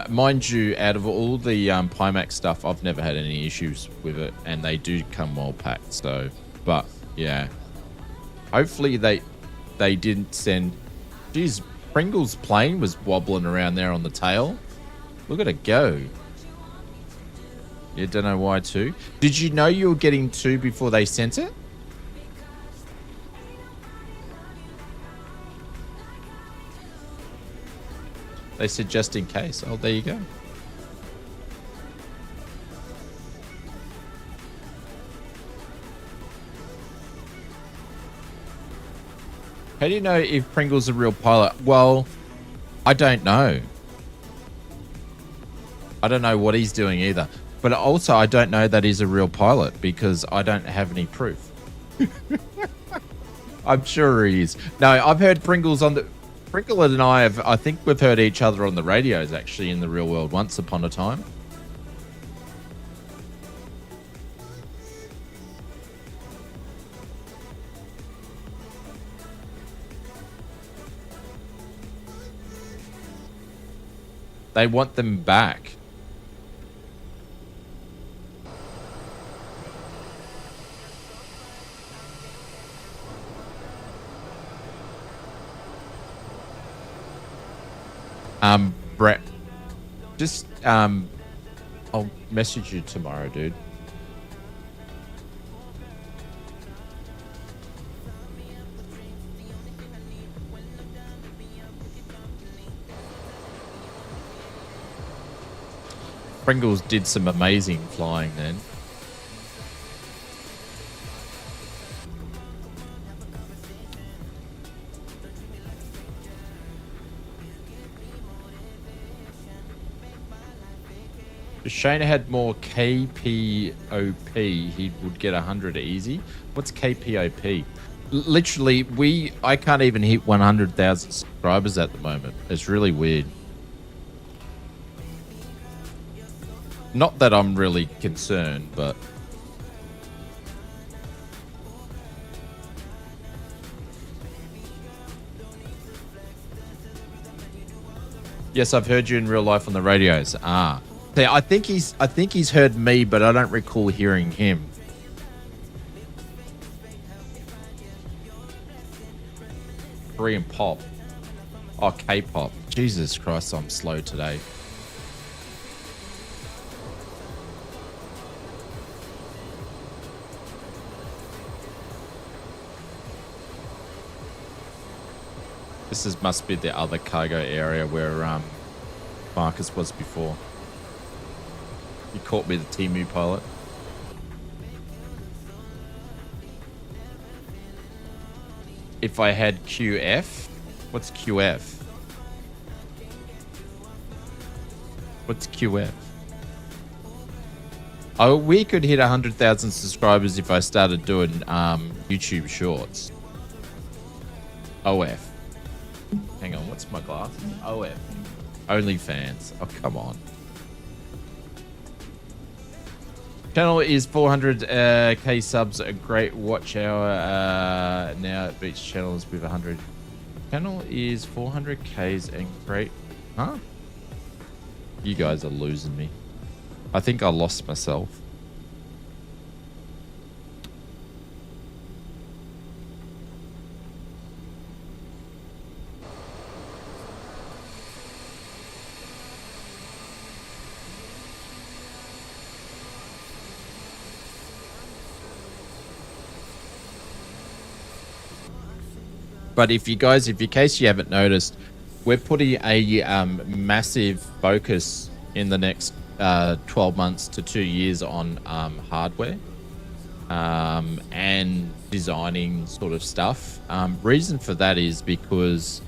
Speaker 2: Mind you, out of all the Pimax stuff, I've never had any issues with it, and they do come well packed. So, but yeah, hopefully they didn't send. Geez, Pringle's plane was wobbling around there on the tail. Look at it go. You don't know why 2. Did you know you were getting 2 before they sent it? They said just in case. Oh, there you go. How do you know if Pringle's a real pilot? Well, I don't know. I don't know what he's doing either. But also, I don't know that he's a real pilot because I don't have any proof. I'm sure he is. No, I've heard Pringle's on the... Pringle and I think we've heard each other on the radios actually in the real world once upon a time. They want them back. Brett, just I'll message you tomorrow, dude. Pringles did some amazing flying then. If Shane had more KPOP, he would get 100 easy. What's KPOP? Literally, I can't even hit 100,000 subscribers at the moment. It's really weird. Not that I'm really concerned, but... Yes, I've heard you in real life on the radios. Ah. See, I think he's heard me, but I don't recall hearing him. Korean pop. Oh, K-pop. Jesus Christ, I'm slow today. Must be the other cargo area where Marcus was before. He caught me, the Temu pilot. If I had QF, what's QF? What's QF? Oh, we could hit 100,000 subscribers if I started doing YouTube shorts. OF. Hang on, what's my glasses? OF. OnlyFans. Oh, come on. Channel is 400k subs, a great watch hour. Now it beats channels with 100. Channel is 400k's and great. Huh? You guys are losing me. I think I lost myself. But if you guys, in case you haven't noticed, we're putting a massive focus in the next 12 months to 2 years on hardware and designing sort of stuff. Reason for that is because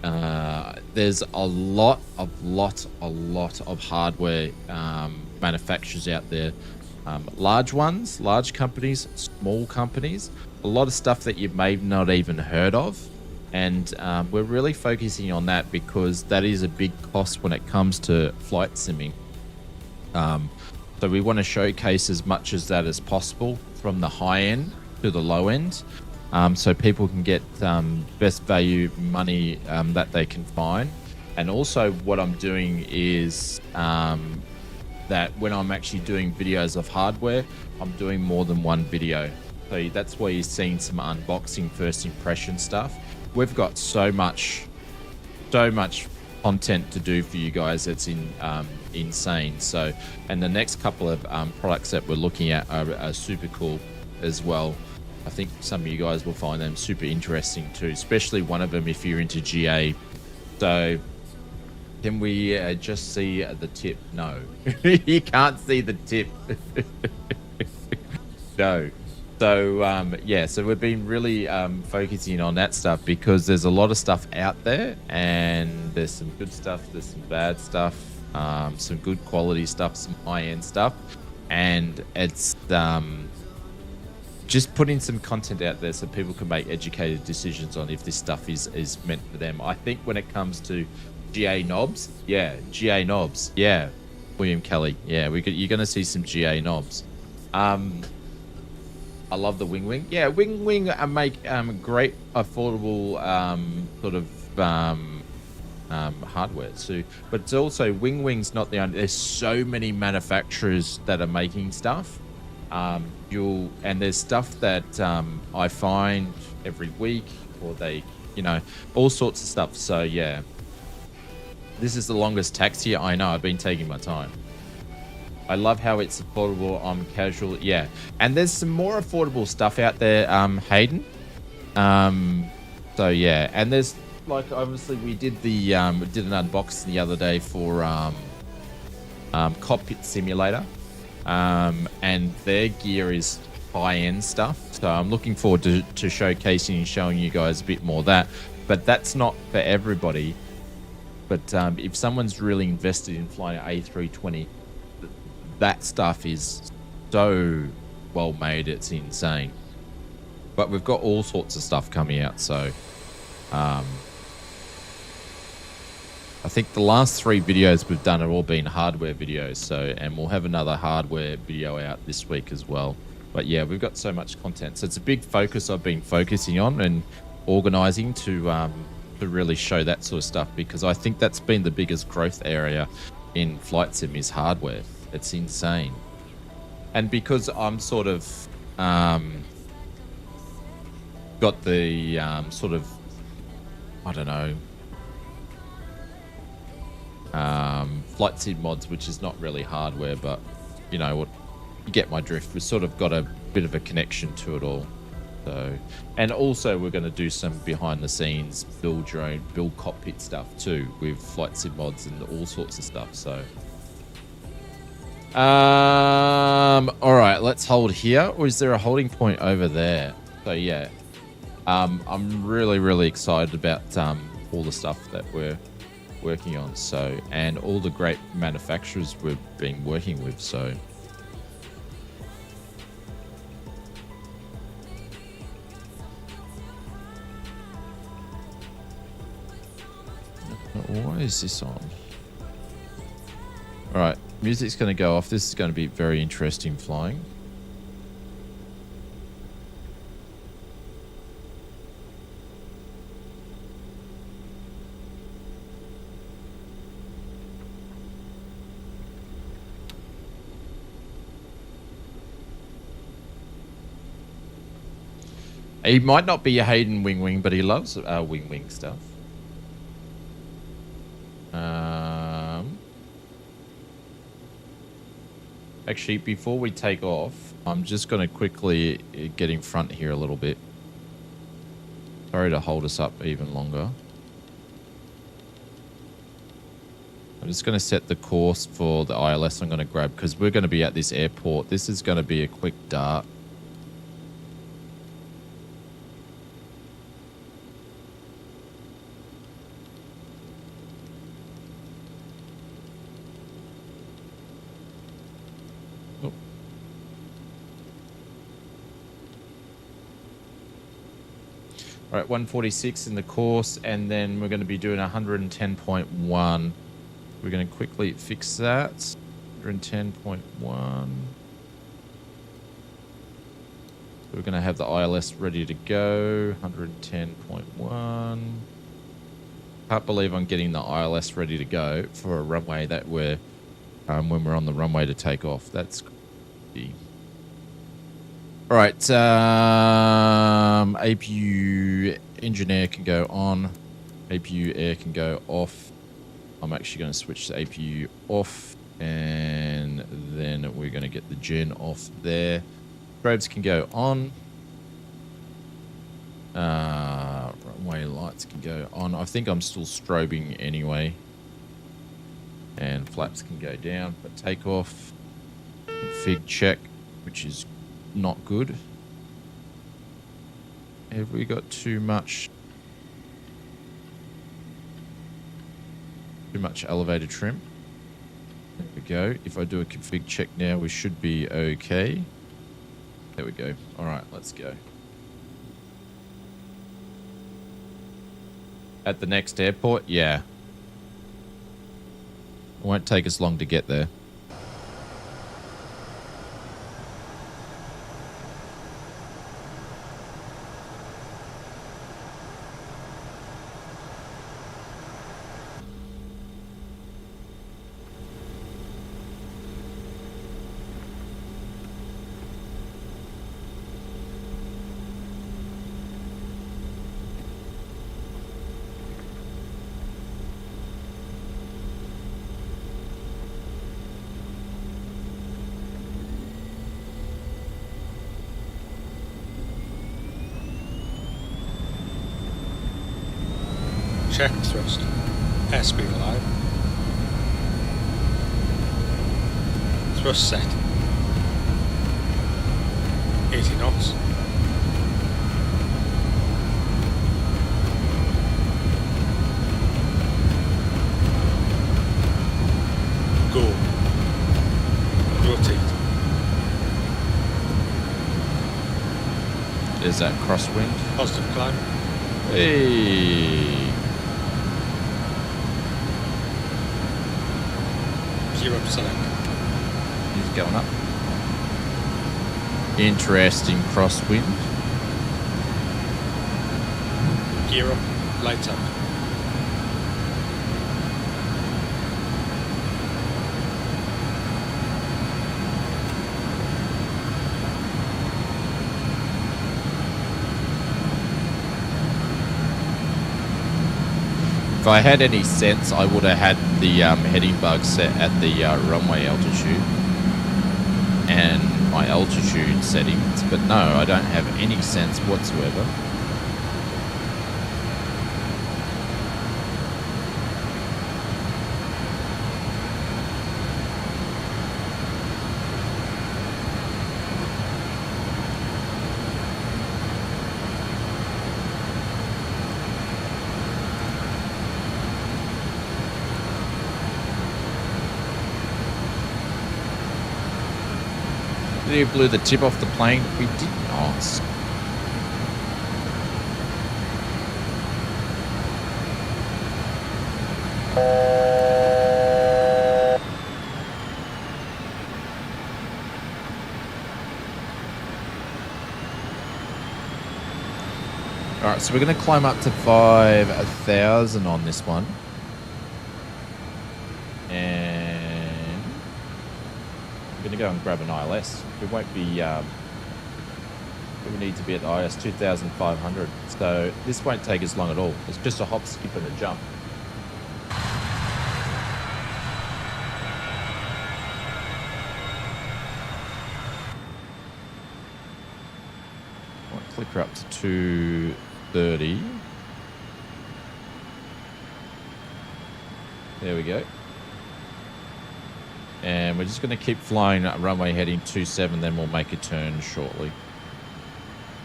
Speaker 2: there's a lot of hardware manufacturers out there. Large ones, large companies, small companies. A lot of stuff that you may not even heard of, and we're really focusing on that because that is a big cost when it comes to flight simming. So we want to showcase as much as that as possible, from the high end to the low end, so people can get best value money that they can find. And also what I'm doing is that when I'm actually doing videos of hardware, I'm doing more than one video. So that's why you're seeing some unboxing, first impression stuff. We've got so much content to do for you guys. It's insane. So, and the next couple of products that we're looking at are super cool as well. I think some of you guys will find them super interesting too, especially one of them if you're into GA. So, can we just see the tip? No, you can't see the tip. No. So, yeah, so we've been really focusing on that stuff because there's a lot of stuff out there, and there's some good stuff, there's some bad stuff, some good quality stuff, some high-end stuff, and it's just putting some content out there so people can make educated decisions on if this stuff is meant for them. I think when it comes to GA knobs, yeah, William Kelly, yeah, you're going to see some GA knobs. I love the Wing. Yeah, Wing make great, affordable sort of hardware too. But it's also Wing's not the only. There's so many manufacturers that are making stuff. And there's stuff that I find every week, or they, all sorts of stuff. So yeah, this is the longest taxi. I know. I've been taking my time. I love how it's affordable. I'm casual. Yeah, and there's some more affordable stuff out there, Hayden. So yeah, and there's like obviously we did the we did an unboxing the other day for Cockpit Simulator, and their gear is high-end stuff. So I'm looking forward to showcasing and showing you guys a bit more of that. But that's not for everybody. But if someone's really invested in flying an A320, that stuff is so well made, it's insane. But we've got all sorts of stuff coming out, so I think the last 3 videos we've done have all been hardware videos, so, and we'll have another hardware video out this week as well. But yeah, we've got so much content, so it's a big focus I've been focusing on and organizing to really show that sort of stuff, because I think that's been the biggest growth area in flight sim is hardware. It's insane. And because I'm sort of got the sort of, I don't know, flight sim mods, which is not really hardware, but you know what, you get my drift. We've sort of got a bit of a connection to it all. So, and also we're going to do some behind the scenes build drone, build cockpit stuff too with flight sim mods and all sorts of stuff. So all right, let's hold here, or is there a holding point over there? So yeah, I'm really excited about all the stuff that we're working on, so, and all the great manufacturers we've been working with. So why is this on? All right, music's going to go off. This is going to be very interesting flying. He might not be a Hayden Wing, but he loves Wing stuff. Actually, before we take off, I'm just going to quickly get in front here a little bit. Sorry to hold us up even longer. I'm just going to set the course for the ILS I'm going to grab, because we're going to be at this airport. This is going to be a quick dart. All right, 146 in the course, and then we're going to be doing 110.1. We're going to quickly fix that. 110.1. We're going to have the ILS ready to go. 110.1. Can't believe I'm getting the ILS ready to go for a runway that we're when we're on the runway to take off. That's crazy. All right, APU engine air can go on, APU air can go off. I'm actually going to switch to APU off, and then we're going to get the gen off there. Strobes can go on. Runway lights can go on. I think I'm still strobing anyway. And flaps can go down, but takeoff. Config check, which is not good. Have we got too much elevator trim? There we go. If I do a config check now, we should be okay. There we go. All right, let's go. At the next airport? Yeah. It won't take us long to get there.
Speaker 4: Check thrust. Airspeed alive. Thrust set. 80 knots. Go. Rotate.
Speaker 2: There's that crosswind.
Speaker 4: Positive climb.
Speaker 2: Hey.
Speaker 4: 0 to select.
Speaker 2: He's going up. Interesting crosswind.
Speaker 4: Gear up. Lights out.
Speaker 2: If I had any sense, I would have had the heading bug set at the runway altitude and my altitude settings, but no, I don't have any sense whatsoever. You blew the tip off the plane. We did not. All right, so we're going to climb up to 5,000 on this one. And I'm going to go and grab an ILS. We won't be, we need to be at the ILS 2,500. So this won't take us long at all. It's just a hop, skip and a jump. I'll click her up to 230. There we go. And we're just going to keep flying runway heading 27, then we'll make a turn shortly.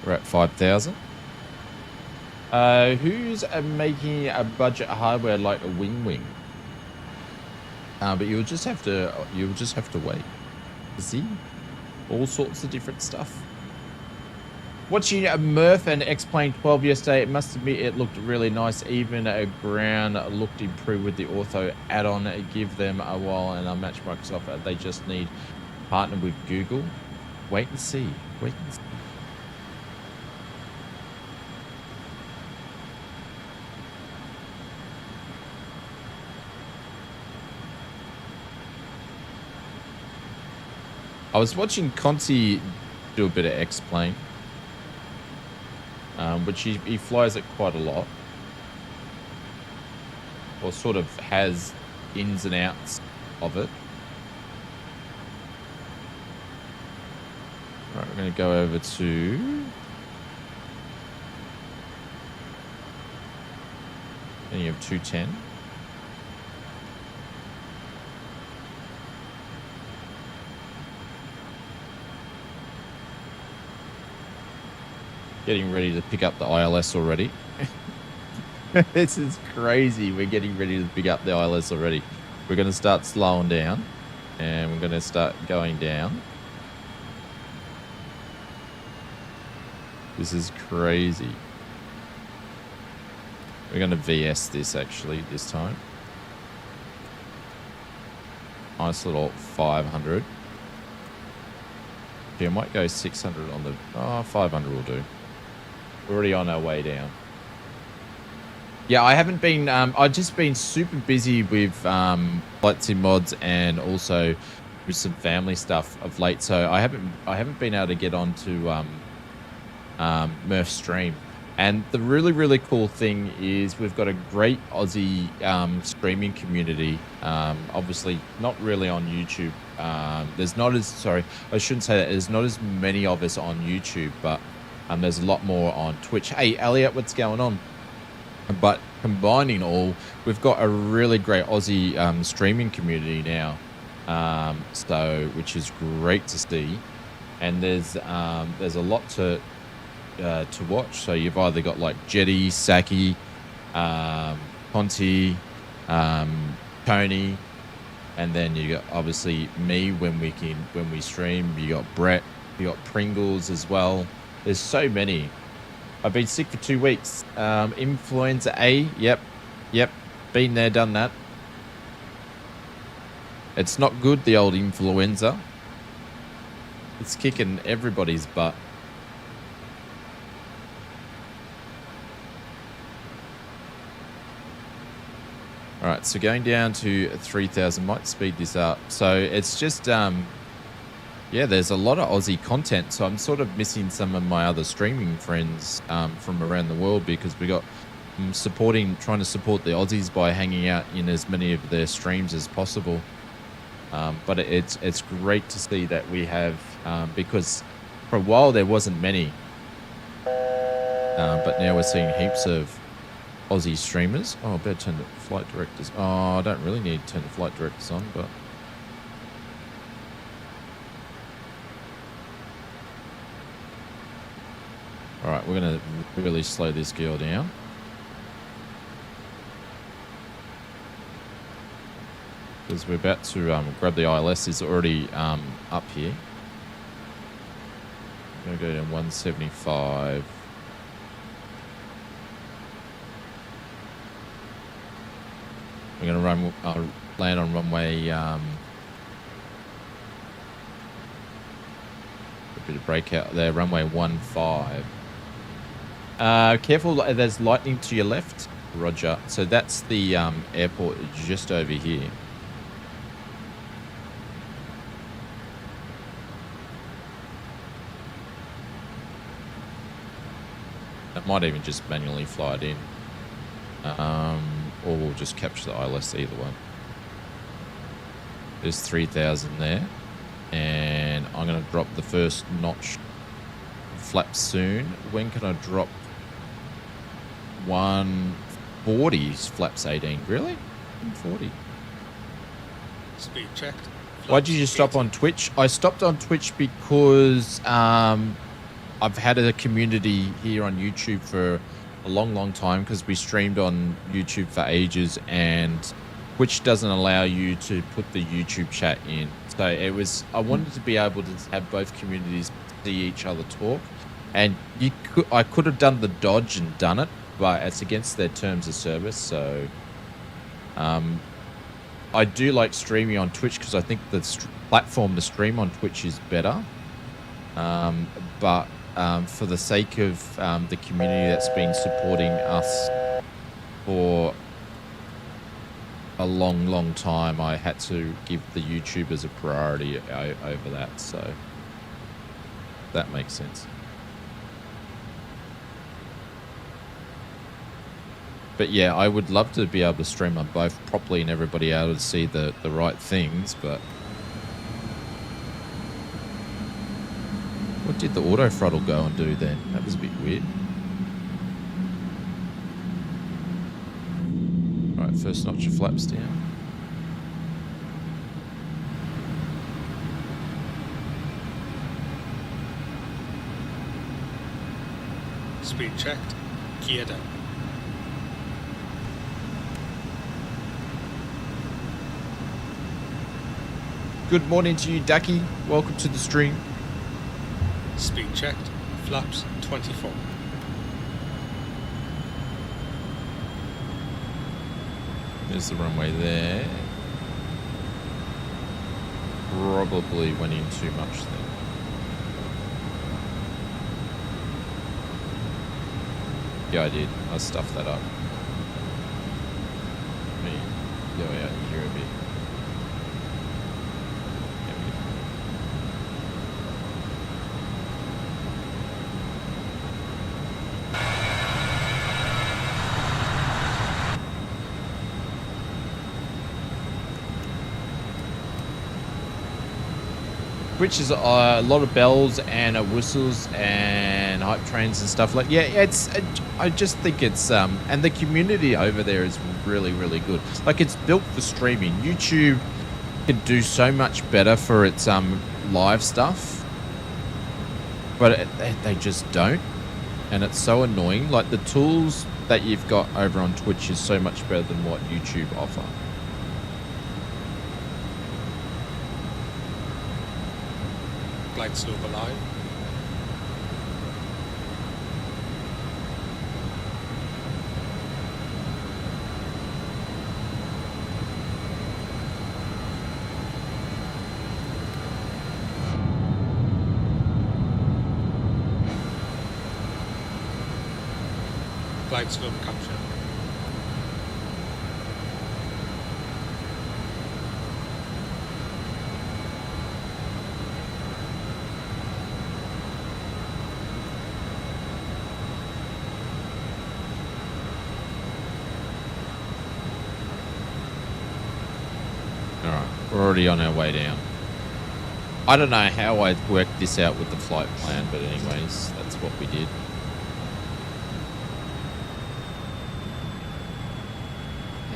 Speaker 2: We're at 5,000. Who's making a budget hardware like a wing? But you'll just have to wait. See, all sorts of different stuff. Watching Murph and X-Plane 12 yesterday, it must admit it looked really nice. Even a ground looked improved with the ortho add-on. Give them a while and unmatch Microsoft. They just need to partner with Google. Wait and see. Wait and see. I was watching Conti do a bit of X-Plane. Which he flies it quite a lot, or sort of has ins and outs of it. Right, we're going to go over to and you have 210. Getting ready to pick up the ILS already. This is crazy. We're getting ready to pick up the ILS already. We're going to start slowing down and we're going to start going down. This is crazy. We're going to VS this actually this time. Nice little 500. Yeah, I might go 600 on the... Oh, 500 will do. We're already on our way down. Yeah, I haven't been... I've just been super busy with Flight Sim mods and also with some family stuff of late. So I haven't been able to get onto Murph's stream. And the really, really cool thing is we've got a great Aussie streaming community. Obviously, not really on YouTube. There's not as... Sorry, I shouldn't say that. There's not as many of us on YouTube, but... there's a lot more on Twitch. Hey, Elliot, what's going on? But combining all, we've got a really great Aussie streaming community now, so which is great to see. And there's a lot to watch. So you've either got like Jetty, Saki, Conti, Tony, and then you got obviously me when we stream. You got Brett, you got Pringles as well. There's so many. I've been sick for 2 weeks. Influenza A. Yep. Been there, done that. It's not good, the old influenza. It's kicking everybody's butt. All right, so going down to 3,000, might speed this up. So it's just, yeah, there's a lot of Aussie content. So I'm sort of missing some of my other streaming friends from around the world, because we got trying to support the Aussies by hanging out in as many of their streams as possible. But it's great to see that we have, because for a while there wasn't many, but now we're seeing heaps of Aussie streamers. Oh, I better turn the flight directors. Oh, I don't really need to turn the flight directors on, but all right, we're gonna really slow this girl down. Because we're about to grab the ILS. Is already up here. I'm going to go down 175. We're going to land on runway. A bit of breakout there. Runway 15. Careful, there's lightning to your left. Roger. So that's the airport just over here. That might even just manually fly it in. Or we'll just capture the ILS either way. There's 3,000 there. And I'm going to drop the first notch flap soon. When can I drop 140 flaps 18? Really? 140.
Speaker 4: Speed checked.
Speaker 2: Why did you stop on Twitch? I stopped on Twitch because I've had a community here on YouTube for a long time, because we streamed on YouTube for ages, and Twitch doesn't allow you to put the YouTube chat in. So I wanted to be able to have both communities see each other talk, and I could have done the dodge and done it, but it's against their terms of service. So I do like streaming on Twitch, because I think the platform to stream on Twitch is better. But for the sake of the community that's been supporting us for a long time, I had to give the YouTubers a priority over that. So that makes sense. But yeah, I would love to be able to stream on both properly and everybody able to see the right things, but what did the auto throttle go and do then? That was a bit weird. Right, first notch of flaps down.
Speaker 4: Speed checked. Gear down.
Speaker 2: Good morning to you, Ducky. Welcome to the stream.
Speaker 4: Speed checked. Flaps 24.
Speaker 2: There's the runway there. Probably went in too much there. Yeah, I did. I stuffed that up. Let me go out here a bit. Which is a lot of bells and whistles and hype trains and stuff like. Yeah, it's. I just think it's and the community over there is really, really good. Like, it's built for streaming. YouTube can do so much better for its live stuff, but they just don't, and it's so annoying. Like, the tools that you've got over on Twitch is so much better than what YouTube offer.
Speaker 4: Blight Slope alive. Blight Slope capture.
Speaker 2: Alright, we're already on our way down. I don't know how I worked this out with the flight plan, but anyways, that's what we did.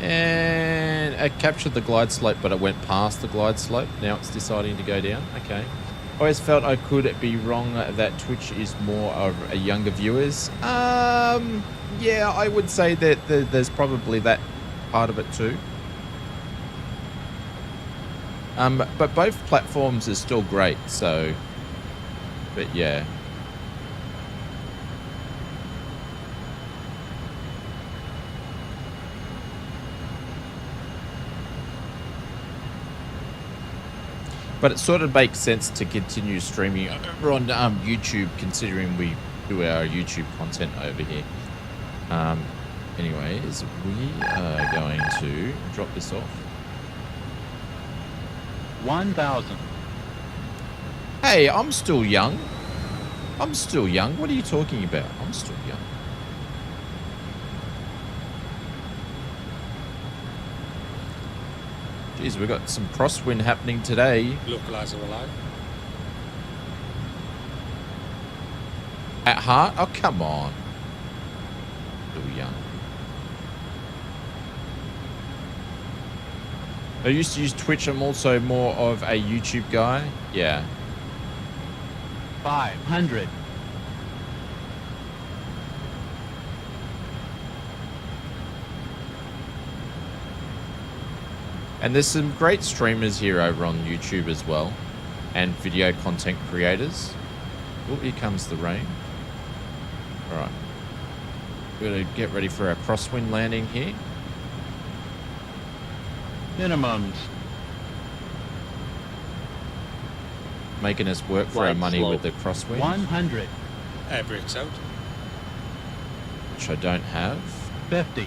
Speaker 2: And I captured the glide slope, but I went past the glide slope. Now it's deciding to go down. Okay. Always felt I could be wrong that Twitch is more of a younger viewers. Yeah, I would say that there's probably that part of it too. But both platforms are still great, so, but yeah. But it sort of makes sense to continue streaming over on YouTube, considering we do our YouTube content over here. Anyways, we are going to drop this off.
Speaker 8: 1,000.
Speaker 2: Hey, I'm still young. I'm still young. What are you talking about? I'm still young. Jeez, we've got some crosswind happening today.
Speaker 4: Localizer alive.
Speaker 2: At heart? Oh, come on. Still young. I used to use Twitch. I'm also more of a YouTube guy. Yeah.
Speaker 8: 500.
Speaker 2: And there's some great streamers here over on YouTube as well, and video content creators. Oh, here comes the rain. All right. We're going to get ready for our crosswind landing here.
Speaker 8: Minimums.
Speaker 2: Making us work for our money with the crosswind.
Speaker 8: 100.
Speaker 4: Air brakes out.
Speaker 2: Which I don't have.
Speaker 8: 50.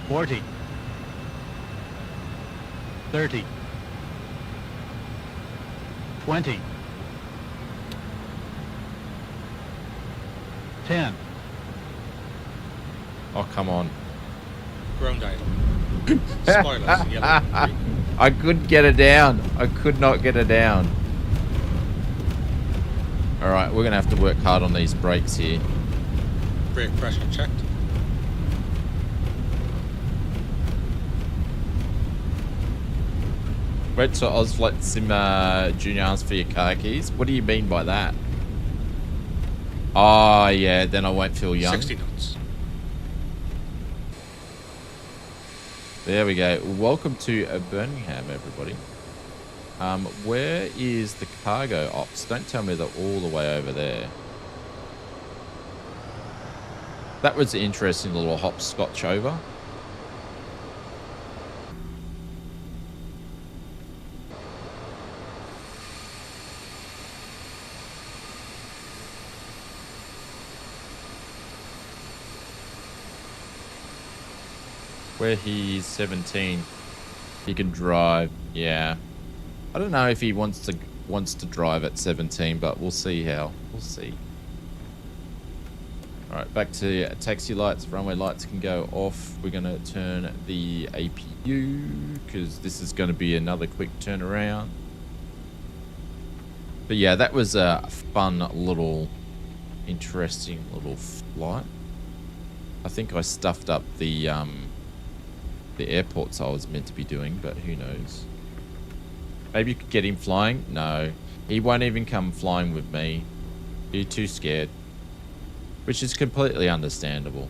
Speaker 8: 40. 30. 20. 10.
Speaker 2: Oh, come on.
Speaker 4: Ground idle. Spoilers, yellow. Green.
Speaker 2: I couldn't get it down. I could not get it down. All right, we're going to have to work hard on these brakes here.
Speaker 4: Brake pressure checked.
Speaker 2: Wait till Ozflight Sim Junior asks for your car keys. What do you mean by that? Oh, yeah, then I won't feel young.
Speaker 4: 60 knots.
Speaker 2: There we go. Welcome to Birmingham, everybody. Where is the cargo ops? Don't tell me they're all the way over there. That was an interesting little hopscotch over. Where he's 17, he can drive. Yeah, I don't know if he wants to drive at 17, but we'll see how. We'll see. All right, back to taxi lights. Runway lights can go off. We're gonna turn the APU because this is going to be another quick turnaround. But yeah, that was a fun little interesting little flight. I think I stuffed up the airports I was meant to be doing, but who knows? Maybe you could get him flying? No. He won't even come flying with me. He's too scared. Which is completely understandable.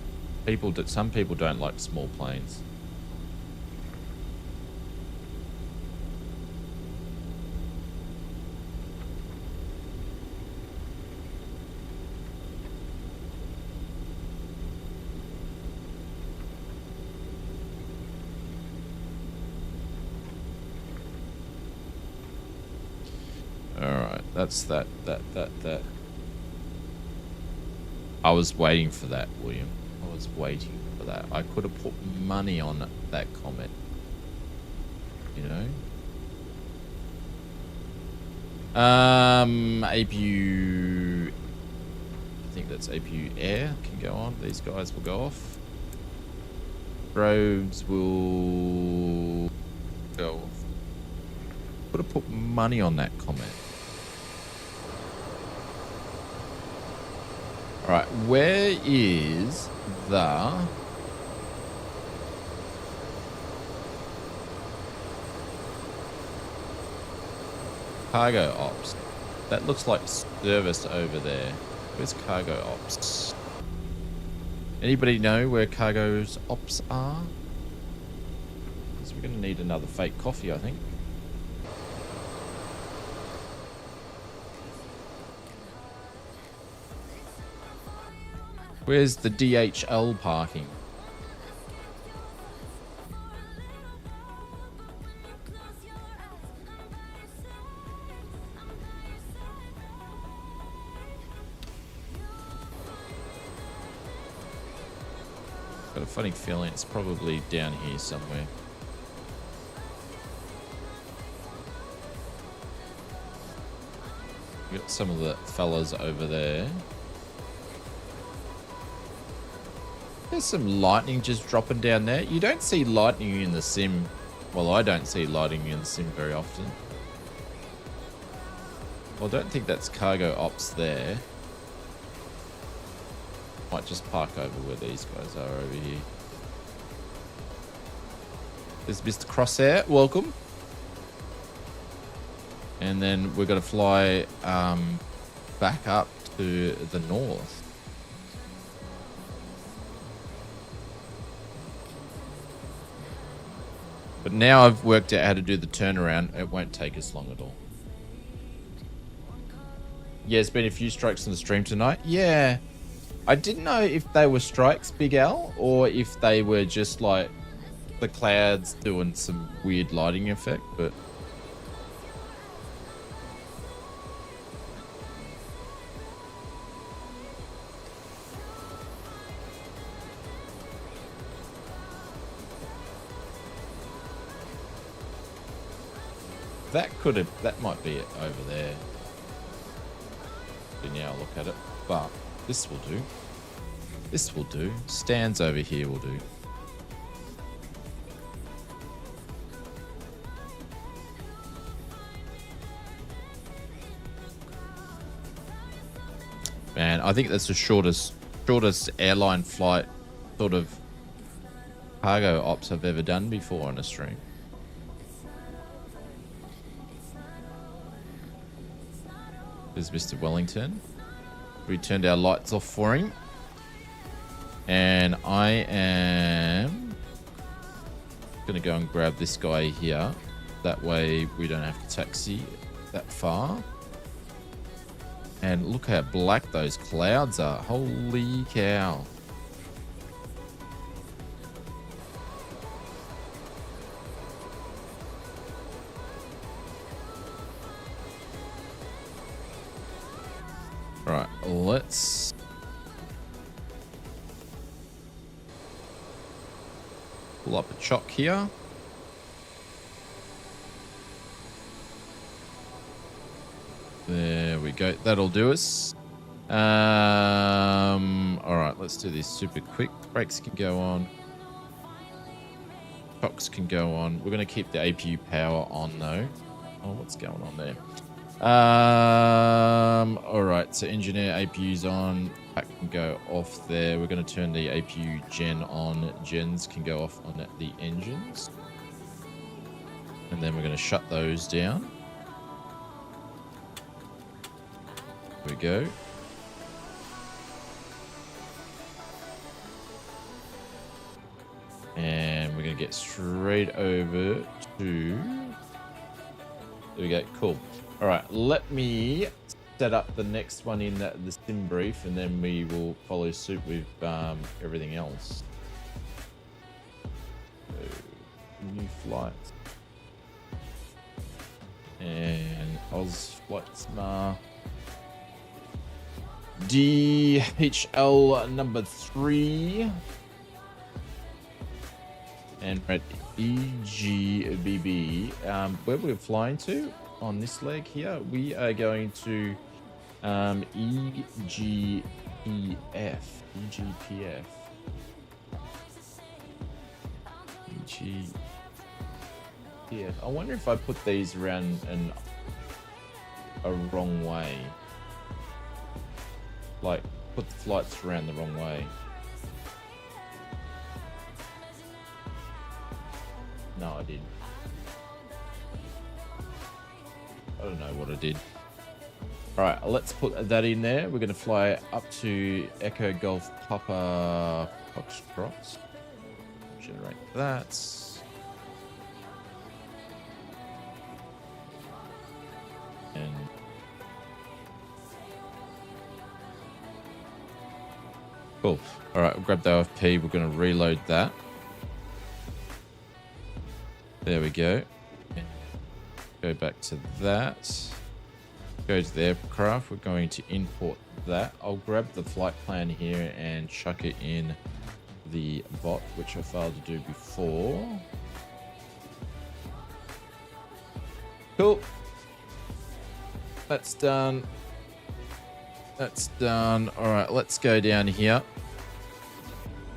Speaker 2: Some people don't like small planes. Alright, that's that. I was waiting for that, William. I was waiting for that. I could have put money on that comment. You know? APU... I think that's APU Air can go on. These guys will go off. Roads will go off. Could have put money on that comment. Alright, where is the... cargo ops? That looks like service over there. Where's cargo ops? Anybody know where cargo's ops are? Because we're going to need another fake coffee, I think. Where's the DHL parking? Got a funny feeling it's probably down here somewhere. We got some of the fellas over there. There's some lightning just dropping down there. You don't see lightning in the sim. Well, I don't see lightning in the sim very often. Well, I don't think that's cargo ops there. Might just park over where these guys are over here. There's Mr. Crosshair. Welcome. And then we're going to fly back up to the north. But now I've worked out how to do the turnaround. It won't take us long at all. Yeah, there's been a few strikes on the stream tonight. Yeah. I didn't know if they were strikes, Big Al, or if they were just like the clouds doing some weird lighting effect, but... that might be it over there. Now look at it, but this will do. This will do. Stands over here will do. Man, I think that's the shortest airline flight sort of cargo ops I've ever done before on a stream. There's Mr. Wellington. We turned our lights off for him. And I am going to go and grab this guy here. That way we don't have to taxi that far. And look how black those clouds are. Holy cow. Right, let's pull up a chock here. There we go. That'll do us. All right, let's do this super quick. Brakes can go on. Chocks can go on. We're going to keep the APU power on though. Oh, what's going on there? All right, so engineer APU's on. That can go off there. We're going to turn the APU gen on. Gens can go off on the engines. And then we're going to shut those down. There we go. And we're going to get straight over to... There we go. Cool. All right, let me set up the next one in the sim brief, and then we will follow suit with everything else. So, new flights. And Oz Flightsmar. DHL number 3. And we're at EGBB. Where we're flying to on this leg here, we are going to EGPF. EGPF. EGPF. I wonder if I put these around a wrong way. Like, put the flights around the wrong way. No, I didn't. I don't know what I did. All right, let's put that in there. We're going to fly up to Echo Golf Papa Foxtrot. Generate that. And cool. All right, we'll grab the OFP. We're going to reload that. There we go. Go back to that. Go to the aircraft. We're going to import that. I'll grab the flight plan here and chuck it in the bot, which I failed to do before. Cool. That's done. That's done. All right, let's go down here.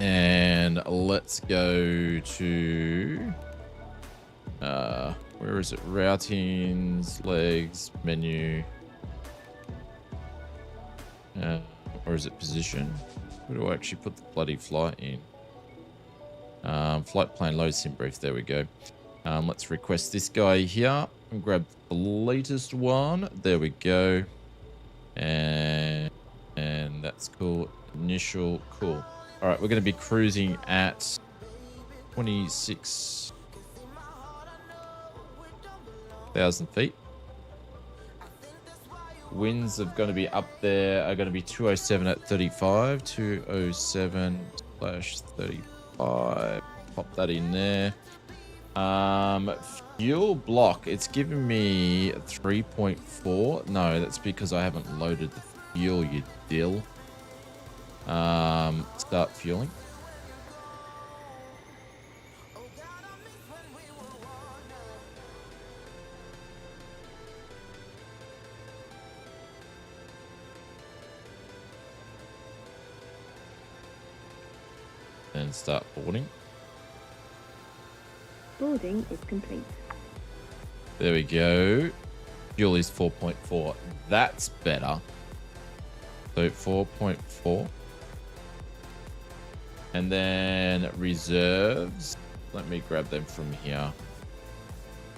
Speaker 2: And let's go to... where is it? Routines, legs, menu. Or is it position? Where do I actually put the bloody flight in? Flight plan load sim brief. There we go. Let's request this guy here and grab the latest one. There we go. And that's cool. Initial, cool. All right, we're going to be cruising at 26,000 feet. Winds are going to be up there, are going to be 207 at 35, 207/35. Pop that in there. Fuel block, it's giving me 3.4. No, that's because I haven't loaded the fuel, you dill. Start fueling. And start boarding.
Speaker 3: Boarding is complete.
Speaker 2: There we go. Fuel is 4.4. That's better. So 4.4. And then reserves. Let me grab them from here.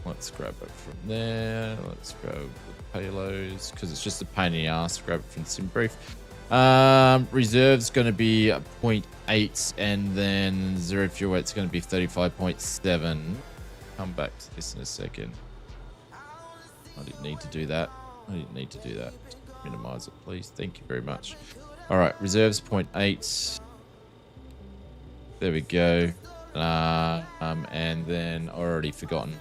Speaker 2: Let's grab it from there. Let's grab the payloads because it's just a pain in the ass. Grab it from SimBrief. Reserves going to be 0.8 and then zero fuel weight's going to be 35.7. Come back to this in a second. I didn't need to do that. Minimize it, please. Thank you very much. All right, reserves 0.8. There we go. And then already forgotten.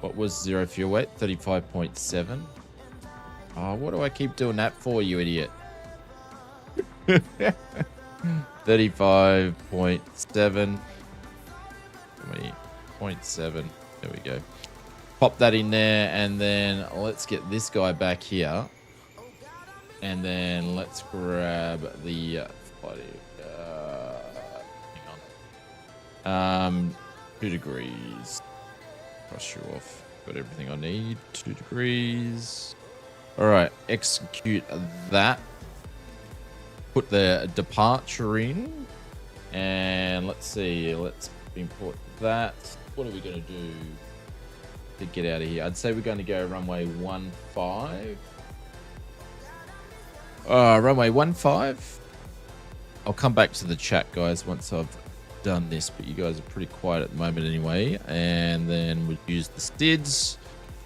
Speaker 2: What was zero fuel weight? 35.7. Oh, what do I keep doing that for, you idiot? 35.7. 0.7. There we go. Pop that in there, and then let's get this guy back here. And then let's grab the hang on. 2 degrees. Brush you off. Got everything I need. 2 degrees. All right, execute that. Put the departure in. And let's see, let's import that. What are we going to do to get out of here? I'd say we're going to go runway 15. Runway 15. I'll come back to the chat, guys, once I've done this, but you guys are pretty quiet at the moment anyway. And then we'll use the STIDs.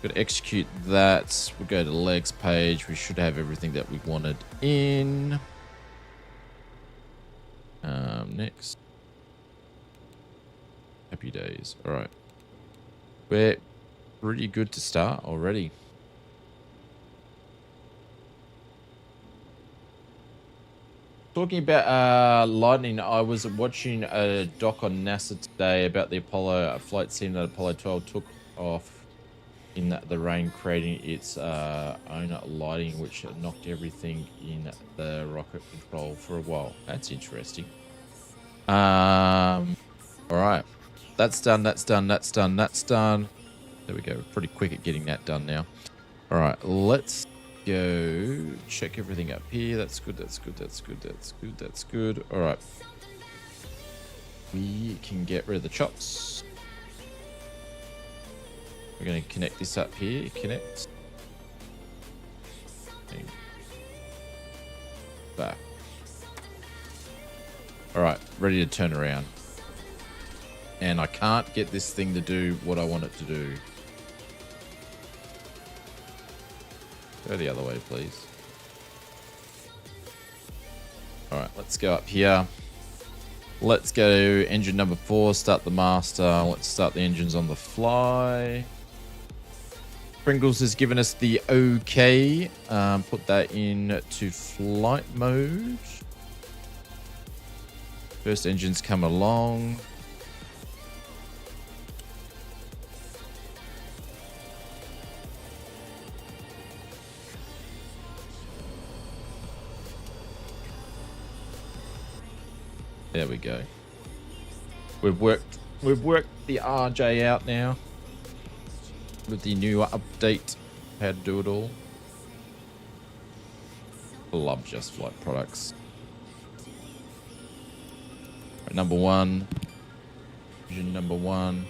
Speaker 2: We've got to execute that. We'll go to the legs page. We should have everything that we wanted in. Next. Happy days. All right. We're pretty good to start already. Talking about lightning, I was watching a doc on NASA today about the Apollo flight scene that Apollo 12 took off in the rain, creating its own lighting, which knocked everything in the rocket control for a while. That's interesting. All right. That's done, that's done, that's done, that's done. There we go. We're pretty quick at getting that done now. All right, let's go check everything up here. That's good, that's good, that's good, that's good, that's good. All right. We can get rid of the chops. We're going to connect this up here. Connect. And back. All right, ready to turn around. And I can't get this thing to do what I want it to do. Go the other way, please. All right, let's go up here. Let's go engine number 4, start the master. Let's start the engines on the fly. Pringles has given us the OK. Put that in to flight mode. First engine's come along. There we go. We've worked the RJ out now with the new update. How to do it all. Love Just Flight products. Right, number 1. Engine number 1.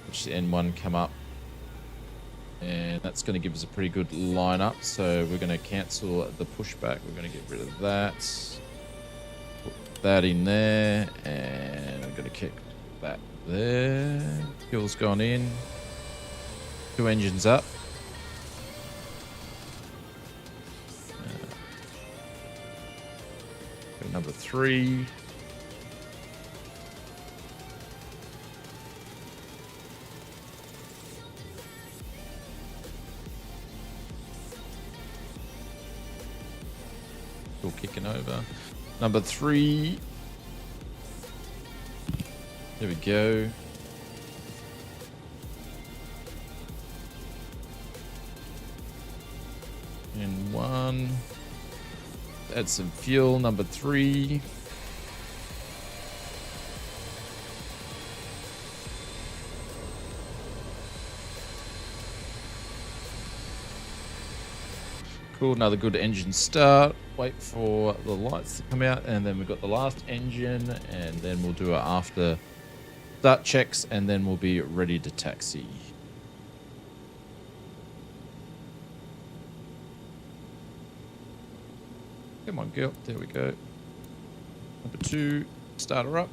Speaker 2: Which the N1 come up. And that's going to give us a pretty good lineup. So we're going to cancel the pushback. We're going to get rid of that. That in there, and I'm going to kick that there. Fuel's gone in. 2 engines up. Number 3. Still kicking over. Number 3. There we go. And 1. Add some fuel. Number 3. Cool, another good engine start. Wait for the lights to come out, and then we've got the last engine, and then we'll do our after start checks, and then we'll be ready to taxi. Come on, girl. There we go. Number 2, start her up.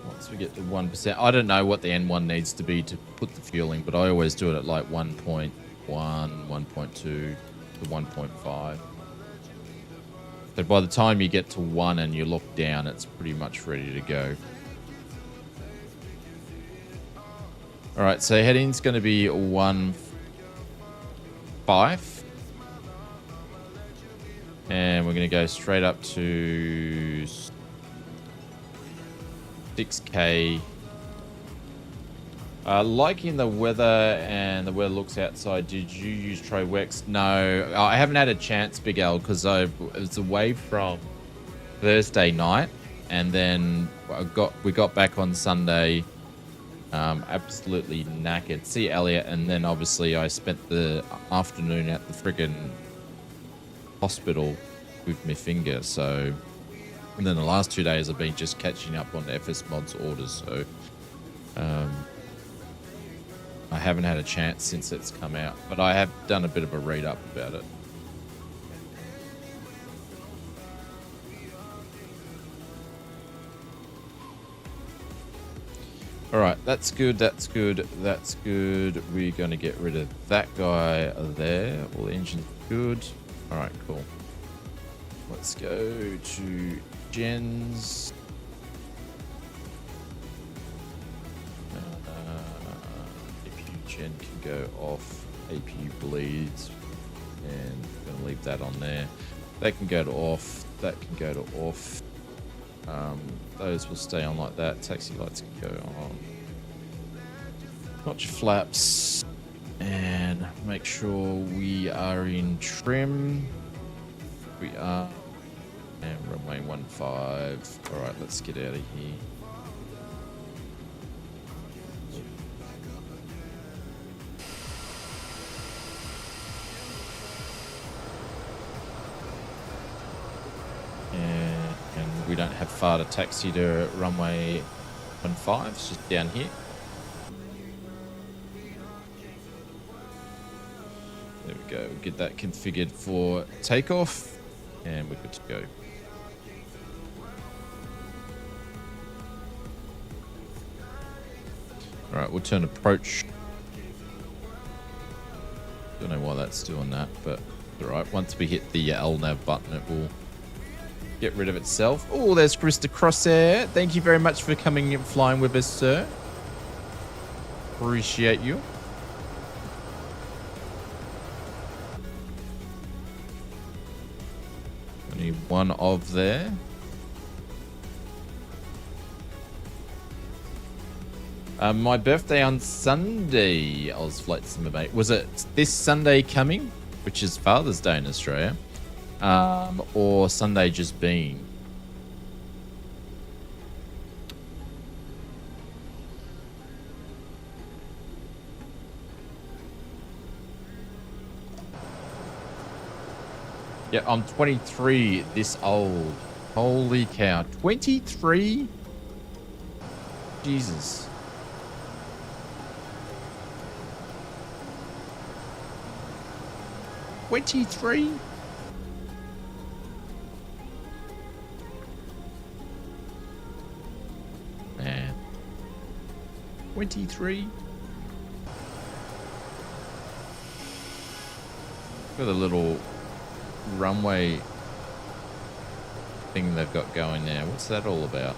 Speaker 2: Once we get to 1%, I don't know what the N1 needs to be to put the fuel in, but I always do it at like 1.1, 1.2 to 1.5. So by the time you get to 1 and you look down, it's pretty much ready to go. All right, so heading's going to be 1.5. And we're going to go straight up to 6K. Liking the weather and the weather looks outside. Did you use Trowex? No, I haven't had a chance, Big L, because I was away from Thursday night. and then we got back on Sunday, absolutely knackered. See Elliot, and then obviously I spent the afternoon at the friggin' hospital with my finger. So, and then the last 2 days I've been just catching up on FS Mods orders. So, I haven't had a chance since it's come out, but I have done a bit of a read up about it. All right, that's good, that's good, that's good. We're going to get rid of that guy there. All the engine's good. All right, cool. Let's go to Jen's. APU Gen can go off. APU bleeds. And I'm going to leave that on there. That can go to off. That can go to off. Those will stay on like that. Taxi lights can go on. Notch flaps. And make sure we are in trim. We are. And runway 15. Alright, let's get out of here. And we don't have far to taxi to runway 15. It's just down here. There we go. We'll get that configured for takeoff. And we're good to go. Alright, we'll turn approach. Don't know why that's doing that, but alright. Once we hit the LNAV button, it will get rid of itself. Oh, there's Krista Crosshair. Thank you very much for coming and flying with us, sir. Appreciate you. Only one of there. My birthday on Sunday, Oz Flight Simmer mate. Was it this Sunday coming, which is Father's Day in Australia, or Sunday just been? Yeah, I'm 23 this old. Holy cow. 23? Jesus. $23? Man. 23? Got a little runway thing they've got going there. What's that all about?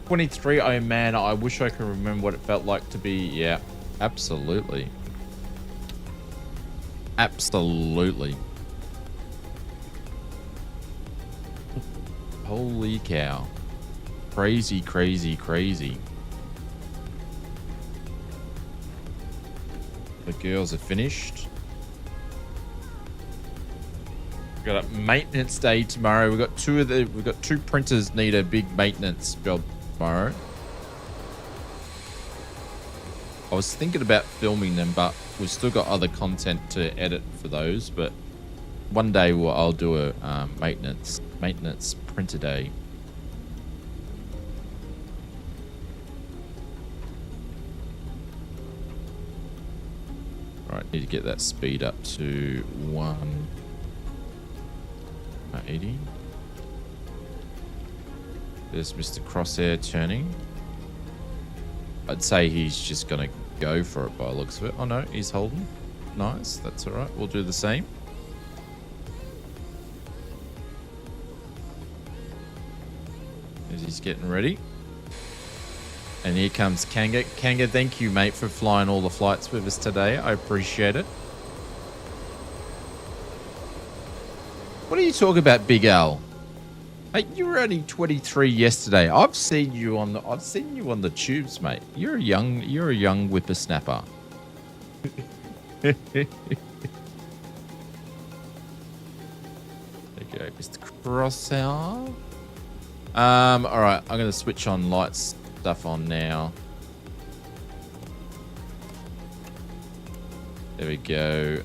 Speaker 2: $23. Oh man, I wish I could remember what it felt like to be. Yeah, absolutely. Absolutely. Holy cow. Crazy, crazy, crazy. The girls are finished. We've got a maintenance day tomorrow. We've got two printers need a big maintenance job tomorrow. I was thinking about filming them, but we've still got other content to edit for those. But one day I'll do a maintenance printer day. All right, need to get that speed up to 180. There's Mr. Crosshair turning. I'd say he's just going to go for it by the looks of it. Oh no, he's holding. Nice, that's all right. We'll do the same. As he's getting ready. And here comes Kanga. Kanga, thank you, mate, for flying all the flights with us today. I appreciate it. What are you talking about, Big Al? Mate, you were only 23 yesterday. I've seen you on the tubes, mate. You're a young whippersnapper. Mr. Crossout. All right, I'm going to switch on lights stuff on now. There we go.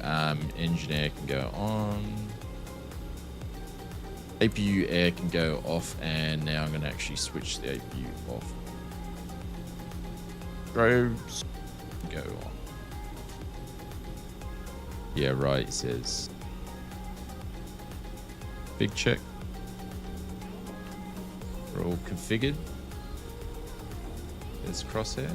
Speaker 2: Engine air can go on. APU air can go off, and now I'm going to actually switch the APU off. Strobes go on. Yeah, right, it says. Big check. We're all configured. There's crosshair.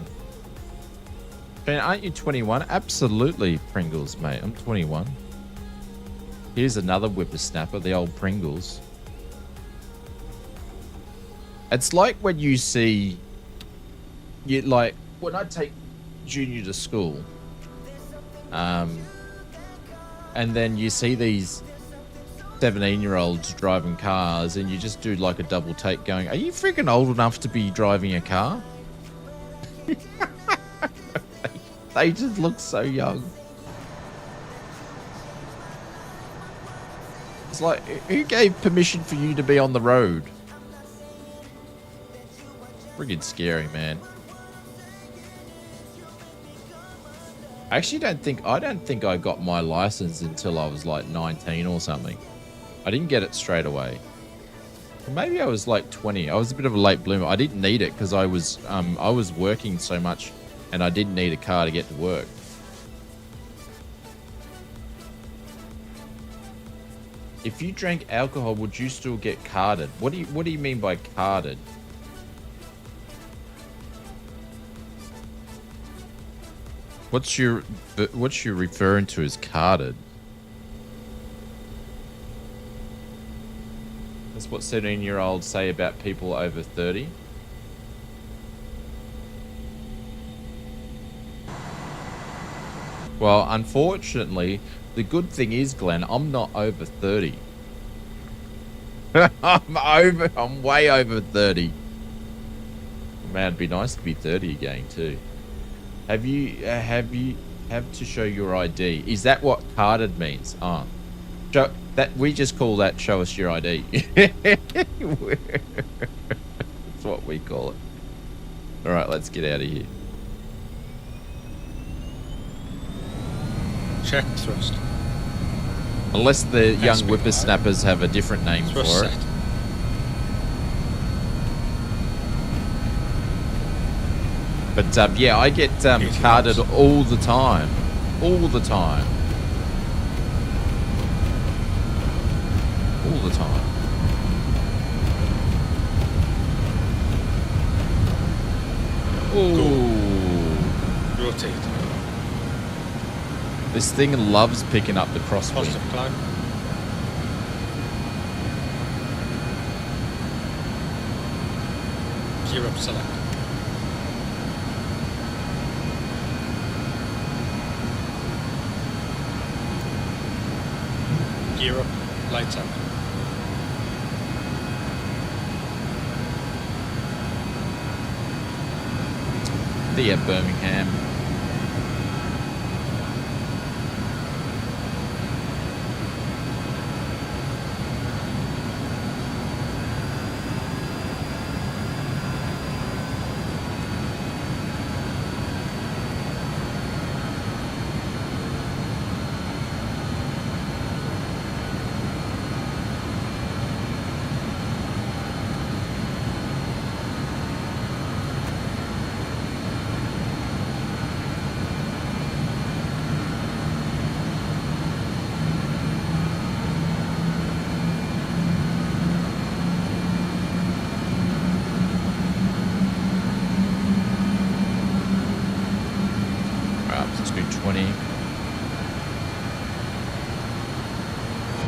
Speaker 2: Ben, aren't you 21? Absolutely, Pringles, mate. I'm 21. Here's another whippersnapper, the old Pringles. It's like when you see, like when I take Junior to school, and then you see these 17-year-olds driving cars, and you just do like a double take, going, "Are you freaking old enough to be driving a car?" They just look so young. It's like, who gave permission for you to be on the road? Friggin' scary, man. I actually don't think I got my license until I was like 19 or something. I didn't get it straight away. Or maybe I was like 20. I was a bit of a late bloomer. I didn't need it because I was working so much, and I didn't need a car to get to work. If you drank alcohol, would you still get carded? What do you mean by carded? What's you referring to as carded? That's what 17-year-olds say about people over 30. Well, unfortunately, the good thing is, Glenn, I'm not over 30. I'm way over 30. Man, it'd be nice to be 30 again too. Have to show your ID? Is that what carded means? Oh, that we just call that show us your ID. That's what we call it. All right, let's get out of here.
Speaker 4: Check thrust.
Speaker 2: Unless the young
Speaker 4: SPI.
Speaker 2: whippersnappers have a different name
Speaker 4: Thrust
Speaker 2: for it.
Speaker 4: set.
Speaker 2: But yeah, I get carded all the time. All the time. All the time. Ooh.
Speaker 4: Rotate.
Speaker 2: This thing loves picking up the crosswind.
Speaker 4: Positive climb. Gear up select. Gear up, lights out.
Speaker 2: The Birmingham.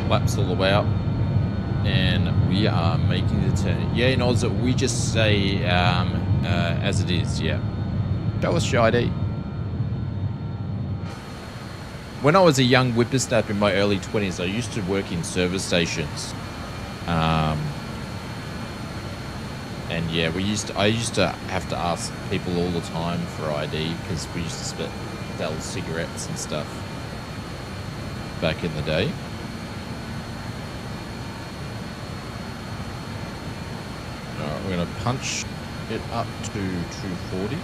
Speaker 2: Laps all the way up, and we are making the turn. Yeah, in Oz, we just say as it is. Yeah, show us your ID. When I was a young whippersnapper in my early 20s, I used to work in service stations, and yeah, I used to have to ask people all the time for ID because we used to sell cigarettes and stuff back in the day. We're going to punch it up to 240.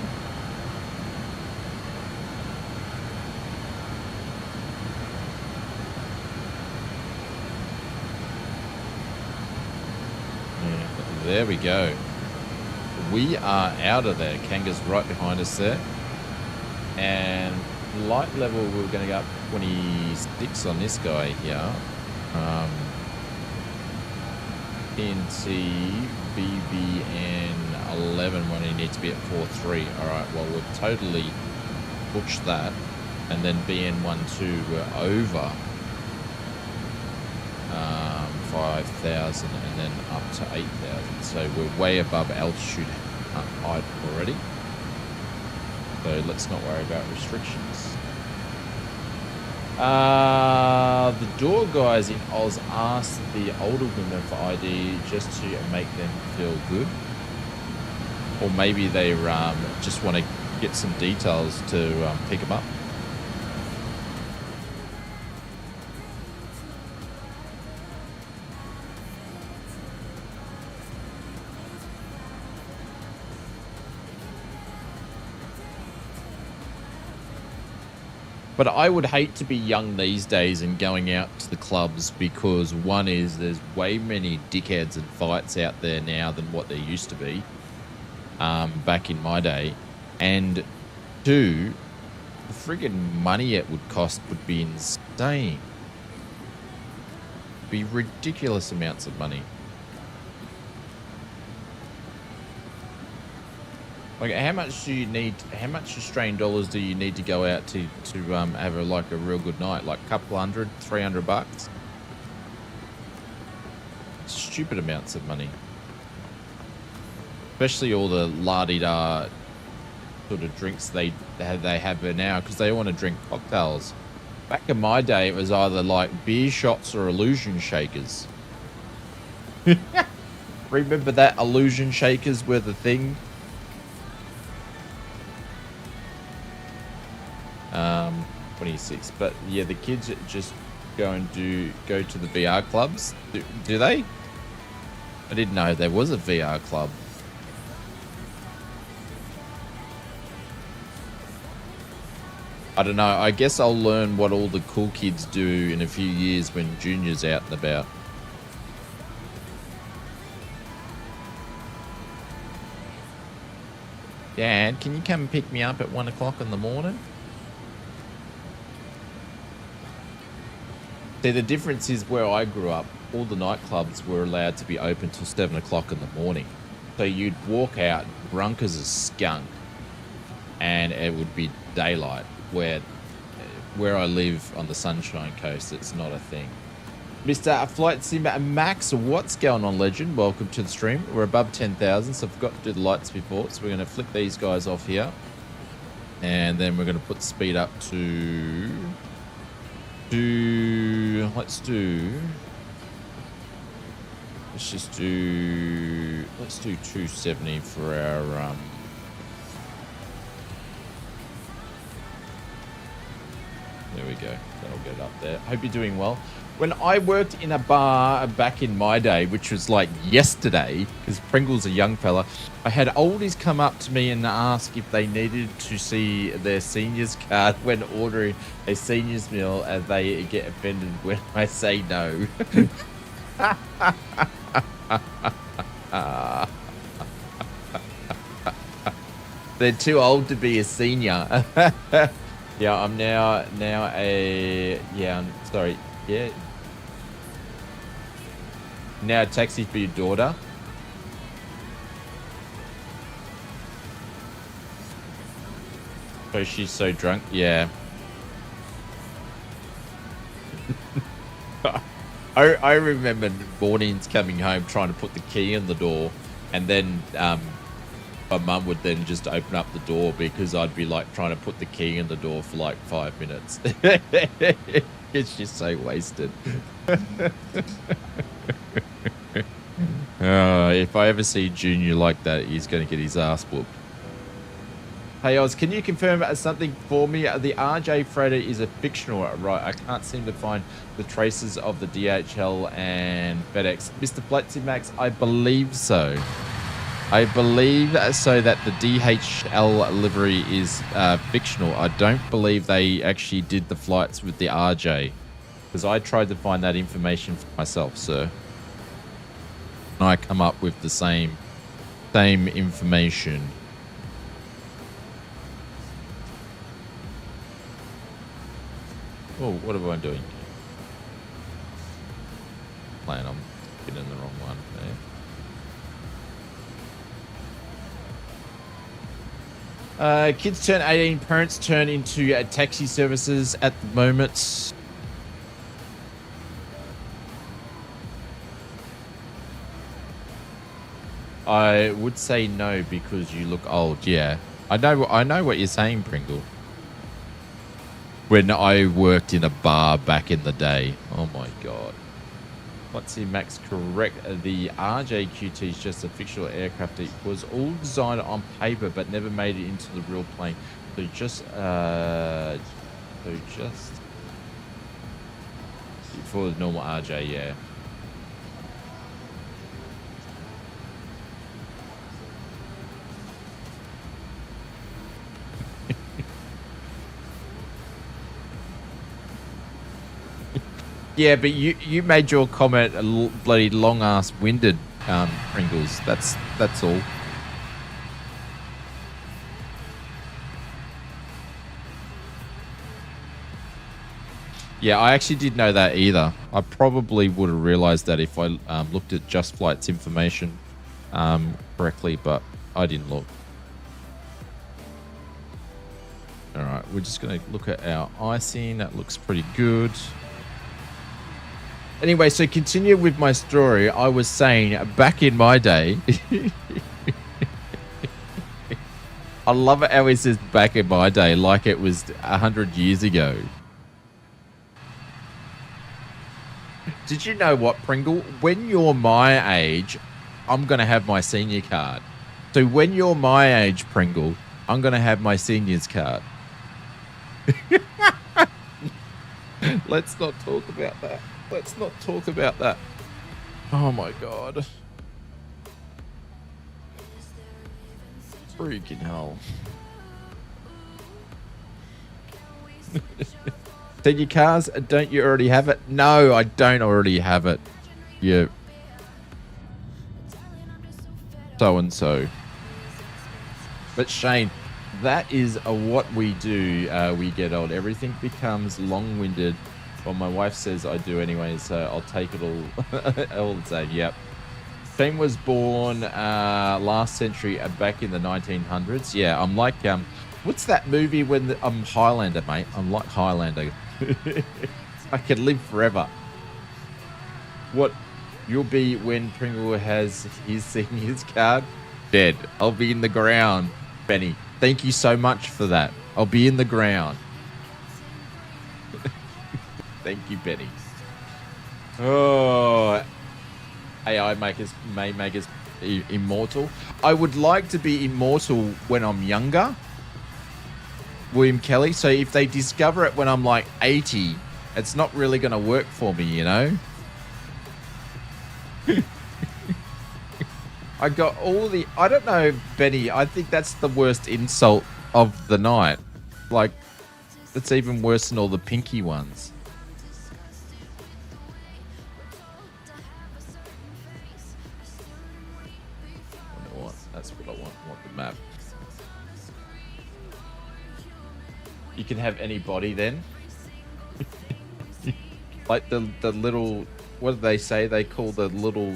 Speaker 2: Yeah, there we go. We are out of there. Kanga's right behind us there. And light level, we're going to go up 26 on this guy here. PNC, BBN 11 when he needs to be at 4.3. All right, well, we've totally pushed that. And then BN12, we're over 5,000 and then up to 8,000. So we're way above altitude height already. So let's not worry about restrictions. The door guys in Oz asked the older women for ID just to make them feel good. Or maybe they just want to get some details to pick them up. But I would hate to be young these days and going out to the clubs because one is there's way many dickheads and fights out there now than what there used to be back in my day. And two, the friggin' money it would cost would be insane. It'd be ridiculous amounts of money. Like, how much do you need? How much Australian dollars do you need to go out to have a real good night? Like a couple hundred, $300? Stupid amounts of money. Especially all the la-di-da sort of drinks they have there now, because they want to drink cocktails. Back in my day, it was either like beer shots or illusion shakers. Remember that illusion shakers were the thing? 26, but yeah, the kids just go to the VR clubs. Do they? I didn't know there was a VR club. I don't know. I guess I'll learn what all the cool kids do in a few years when Junior's out and about. Dad, can you come and pick me up at 1 o'clock in the morning? See, the difference is where I grew up, all the nightclubs were allowed to be open till 7 o'clock in the morning. So you'd walk out drunk as a skunk and it would be daylight. Where I live on the Sunshine Coast, it's not a thing. Mr. Flight Sim Max, what's going on, legend? Welcome to the stream. We're above 10,000, so I forgot to do the lights before. So we're going to flick these guys off here. And then we're going to put the speed up to... let's do 270 for our there we go, that'll get it up there. Hope you're doing well. When I worked in a bar back in my day, which was like yesterday, because Pringle's a young fella, I had oldies come up to me and ask if they needed to see their seniors card when ordering a seniors meal, and they get offended when I say no. They're too old to be a senior. Yeah, I'm now a... Yeah, I'm sorry. Yeah. Now a taxi for your daughter. So she's so drunk. Yeah. I remember mornings coming home trying to put the key in the door, and then my mum would then just open up the door because I'd be like trying to put the key in the door for like 5 minutes. It's just so wasted. If I ever see Junior like that, he's going to get his ass whooped. Hey Oz, can you confirm something for me? The RJ freighter is a fictional, right? I can't seem to find the traces of the DHL and FedEx. Mr. Fletzy Max, I believe so. I believe so that the DHL livery is fictional. I don't believe they actually did the flights with the RJ, because I tried to find that information for myself, sir. And I come up with the same information. Oh, what am I doing? Playing, I'm getting the wrong one there. Kids turn 18, parents turn into taxi services at the moment. I would say no because you look old. Yeah, I know what you're saying, Pringle. When I worked in a bar back in the day. Oh my god. What's the Max correct? The RJQT is just a fictional aircraft. It was all designed on paper but never made it into the real plane. So just for the normal RJ, yeah. Yeah, but you made your comment a bloody long-ass winded, Pringles. That's all. Yeah, I actually didn't know that either. I probably would have realized that if I looked at Just Flight's information correctly, but I didn't look. All right, we're just going to look at our icing. That looks pretty good. Anyway, so continue with my story. I was saying back in my day, I love it how he says back in my day, like it was 100 years ago. Did you know what, Pringle? When you're my age, I'm going to have my senior card. So when you're my age, Pringle, I'm going to have my senior's card. Let's not talk about that. Let's not talk about that. Oh my god. Freaking hell. Senior cars, don't you already have it? No, I don't already have it. Yeah. So and so. But Shane, that is what we do. We get old. Everything becomes long-winded. Well, my wife says I do anyway, so I'll take it all the same. Yep. Shane was born last century, back in the 1900s. Yeah, I'm like, what's that movie when I'm Highlander, mate? I'm like Highlander. I can live forever. What you'll be when Pringle has his senior's card? Dead. I'll be in the ground, Benny. Thank you so much for that. I'll be in the ground. Thank you, Benny. Oh, AI may make us immortal. I would like to be immortal when I'm younger, William Kelly. So if they discover it when I'm like 80, it's not really going to work for me, you know? I got all the... I don't know, Benny. I think that's the worst insult of the night. Like, it's even worse than all the pinky ones. That's what I want. I want the map. You can have any body then. Like the little, what do they say? They call the little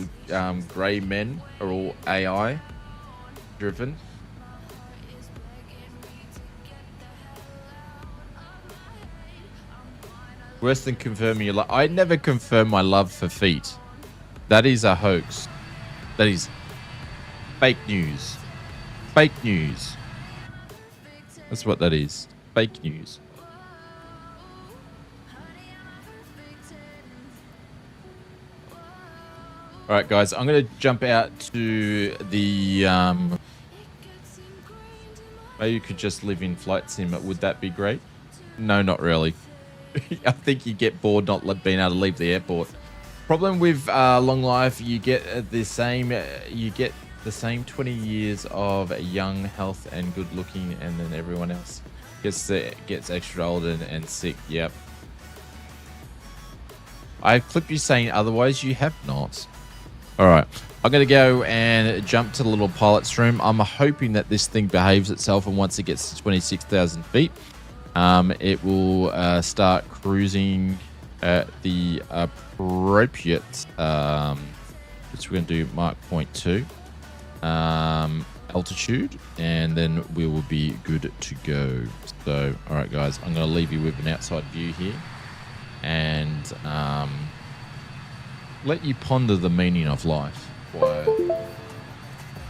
Speaker 2: grey men are all AI driven. Worse than confirming your love. I never confirm my love for feet. That is a hoax. That is fake news. Fake news. That's what that is. Fake news. All right, guys. I'm going to jump out to the... maybe you could just live in flight sim. Would that be great? No, not really. I think you get bored not being able to leave the airport. Problem with long life, you get the the same 20 years of young health and good looking, and then everyone else gets extra old and sick. Yep. I clipped you saying otherwise. You have not. All right. I'm going to go and jump to the little pilot's room. I'm hoping that this thing behaves itself, and once it gets to 26,000 feet, it will start cruising at the appropriate, which we're going to do Mach 0.2 altitude, and then we will be good to go. So, all right, guys, I'm going to leave you with an outside view here, and let you ponder the meaning of life while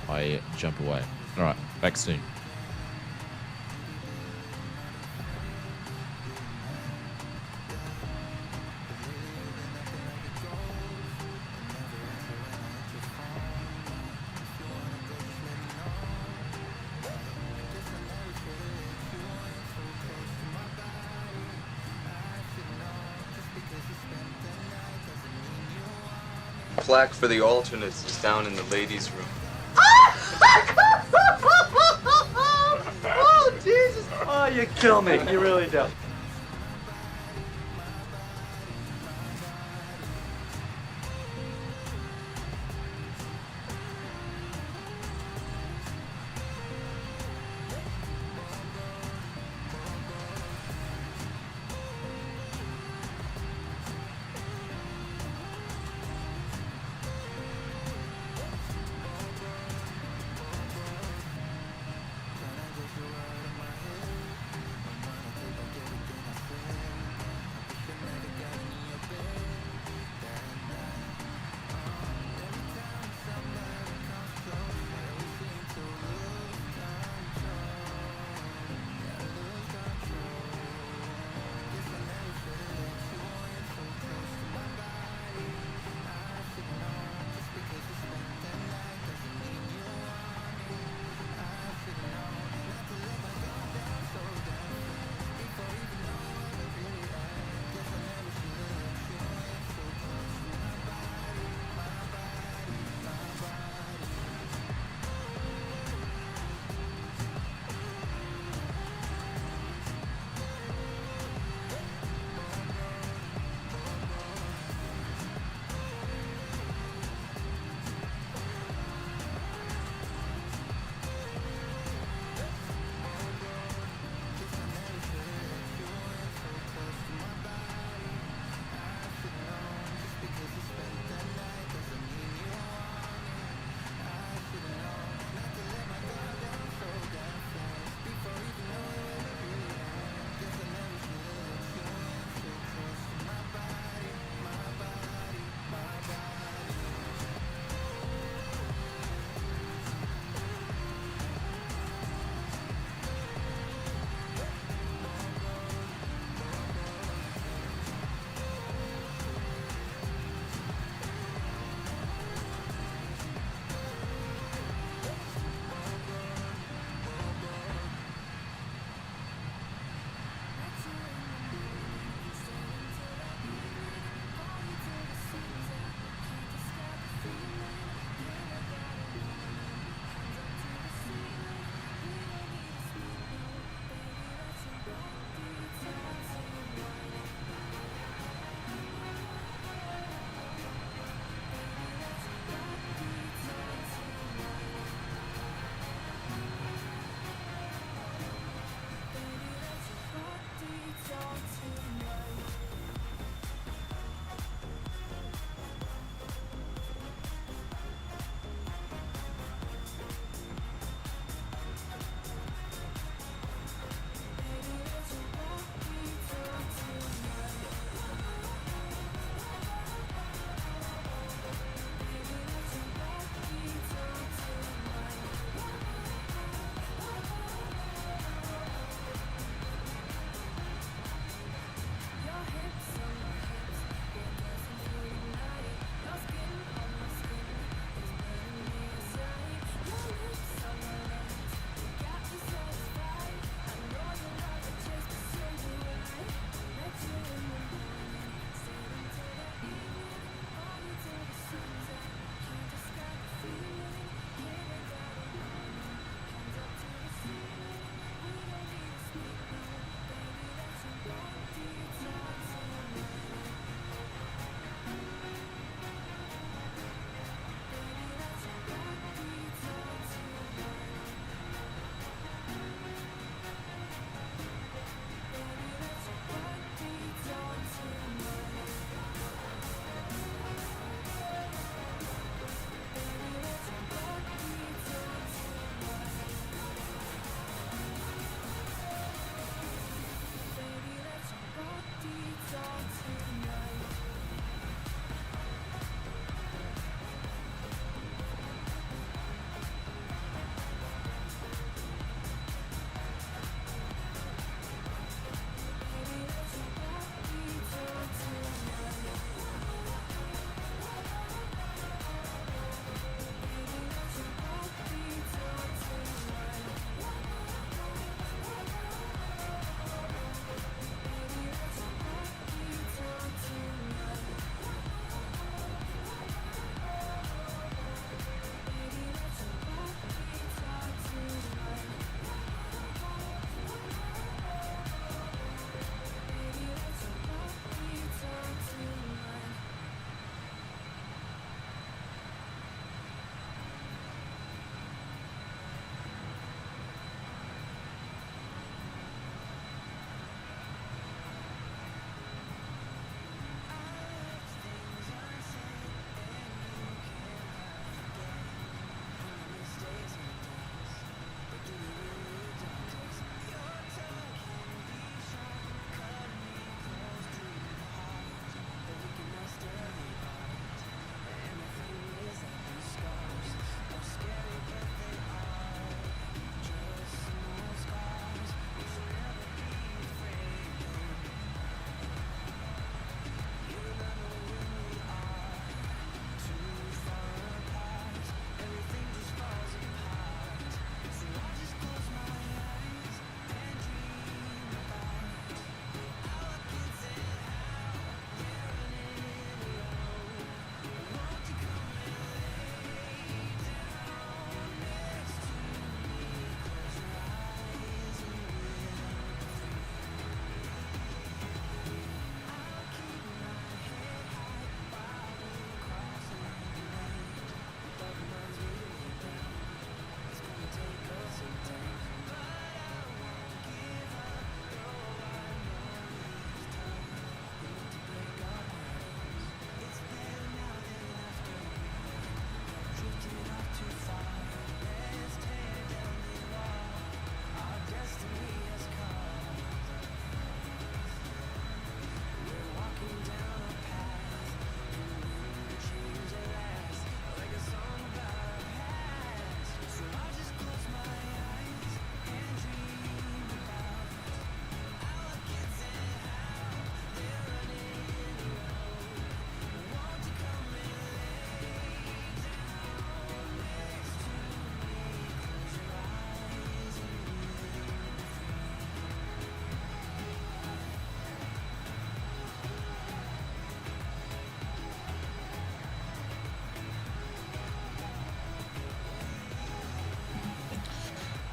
Speaker 2: I jump away. All right, back soon.
Speaker 9: Plaque for the alternates is down in the ladies' room.
Speaker 10: Oh, Jesus! Oh, you kill me. You really do.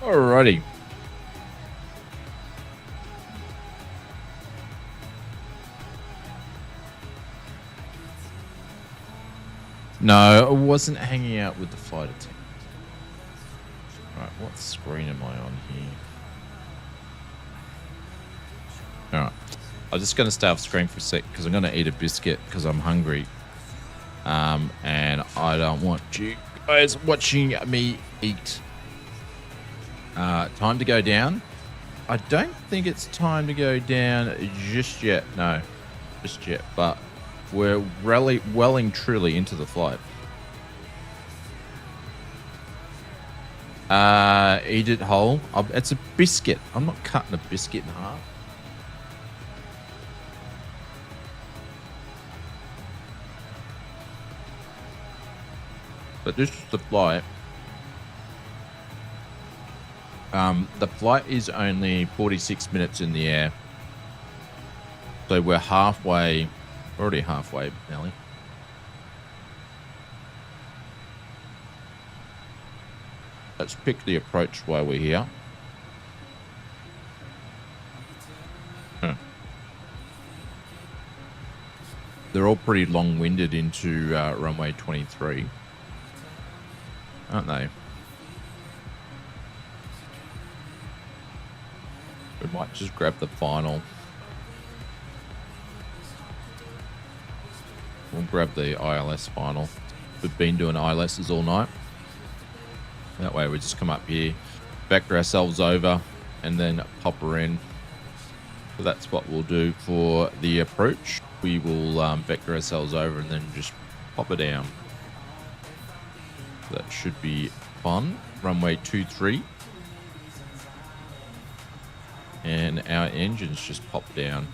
Speaker 2: Alrighty. No, I wasn't hanging out with the flight attendant. Right, what screen am I on here? Alright. I'm just going to stay off screen for a sec because I'm going to eat a biscuit because I'm hungry. And I don't want you guys watching me eat. Time to go down. I don't think it's time to go down just yet. No, just yet. But we're really well and truly into the flight. Eat it whole. It's a biscuit. I'm not cutting a biscuit in half. But this is the flight. The flight is only 46 minutes in the air. So we're halfway, already halfway, Nelly. Let's pick the approach while we're here. They're all pretty long-winded into runway 23. Aren't they? We might just grab the final. We'll grab the ILS final. We've been doing ILSs all night. That way we just come up here, vector ourselves over, and then pop her in. So that's what we'll do for the approach. We will vector ourselves over and then just pop her down. That should be fun. Runway 23. And our engines just pop down.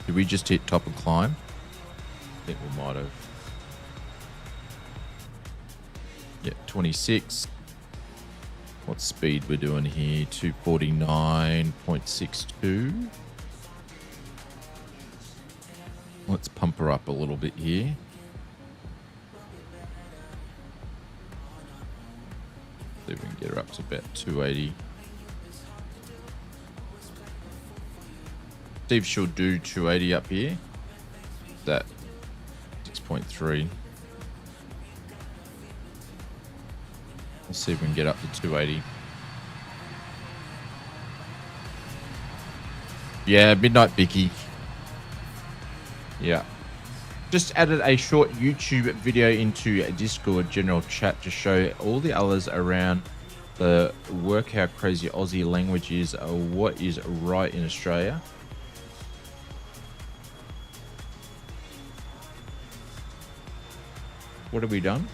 Speaker 2: Did we just hit top and climb? I think we might have. Yeah, 26. What speed we're doing here? 249.62. Let's pump her up a little bit here. See if we can get her up to about 280. See if she'll do 280 up here. That 6.3. Let's see if we can get up to 280. Yeah, Midnight Bicky. Yeah. Just added a short YouTube video into Discord general chat to show all the others around the work how crazy Aussie language is, what is right in Australia. What have we done?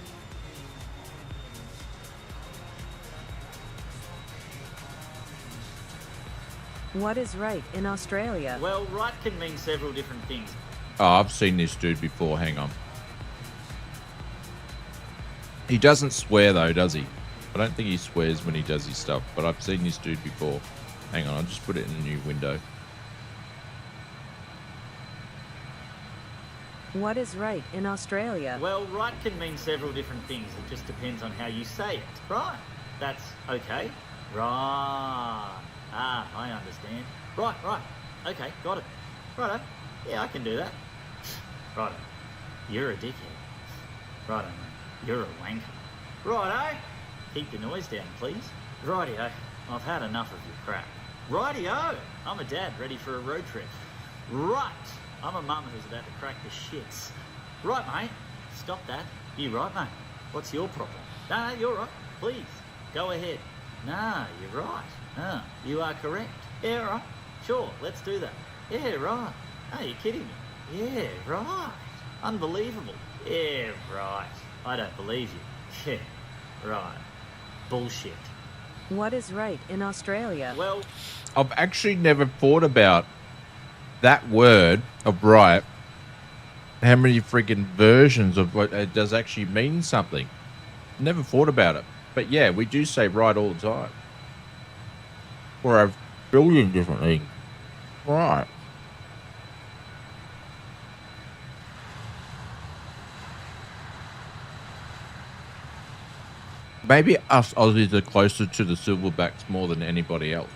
Speaker 11: What is right in Australia?
Speaker 12: Well, right can mean several different things.
Speaker 2: Oh, I've seen this dude before. Hang on. He doesn't swear though, does he? I don't think he swears when he does his stuff, but I've seen this dude before. Hang on, I'll just put it in a new window.
Speaker 11: What is right in Australia?
Speaker 12: Well, right can mean several different things. It just depends on how you say it. Right. That's okay. Right. Ah, I understand. Right. Okay, got it. Righto. Yeah, I can do that. Righto. You're a dickhead. Righto, mate. You're a wanker. Righto. Keep the noise down, please. Rightio. I've had enough of your crap. Rightio. I'm a dad ready for a road trip. Right. I'm a mum who's about to crack the shits. Right, mate. Stop that. You right, mate? What's your problem? No, you're right. Please, go ahead. No, you're right. No, you are correct. Yeah, right. Sure, let's do that. Yeah, right. No, you're kidding me. Yeah, right. Unbelievable. Yeah, right. I don't believe you. Yeah, right. Bullshit.
Speaker 11: What is right in Australia?
Speaker 12: Well,
Speaker 2: I've actually never thought about that word of right. How many freaking versions of what it does actually mean something. Never thought about it. But yeah, we do say right all the time. For a billion different things. Right. Maybe us Aussies are closer to the silverbacks more than anybody else.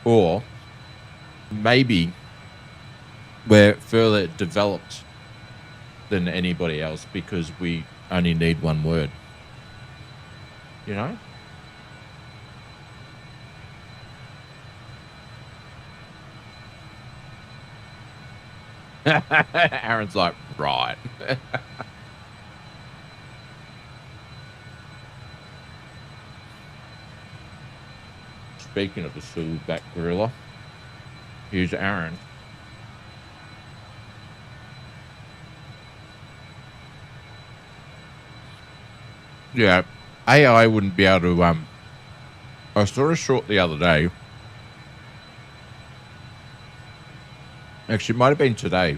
Speaker 2: Or maybe we're further developed than anybody else because we only need one word. You know? Aaron's like, right. Speaking of the silverback gorilla, here's Aaron. Yeah, AI wouldn't be able to. I saw a short the other day. Actually, it might have been today,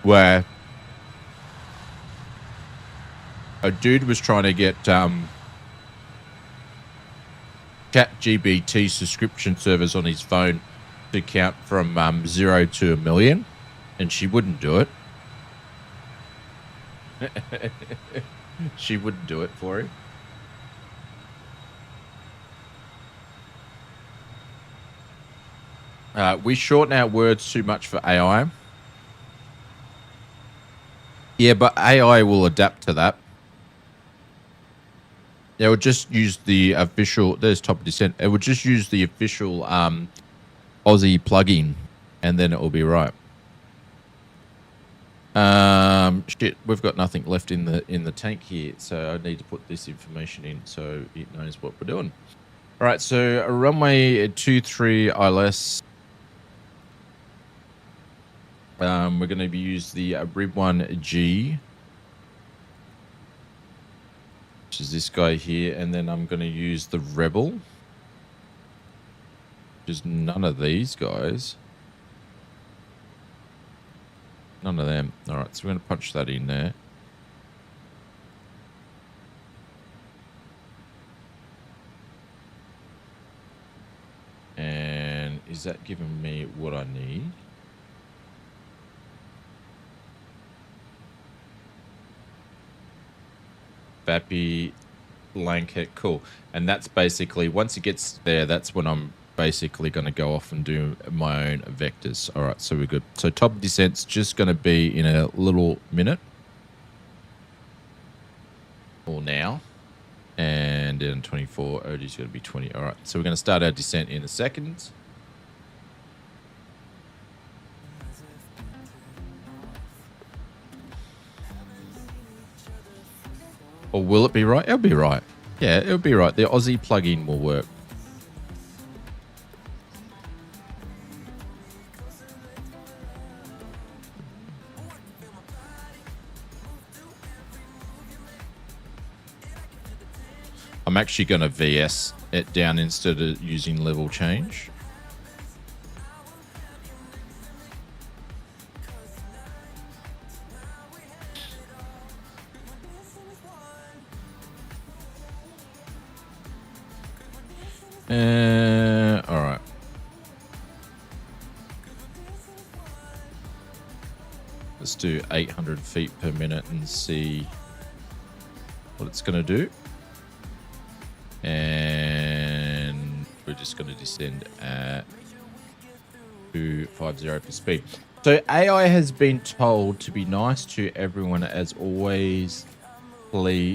Speaker 2: where a dude was trying to get ChatGPT subscription servers on his phone to count from 0 to 1 million, and she wouldn't do it. She wouldn't do it for him. We shorten our words too much for AI. Yeah, but AI will adapt to that. They will just use the official... There's Top of Descent. It will just use the official Aussie plugin, and then it will be right. Shit, we've got nothing left in the tank here, so I need to put this information in so it knows what we're doing. All right, so runway 23 ILS. We're going to be use the Rib 1G, which is this guy here, and then I'm going to use the Rebel, which is none of these guys. None of them. All right, so we're going to punch that in there. And is that giving me what I need? Bappy, blanket, cool. And that's basically, once it gets there, that's when I'm basically going to go off and do my own vectors. All right, so we're good. So top of descent's just going to be in a little minute. Or now. And then 24, OD's going to be 20. All right, so we're going to start our descent in a second. Or will it be right? It'll be right. Yeah, it'll be right. The Aussie plugin will work. I'm actually going to VS it down instead of using level change. All right. Let's do 800 feet per minute and see what it's going to do. And we're just going to descend at 250 for speed. So AI has been told to be nice to everyone as always. Please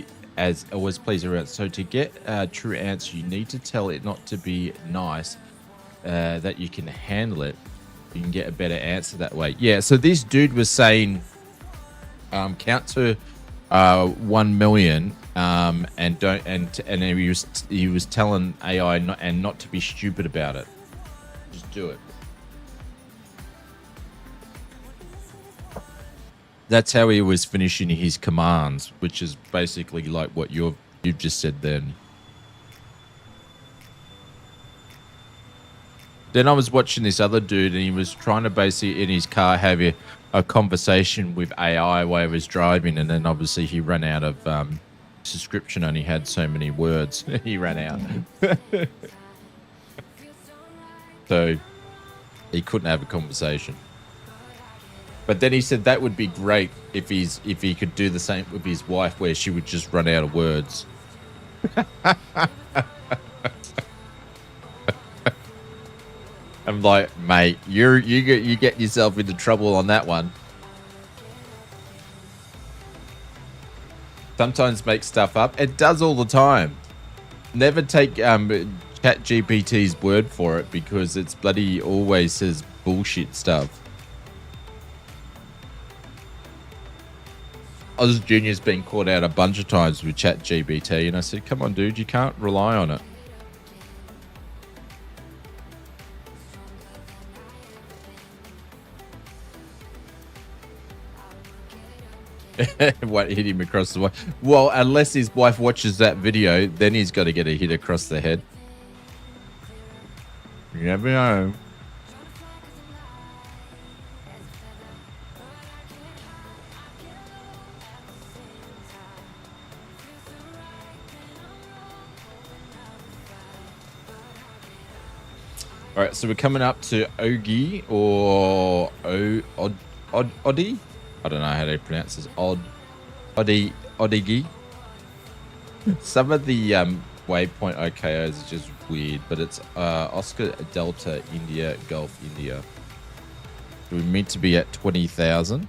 Speaker 2: around. So to get a true answer, you need to tell it not to be nice, that you can handle it. You can get a better answer that way. Yeah, so this dude was saying count to 1 million and don't and he was telling AI not to be stupid about it. Just do it. That's how he was finishing his commands, which is basically like what you've just said then. Then I was watching this other dude, and he was trying to basically in his car have a conversation with AI while he was driving, and then obviously he ran out of subscription. Only had so many words. He ran out, so he couldn't have a conversation. But then he said that would be great if he could do the same with his wife, where she would just run out of words. I'm like, mate, you get yourself into trouble on that one. Sometimes make stuff up. It does all the time. Never take ChatGPT's word for it, because it's bloody always says bullshit stuff. Oz Junior's been caught out a bunch of times with ChatGPT, and I said, come on, dude, you can't rely on it. What, hit him across the way? Well, unless his wife watches that video, then he's got to get a hit across the head. You never know. All right, so we're coming up to Ogi or Oddi. I don't know how to pronounce this. Odigi. Some of the waypoint OKOs are just weird, but it's Oscar Delta India Golf India. We're meant to be at 20,000.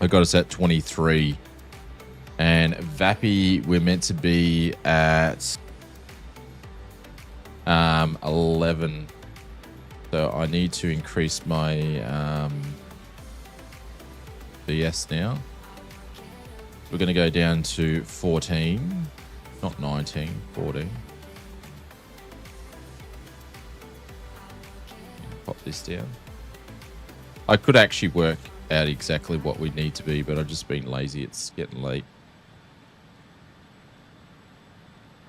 Speaker 2: I got us at 23. And Vappy, we're meant to be at 11. So I need to increase my BS now. We're going to go down to 14, not 19, 14. Pop this down. I could actually work out exactly what we need to be, but I've just been lazy. It's getting late.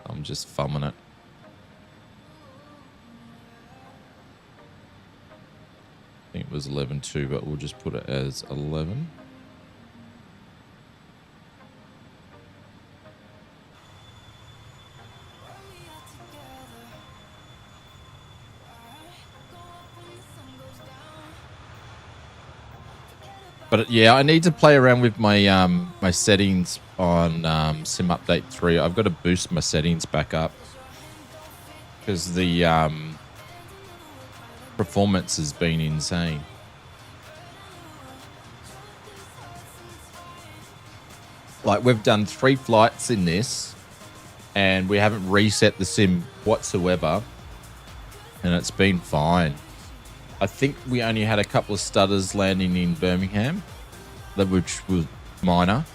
Speaker 2: I'm just thumbing it. I think it was 11.2, but we'll just put it as 11. But yeah, I need to play around with my my settings on Sim Update 3. I've got to boost my settings back up because the performance has been insane. Like, we've done 3 flights in this and we haven't reset the sim whatsoever, and it's been fine. I think we only had a couple of stutters landing in Birmingham, which was minor,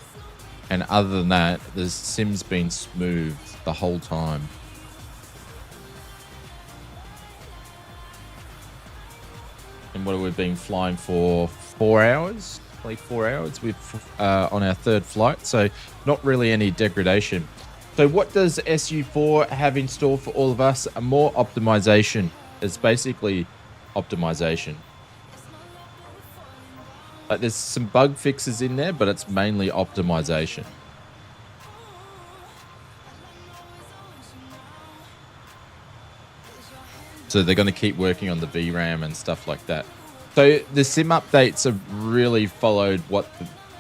Speaker 2: and other than that, the sim's been smooth the whole time. And what have we been flying for? 4 hours? Like 4 hours on our 3rd flight, so not really any degradation. So what does SU4 have in store for all of us? More optimization. It's basically optimization. Like, there's some bug fixes in there, but it's mainly optimization. So they're going to keep working on the VRAM and stuff like that. So the sim updates have really followed what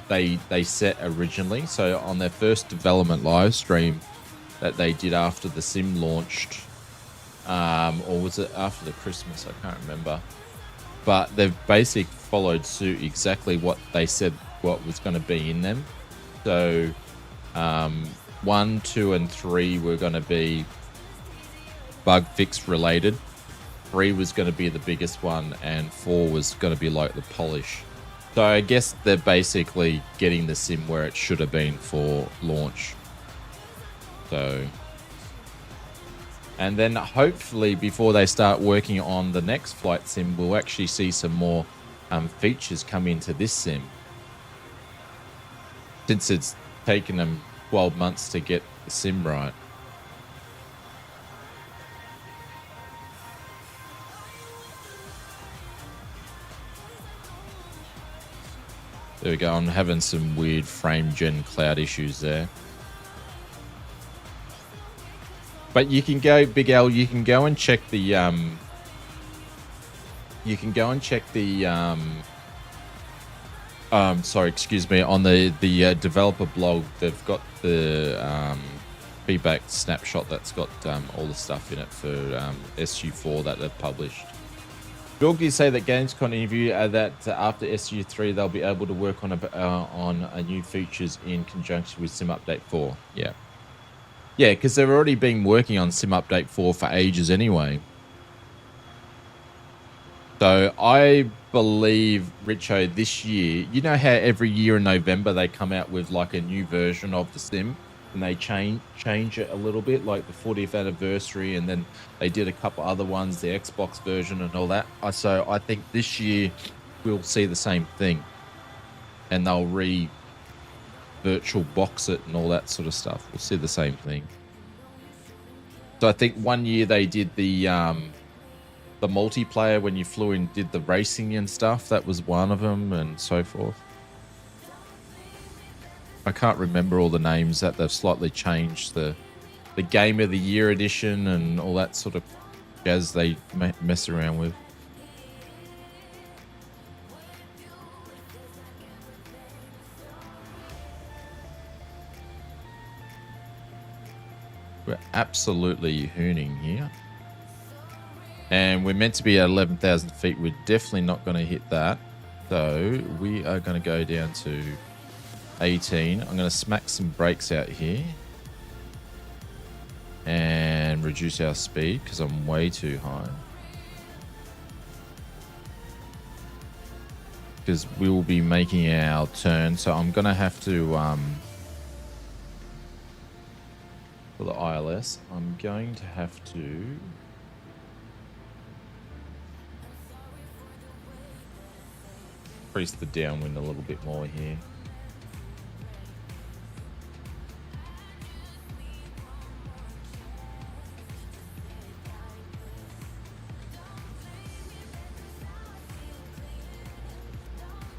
Speaker 2: they set originally. So on their first development live stream that they did after the sim launched, or was it after the Christmas? I can't remember. But they've basically followed suit exactly what they said what was going to be in them. So 1, 2, and 3 were going to be bug fix related. 3 was going to be the biggest one, and 4 was going to be like the polish. So I guess they're basically getting the sim where it should have been for launch. So, and then hopefully before they start working on the next flight sim, we'll actually see some more features come into this sim. Since it's taken them 12 months to get the sim right. There we go. I'm having some weird frame gen cloud issues there. But you can go, Big L, you can go and check the Sorry, excuse me. On the developer blog, they've got the feedback snapshot that's got all the stuff in it for SU4 that they've published. Bilgi say that Gamescom interview that after SU3 they'll be able to work on a new features in conjunction with Sim Update 4. Yeah, yeah, because they've already been working on Sim Update 4 for ages anyway. So I believe, Richo, this year, you know how every year in November they come out with like a new version of the sim and they change it a little bit, like the 40th anniversary, and then they did a couple other ones, the Xbox version and all that. So I think this year we'll see the same thing, and they'll virtual box it and all that sort of stuff. We'll see the same thing. So I think one year they did the multiplayer when you flew and did the racing and stuff. That was one of them, and so forth. I can't remember all the names that they've slightly changed. The Game of the Year edition and all that sort of jazz they mess around with. We're absolutely hooning here. And we're meant to be at 11,000 feet. We're definitely not going to hit that. So we are going to go down to 18. I'm going to smack some brakes out here. And reduce our speed because I'm way too high. Because we will be making our turn. So I'm going to have to... for the ILS, I'm going to have to... increase the downwind a little bit more here.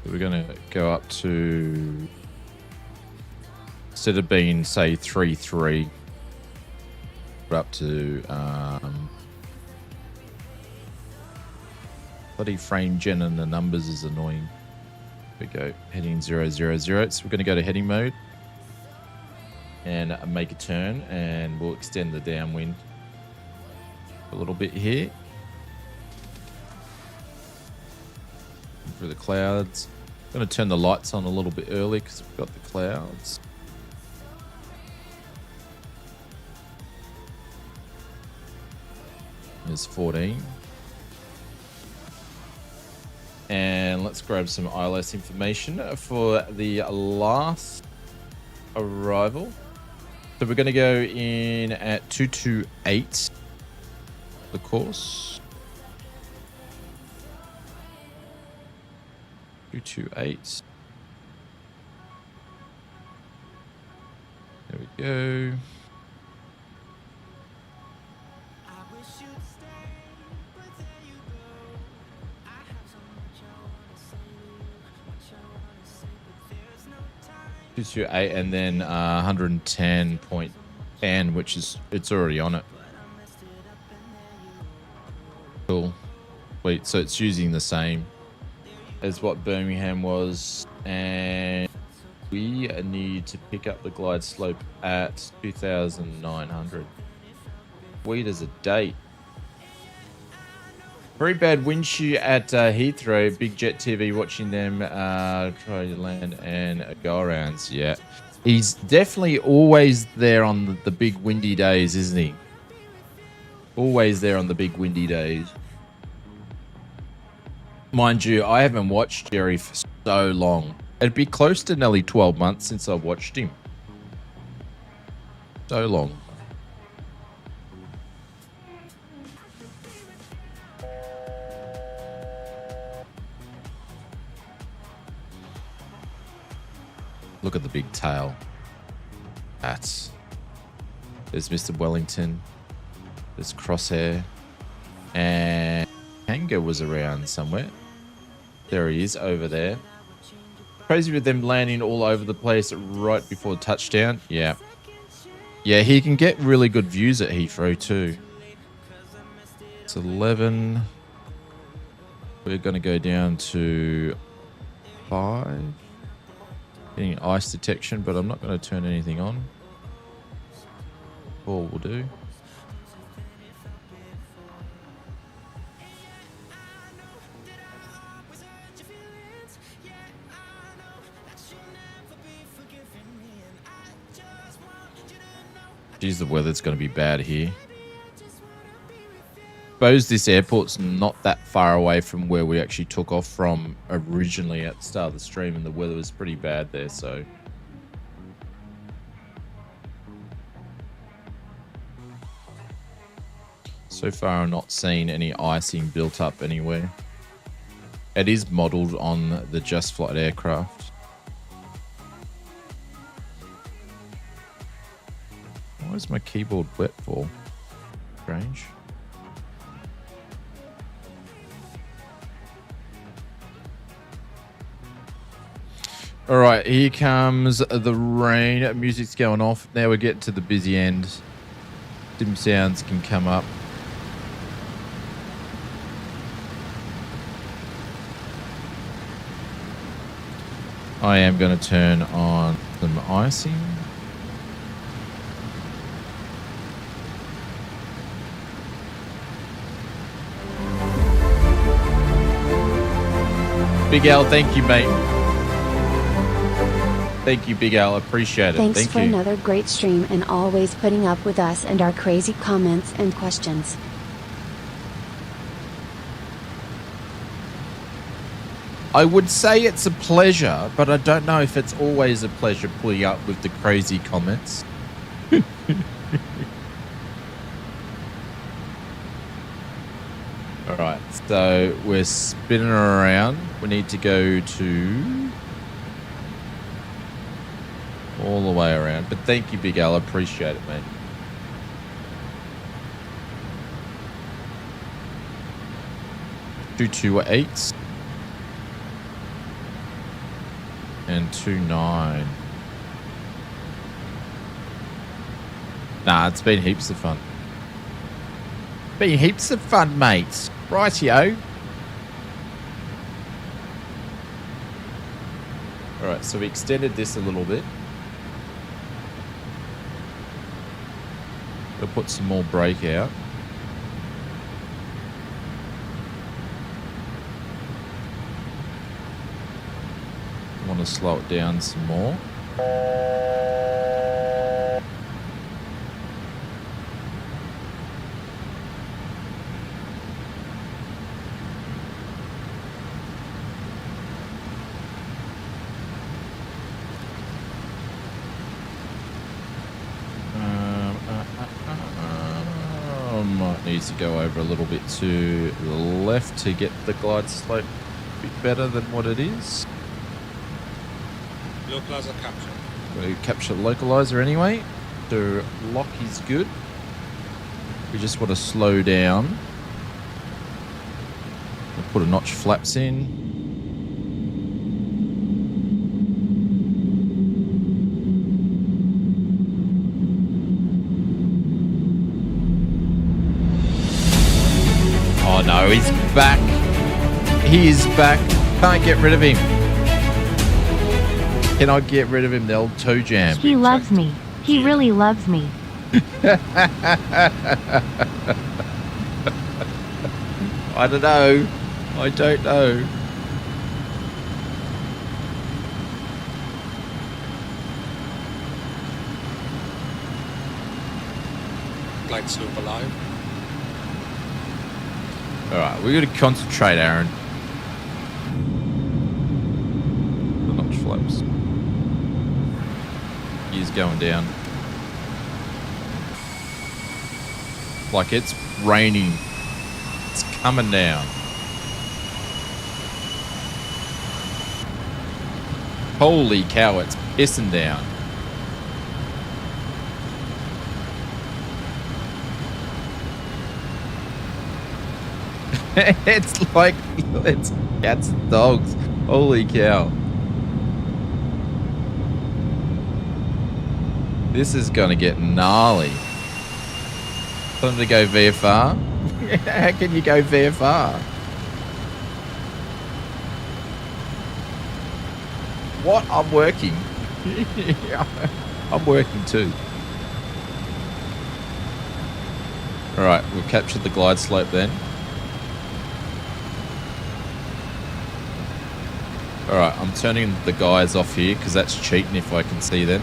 Speaker 2: We're going to go up to, instead of being say 3.3, we're up to bloody frame gen, and the numbers is annoying. We go heading 000. So we're going to go to heading mode and make a turn, and we'll extend the downwind a little bit here through the clouds. I'm going to turn the lights on a little bit early because we've got the clouds. There's 14. And let's grab some ILS information for the last arrival. So we're going to go in at 228, the course. 228. There we go. And then 110.10, which is, it's already on it. Cool. Wait, so it's using the same as what Birmingham was, and we need to pick up the glide slope at 2,900. Sweet as a date. Very bad wind shear at Heathrow. Big Jet TV watching them try to land and go arounds. Yeah, he's definitely always there on the big windy days, isn't he? Always there on the big windy days. Mind you, I haven't watched Jerry for so long. It'd be close to nearly 12 months since I watched him. So long. Look at the big tail. There's Mr. Wellington. There's Crosshair. And Kanga was around somewhere. There he is over there. Crazy with them landing all over the place right before touchdown. Yeah. Yeah, he can get really good views at Heathrow too. It's 11. We're going to go down to 5. Getting ice detection, but I'm not going to turn anything on. 4 will do. Geez, the weather's going to be bad here. Suppose this airport's not that far away from where we actually took off from originally at the start of the stream, and the weather was pretty bad there, so. So far, I'm not seeing any icing built up anywhere. It is modelled on the Just Flight aircraft. Why is my keyboard wet for? Strange. All right, here comes the rain. Music's going off. Now we're getting to the busy end. Dim sounds can come up. I am going to turn on some icing. Big Al, thank you, mate. Thank you, Big Al. Appreciate it.
Speaker 6: Thanks
Speaker 2: Thank
Speaker 6: for
Speaker 2: you.
Speaker 6: another great stream and always putting up with us and our crazy comments and questions.
Speaker 2: I would say it's a pleasure, but I don't know if it's always a pleasure putting up with the crazy comments. All right, so we're spinning around. We need to go to all the way around. But thank you, Big Al. I appreciate it, mate. Two 2.8s and 2.9. Nah, it's been heaps of fun. Been heaps of fun, mates. Rightio. Alright, so we extended this a little bit. We'll put some more brake out. I want to slow it down some more. Needs to go over a little bit to the left to get the glide slope a bit better than what it is.
Speaker 4: Localizer capture.
Speaker 2: We capture the localizer anyway. So lock is good. We just want to slow down. We'll put a notch flaps in. Oh no, he's back. He is back. Can't get rid of him. Can I get rid of him? The old toe jam.
Speaker 5: He loves me. He really loves me.
Speaker 2: I don't know. I don't know.
Speaker 4: Glide slope alive.
Speaker 2: Alright, we got to concentrate, Aaron. The notch flaps. Gears going down. Like it's raining. It's coming down. Holy cow, it's pissing down. It's like, it's cats and dogs. Holy cow. This is going to get gnarly. Time to go VFR? How can you go VFR? What? I'm working. I'm working too. All right, we've captured the glide slope then. All right, I'm turning the guys off here because that's cheating if I can see them.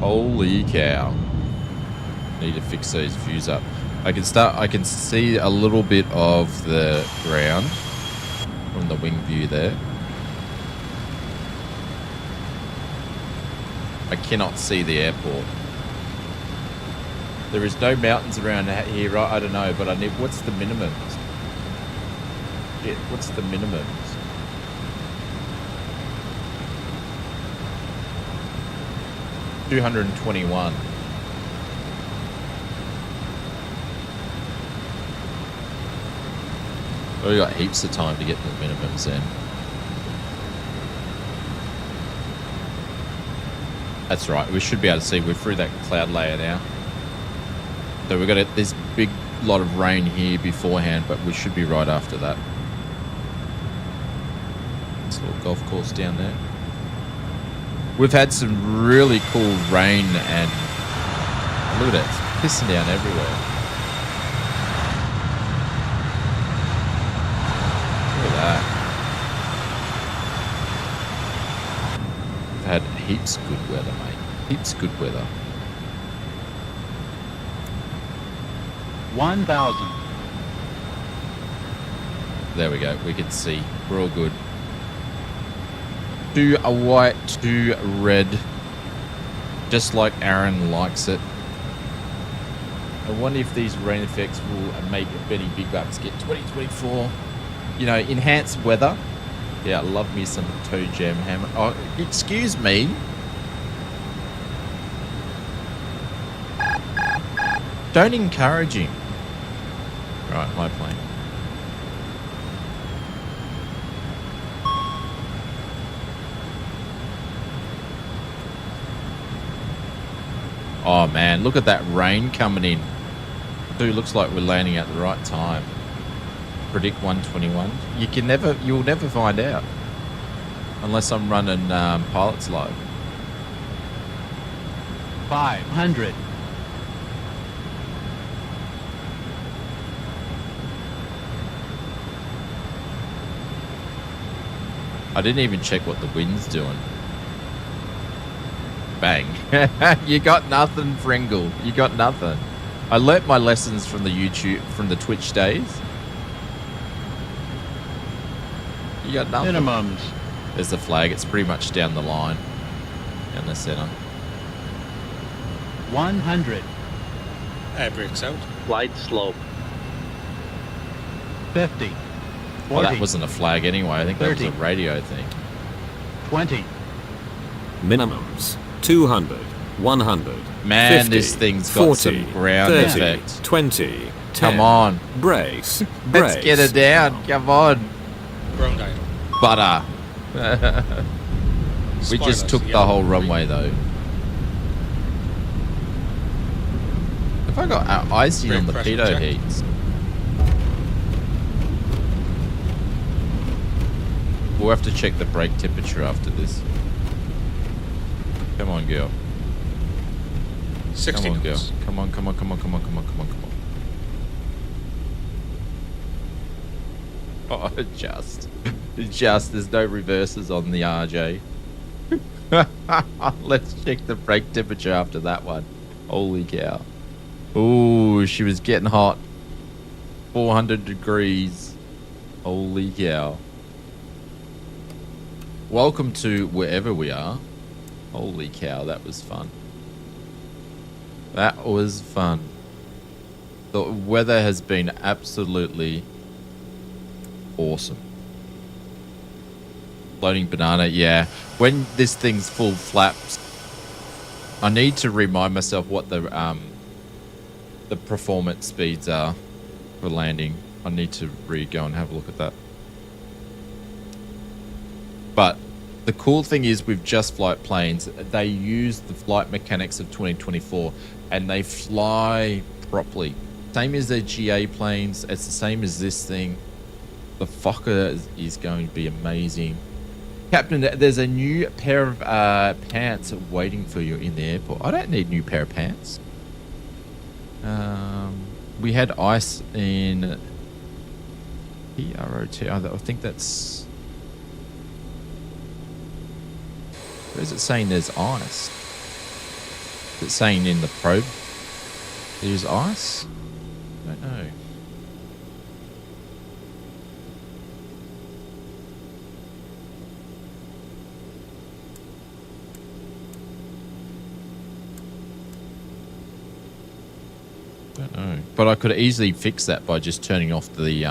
Speaker 2: Holy cow. Need to fix those views up. I can see a little bit of the ground from the wing view there. I cannot see the airport. There is no mountains around here, right? I don't know, but I need, what's the minimums? Shit, what's the minimums? $221. We got heaps of time to get the minimums in. That's right. We should be able to see. We're through that cloud layer now. So we've got this big lot of rain here beforehand, but we should be right after that. This little golf course down there. We've had some really cool rain and look at it. It's pissing down everywhere. Look at that. We've had heaps good weather, mate. Heaps good weather.
Speaker 8: 1,000.
Speaker 2: There we go. We can see. We're all good. 2 white, 2 red. Just like Aaron likes it. I wonder if these rain effects will make Benny Big Bucks get 2024. You know, enhanced weather. Yeah, I love me some toe jam hammer. Oh, excuse me. Don't encourage him. Right, my plane. Oh man, look at that rain coming in. Dude, looks like we're landing at the right time. Predict 121. You'll never find out. Unless I'm running pilots live.
Speaker 8: 500.
Speaker 2: I didn't even check what the wind's doing. Bang. You got nothing, Pringle. You got nothing. I learnt my lessons from the Twitch days. You got nothing.
Speaker 8: Minimums.
Speaker 2: There's the flag. It's pretty much down the line. Down the center.
Speaker 8: 100.
Speaker 4: Air brakes out.
Speaker 8: Glide slope. 50. 40.
Speaker 2: Well, that wasn't a flag anyway. I think 30. That was a radio thing.
Speaker 8: 20.
Speaker 13: Minimums. 200. 100.
Speaker 2: Man,
Speaker 13: 50,
Speaker 2: this thing's got
Speaker 13: 40,
Speaker 2: some ground
Speaker 13: 30,
Speaker 2: effect.
Speaker 13: 20. 10.
Speaker 2: Come on.
Speaker 13: Brace.
Speaker 2: Let's get it down. Come on.
Speaker 4: Ground idle.
Speaker 2: Butter. We just took the whole runway though. Have I got icy on the pitot heats? We'll have to check the brake temperature after this. Come on, girl.
Speaker 4: 60
Speaker 2: Come on, girl.
Speaker 4: knots.
Speaker 2: Come on, come on, come on, come on, come on, come on, come on. Oh, just. There's no reverses on the RJ. Let's check the brake temperature after that one. Holy cow. Ooh, she was getting hot. 400 degrees. Holy cow. Welcome to wherever we are. Holy cow, that was fun. That was fun. The weather has been absolutely awesome. Loading banana, yeah. When this thing's full flaps, I need to remind myself what the performance speeds are for landing. I need to go and have a look at that. But The cool thing is with Just Flight planes, they use the flight mechanics of 2024 and they fly properly. Same as their GA planes. It's the same as this thing. The Fokker is going to be amazing. Captain, there's a new pair of pants waiting for you in the airport. I don't need a new pair of pants. We had ice in PROT. I think that's... Where is it saying there's ice? Is it saying in the probe there's ice? I don't know. Don't know. But I could easily fix that by just turning off the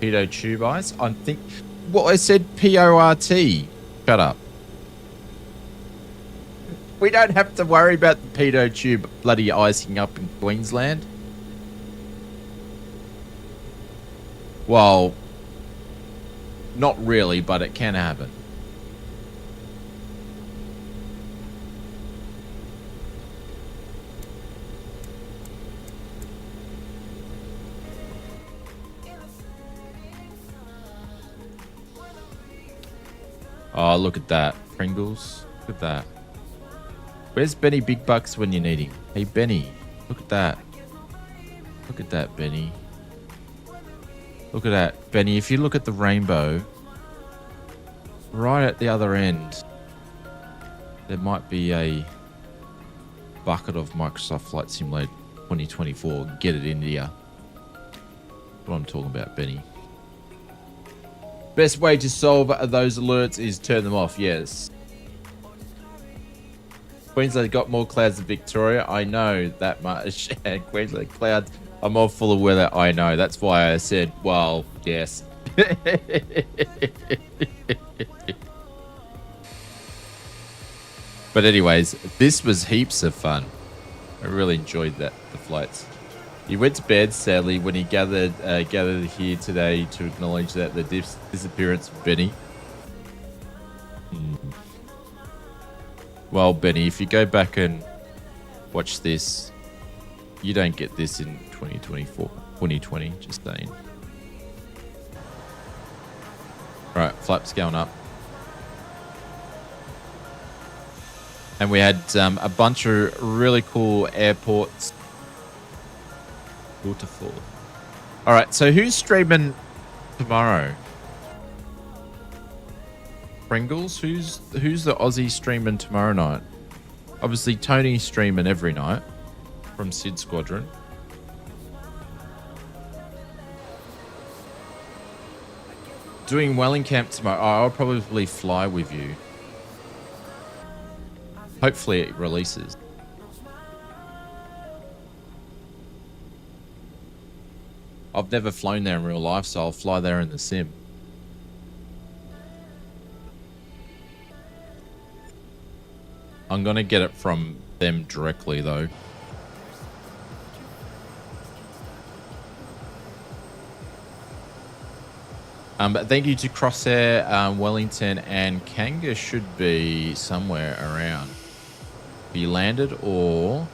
Speaker 2: pitot tube ice. I think... Well, I said PORT. Shut up. We don't have to worry about the pitot tube bloody icing up in Queensland. Well, not really, but it can happen. Oh, look at that. Pringles. Look at that. Where's Benny Big Bucks when you need him? Hey, Benny. Look at that. Look at that, Benny. Look at that. Benny, if you look at the rainbow, right at the other end, there might be a bucket of Microsoft Flight Simulator 2024. Get it into you. That's what I'm talking about, Benny. Best way to solve those alerts is turn them off, yes. Queensland got more clouds than Victoria. I know that much. Queensland clouds are more full of weather. I know. That's why I said, well, yes. But anyways, this was heaps of fun. I really enjoyed the flights. He went to bed, sadly, when he gathered here today to acknowledge that the disappearance of Benny. Well, Benny, if you go back and watch this, you don't get this in 2020, just saying. Alright, flaps going up. And we had a bunch of really cool airports. Beautiful. All right, so who's streaming tomorrow? Pringles? Who's the Aussie streaming tomorrow night? Obviously, Tony's streaming every night from Sid Squadron. Doing Welling Camp tomorrow. Oh, I'll probably fly with you. Hopefully it releases. I've never flown there in real life, so I'll fly there in the sim. I'm going to get it from them directly, though. But thank you to Crosshair, Wellington, and Kanga should be somewhere around. Be landed or...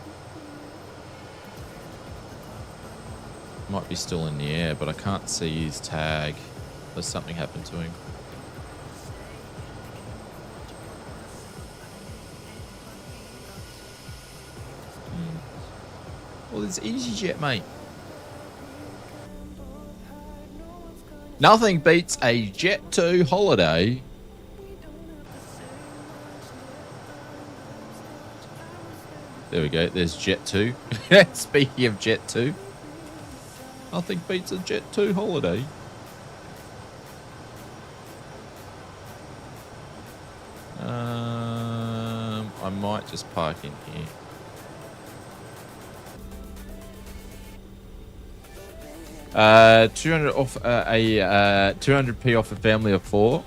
Speaker 2: might be still in the air, but I can't see his tag. Unless something happened to him. Well, it's EasyJet, mate. Nothing beats a Jet 2 holiday. There we go. There's Jet 2. Speaking of Jet 2. Nothing beats a Jet 2 holiday. I might just park in here. Uh, 200 off 200p off a family of 4.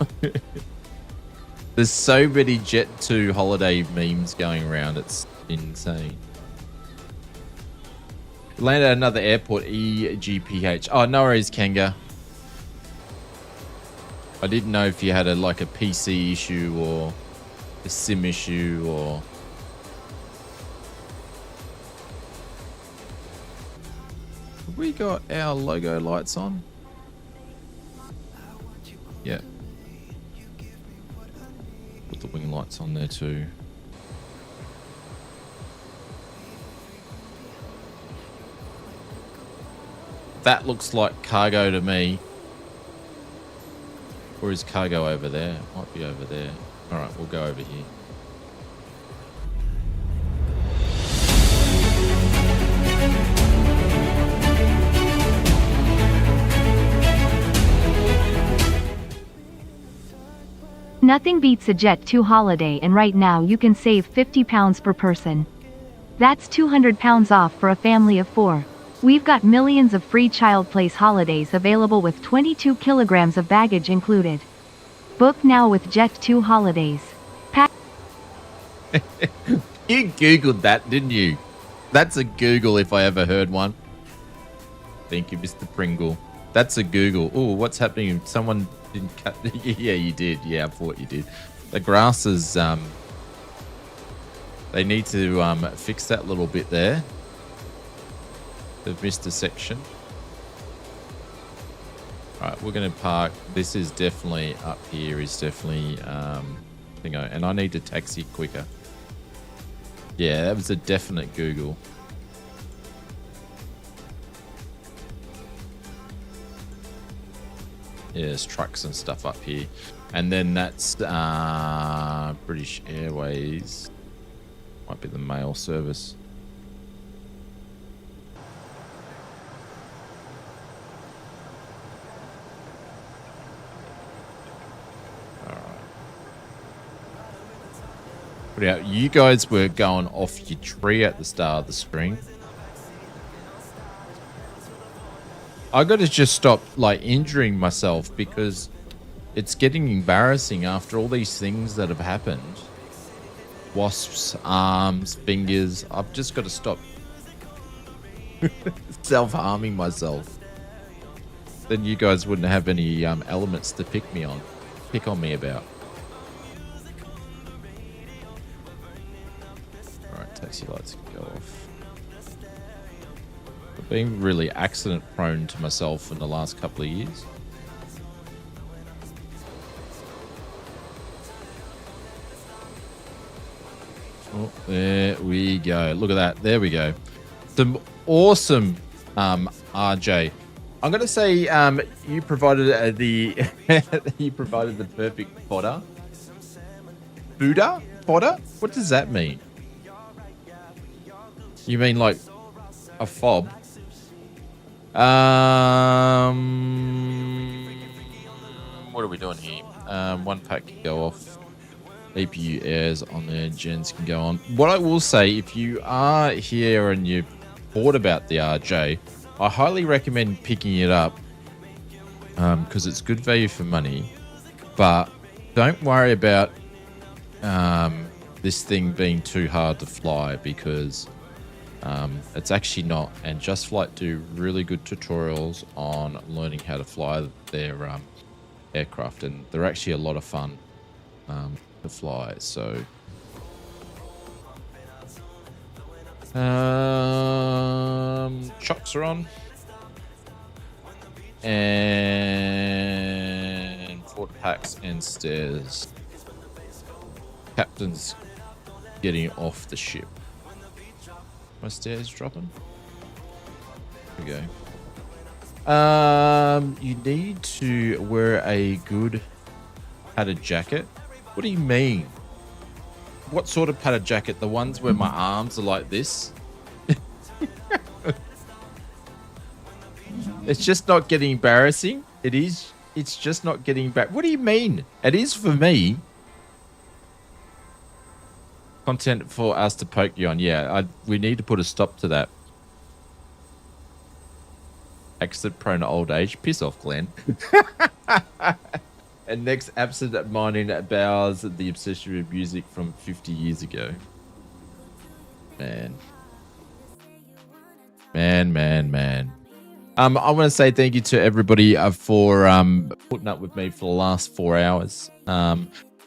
Speaker 2: There's so many Jet 2 holiday memes going around. It's insane. Land at another airport, EGPH. Oh, no worries, Kanga. I didn't know if you had a PC issue or a SIM issue or... Have we got our logo lights on? Yeah. Put the wing lights on there too. That looks like cargo to me. Or is cargo over there? Might be over there. Alright, we'll go over here.
Speaker 5: Nothing beats a Jet 2 holiday, and right now you can save £50 per person. That's £200 off for a family of 4. We've got millions of free child place holidays available with 22 kilograms of baggage included. Book now with Jet 2 holidays.
Speaker 2: You Googled that, didn't you? That's a Google if I ever heard one. Thank you, Mr. Pringle. That's a Google. Oh, what's happening? Someone didn't cut. Yeah, you did. Yeah, I thought you did. The grass is, they need to fix that little bit there. They've missed a section. All right, we're going to park. This is definitely up here. Is definitely thingo, and I need to taxi quicker. Yeah, that was a definite Google. Yeah, there's trucks and stuff up here, and then that's British Airways. Might be the mail service. You guys were going off your tree at the start of the spring. I got to just stop injuring myself because it's getting embarrassing after all these things that have happened. Wasps, arms, fingers. I've just got to stop self-harming myself. Then you guys wouldn't have any elements to pick on me about. Taxi lights can go off. I've been really accident prone to myself in the last couple of years. Oh, there we go. Look at that. There we go. Some awesome RJ. I'm going to say you provided you provided the perfect fodder. Buddha? Fodder? What does that mean? You mean like a fob? What are we doing here? One pack can go off. APU airs on there. Gens can go on. What I will say, if you are here and you're bored about the RJ, I highly recommend picking it up because it's good value for money. But don't worry about this thing being too hard to fly because it's actually not, and Just Flight do really good tutorials on learning how to fly their aircraft, and they're actually a lot of fun to fly. So chocks are on, and quarter packs and stairs. Captain's getting off the ship. My stairs dropping. There we go. You need to wear a good padded jacket. What do you mean? What sort of padded jacket? The ones where my arms are like this? It's just not getting embarrassing. It is. It's just not getting back. What do you mean? It is for me. Content for us to poke you on. Yeah, we need to put a stop to that. Accident prone to old age. Piss off, Glenn. And next, absent minding bows the obsession with music from 50 years ago. Man. I want to say thank you to everybody for putting up with me for the last 4 hours.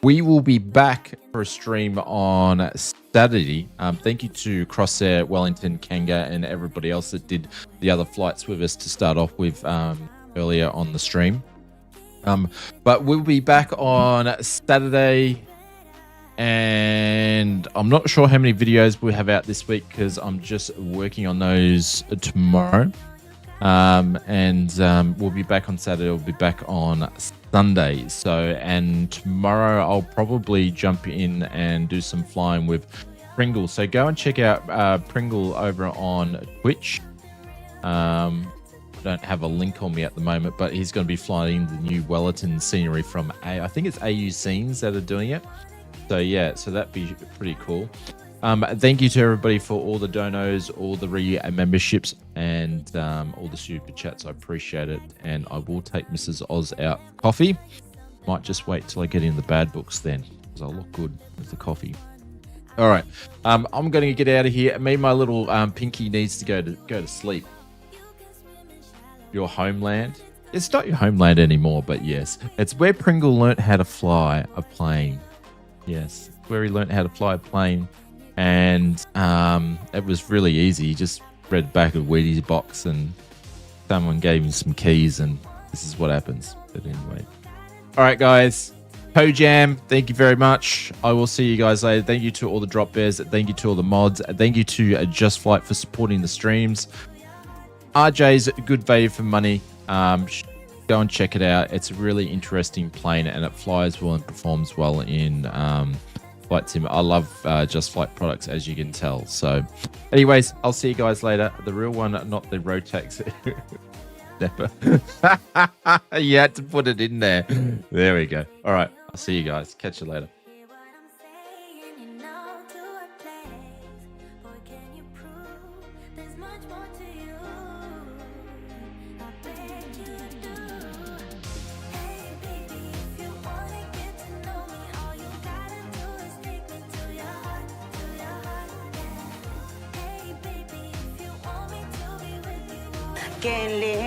Speaker 2: We will be back for a stream on Saturday. Thank you to Crossair, Wellington, Kanga, and everybody else that did the other flights with us to start off with earlier on the stream. But we'll be back on Saturday, and I'm not sure how many videos we have out this week because I'm just working on those tomorrow. We'll be back on Saturday. We'll be back on Sunday. And tomorrow I'll probably jump in and do some flying with Pringle. So go and check out Pringle over on Twitch. Don't have a link on me at the moment, but he's going to be flying the new Wellington scenery from I think it's AU Scenes that are doing it. So yeah, so that'd be pretty cool. Thank you to everybody for all the donos, all the memberships, and all the super chats. I appreciate it. And I will take Mrs. Oz out for coffee. Might just wait till I get in the bad books then, because I'll look good with the coffee. All right, I'm going to get out of here. Me and my little Pinky needs to go to sleep. Your homeland. It's not your homeland anymore, but yes, it's where Pringle learnt how to fly a plane. Yes, where he learnt how to fly a plane. And it was really easy. He just read the back of Wheaties box and someone gave him some keys, and this is what happens. But anyway. All right, guys. Pojam, thank you very much. I will see you guys later. Thank you to all the drop bears. Thank you to all the mods. Thank you to Just Flight for supporting the streams. RJ's good value for money. Go and check it out. It's a really interesting plane, and it flies well and performs well in Flight Sim. I love Just Flight products, as you can tell. So anyways, I'll see you guys later. The real one, not the Rotax. Never. You had to put it in there. There we go. All right, I'll see you guys. Catch you later.
Speaker 7: Can't live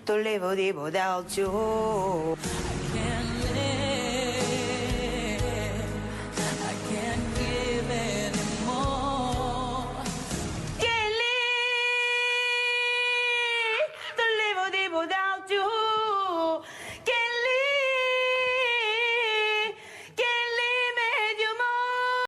Speaker 7: to live without you.